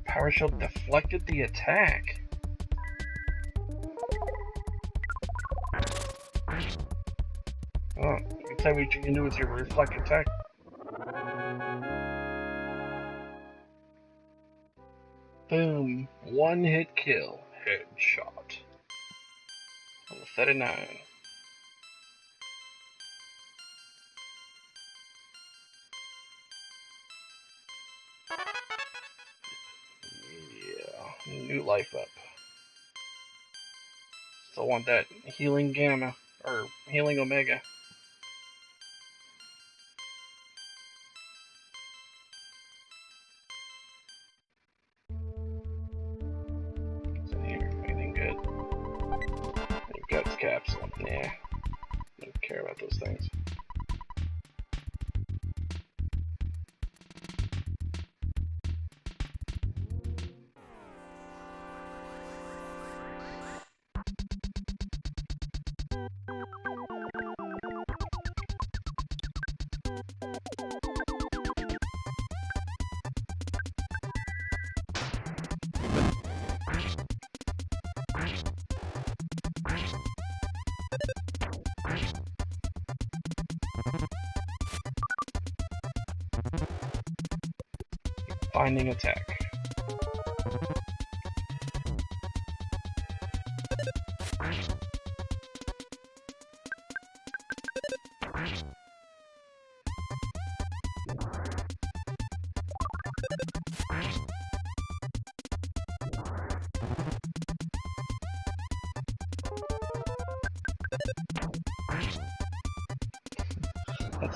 Power shield deflected the attack. Oh, you can tell me what you can do with your reflect attack. Boom. One hit kill. Headshot. Level 39. Yeah. New life up. Still want that healing gamma. Or healing omega. Guts capsule. Nah. Don't care about those things. Binding attack.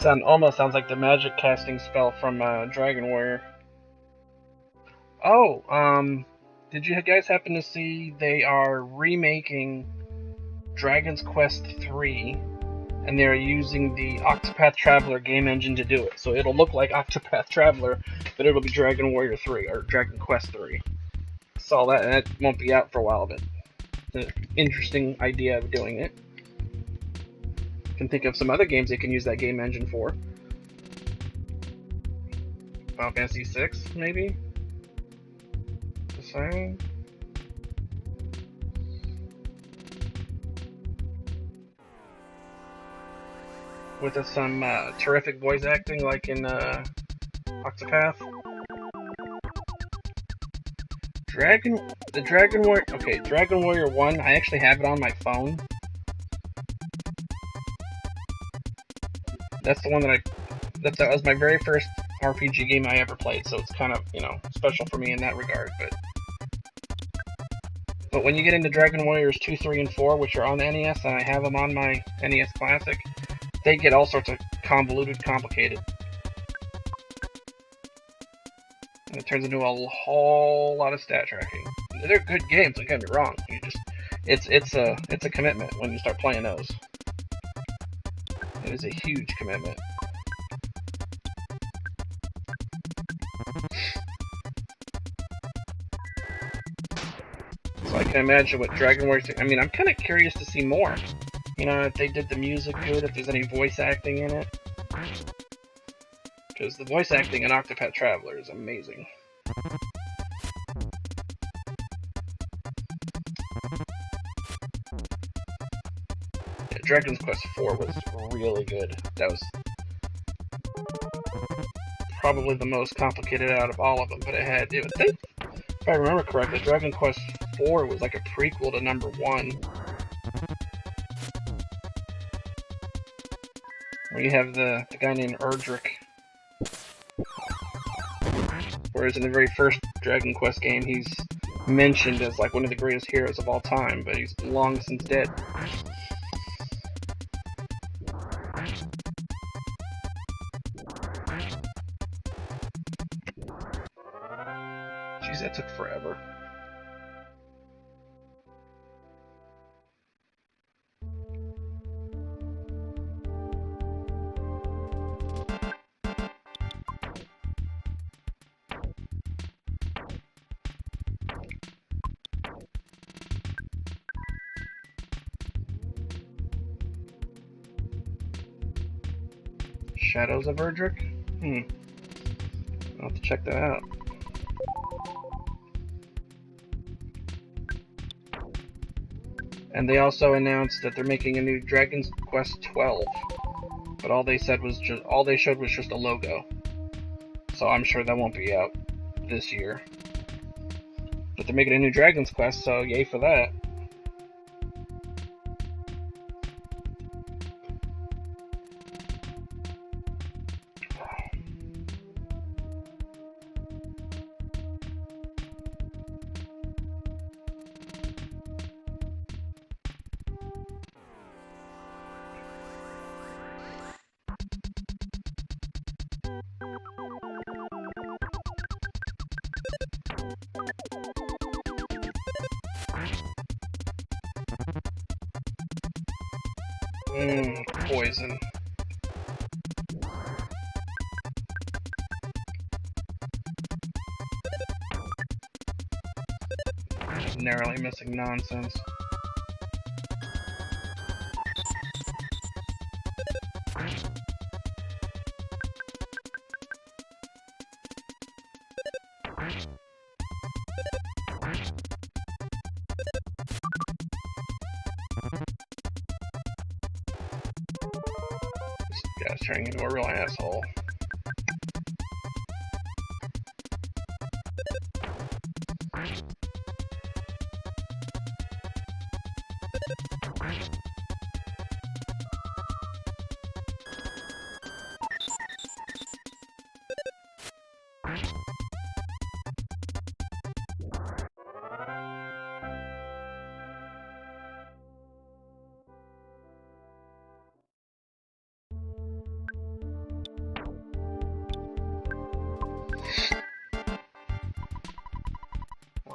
That almost sounds like the magic casting spell from Dragon Warrior. Oh, did you guys happen to see they are remaking Dragon's Quest 3, and they're using the Octopath Traveler game engine to do it. So it'll look like Octopath Traveler, but it'll be Dragon Warrior 3, or Dragon Quest 3. Saw that, and it won't be out for a while, but it's an interesting idea of doing it. Can think of some other games they can use that game engine for. Final Fantasy 6, maybe? The same? With some terrific voice acting like in Octopath. Dragon Warrior, okay, Dragon Warrior 1, I actually have it on my phone. That's the one that that was my very first RPG game I ever played, so it's kind of, special for me in that regard, but when you get into Dragon Warriors 2, 3, and 4, which are on the NES, and I have them on my NES Classic, they get all sorts of convoluted, complicated. And it turns into a whole lot of stat tracking. They're good games, don't get me wrong. It's a commitment when you start playing those. It is a huge commitment. So I can imagine what Dragon Warrior. I mean, I'm kind of curious to see more. If they did the music good, if there's any voice acting in it. Because the voice acting in Octopath Traveler is amazing. Yeah, Dragon's Quest 4 was really good. That was probably the most complicated out of all of them, but I think, if I remember correctly, Dragon Quest 4 was like a prequel to number 1. Where you have the guy named Erdrick. Whereas in the very first Dragon Quest game, he's mentioned as like one of the greatest heroes of all time, but he's long since dead. Jeez, that took forever. Shadows of Erdrick? I'll have to check that out. And they also announced that they're making a new Dragon Quest 12. But all they showed was just a logo. So I'm sure that won't be out this year. But they're making a new Dragon's Quest, so yay for that. Poison. Narrowly missing nonsense. This guy's turning into a real asshole.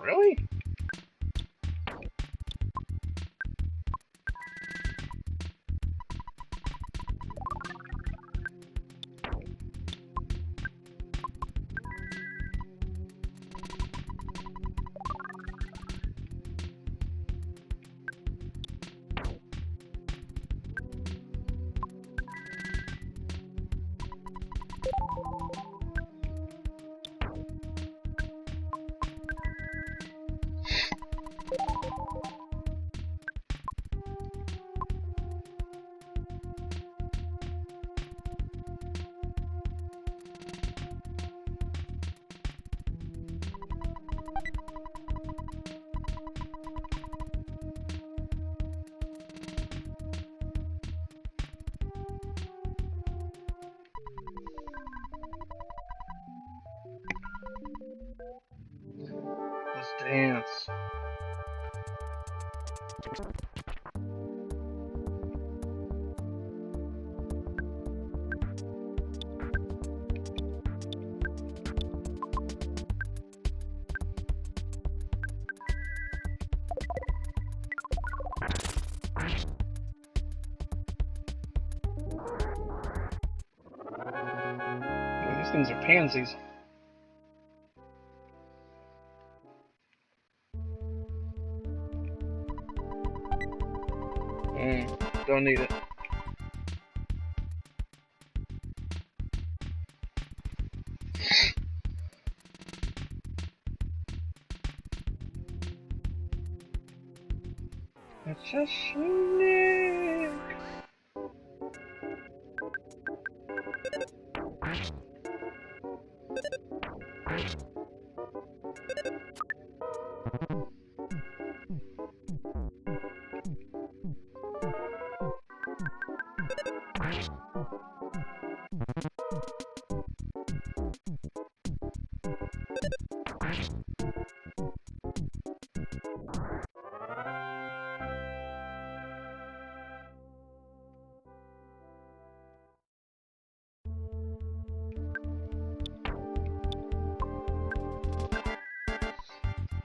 Really? Let's dance. Oh, these things are pansies. Don't need it. It's a snake.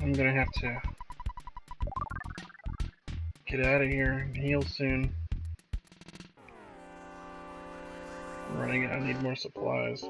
I'm gonna have to get out of here and heal soon. I'm running out, I need more supplies.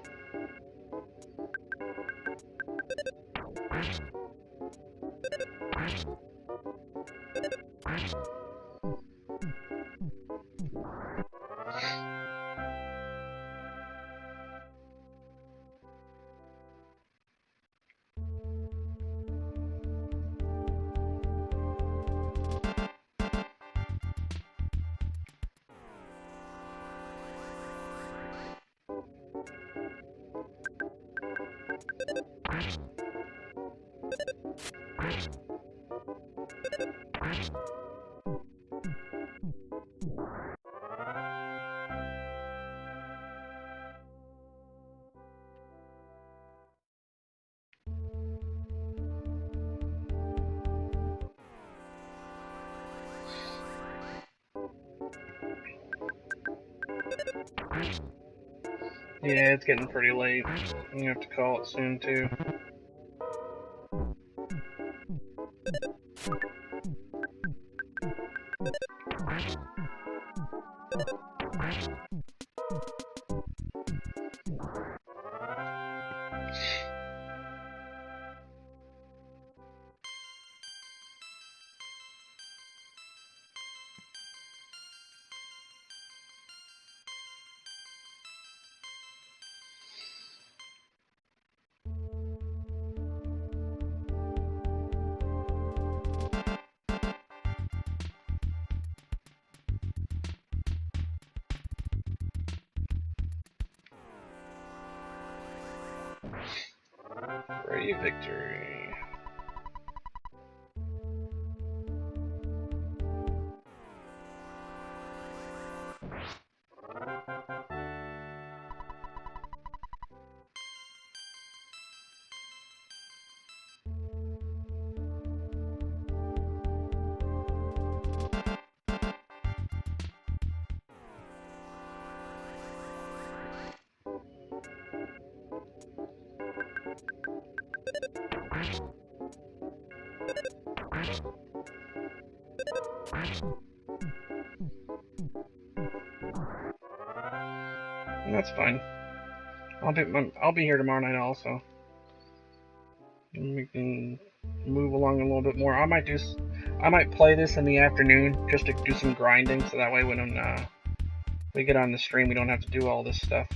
Yeah, it's getting pretty late. I'm gonna have to call it soon too. Free victory. That's fine. I'll be here tomorrow night also. And we can move along a little bit more. I might play this in the afternoon just to do some grinding, so that way when we get on the stream, we don't have to do all this stuff.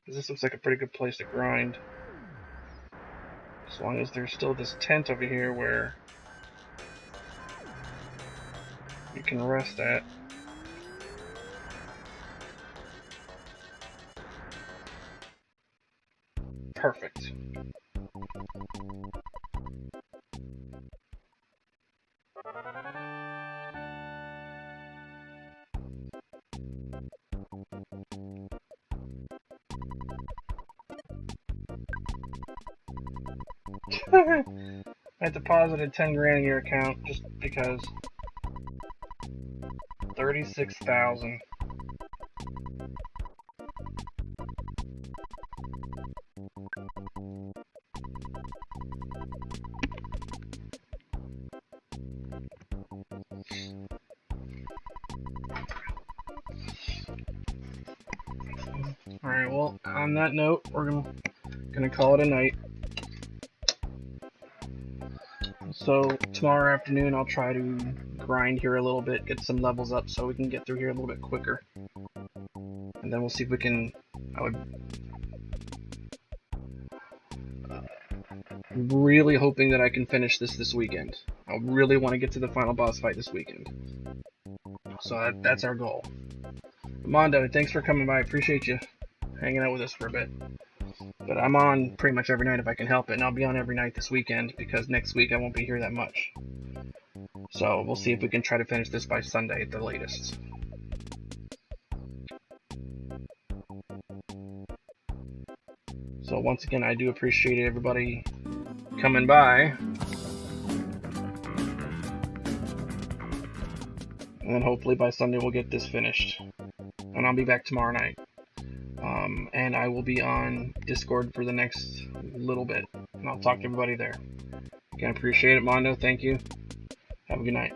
Because this looks like a pretty good place to grind. As long as there's still this tent over here where you can rest at. Perfect. I deposited 10 grand in your account just because. 36,000. Alright, well, on that note, we're gonna call it a night. So, tomorrow afternoon I'll try to grind here a little bit, get some levels up so we can get through here a little bit quicker. And then we'll see if we can... I'm really hoping that I can finish this weekend. I really want to get to the final boss fight this weekend. So that's our goal. Mondo, thanks for coming by. I appreciate you hanging out with us for a bit. But I'm on pretty much every night if I can help it, and I'll be on every night this weekend because next week I won't be here that much. So we'll see if we can try to finish this by Sunday at the latest. So once again, I do appreciate everybody coming by. And then hopefully by Sunday we'll get this finished. And I'll be back tomorrow night. And I will be on Discord for the next little bit. And I'll talk to everybody there. Again, appreciate it, Mondo. Thank you. Have a good night.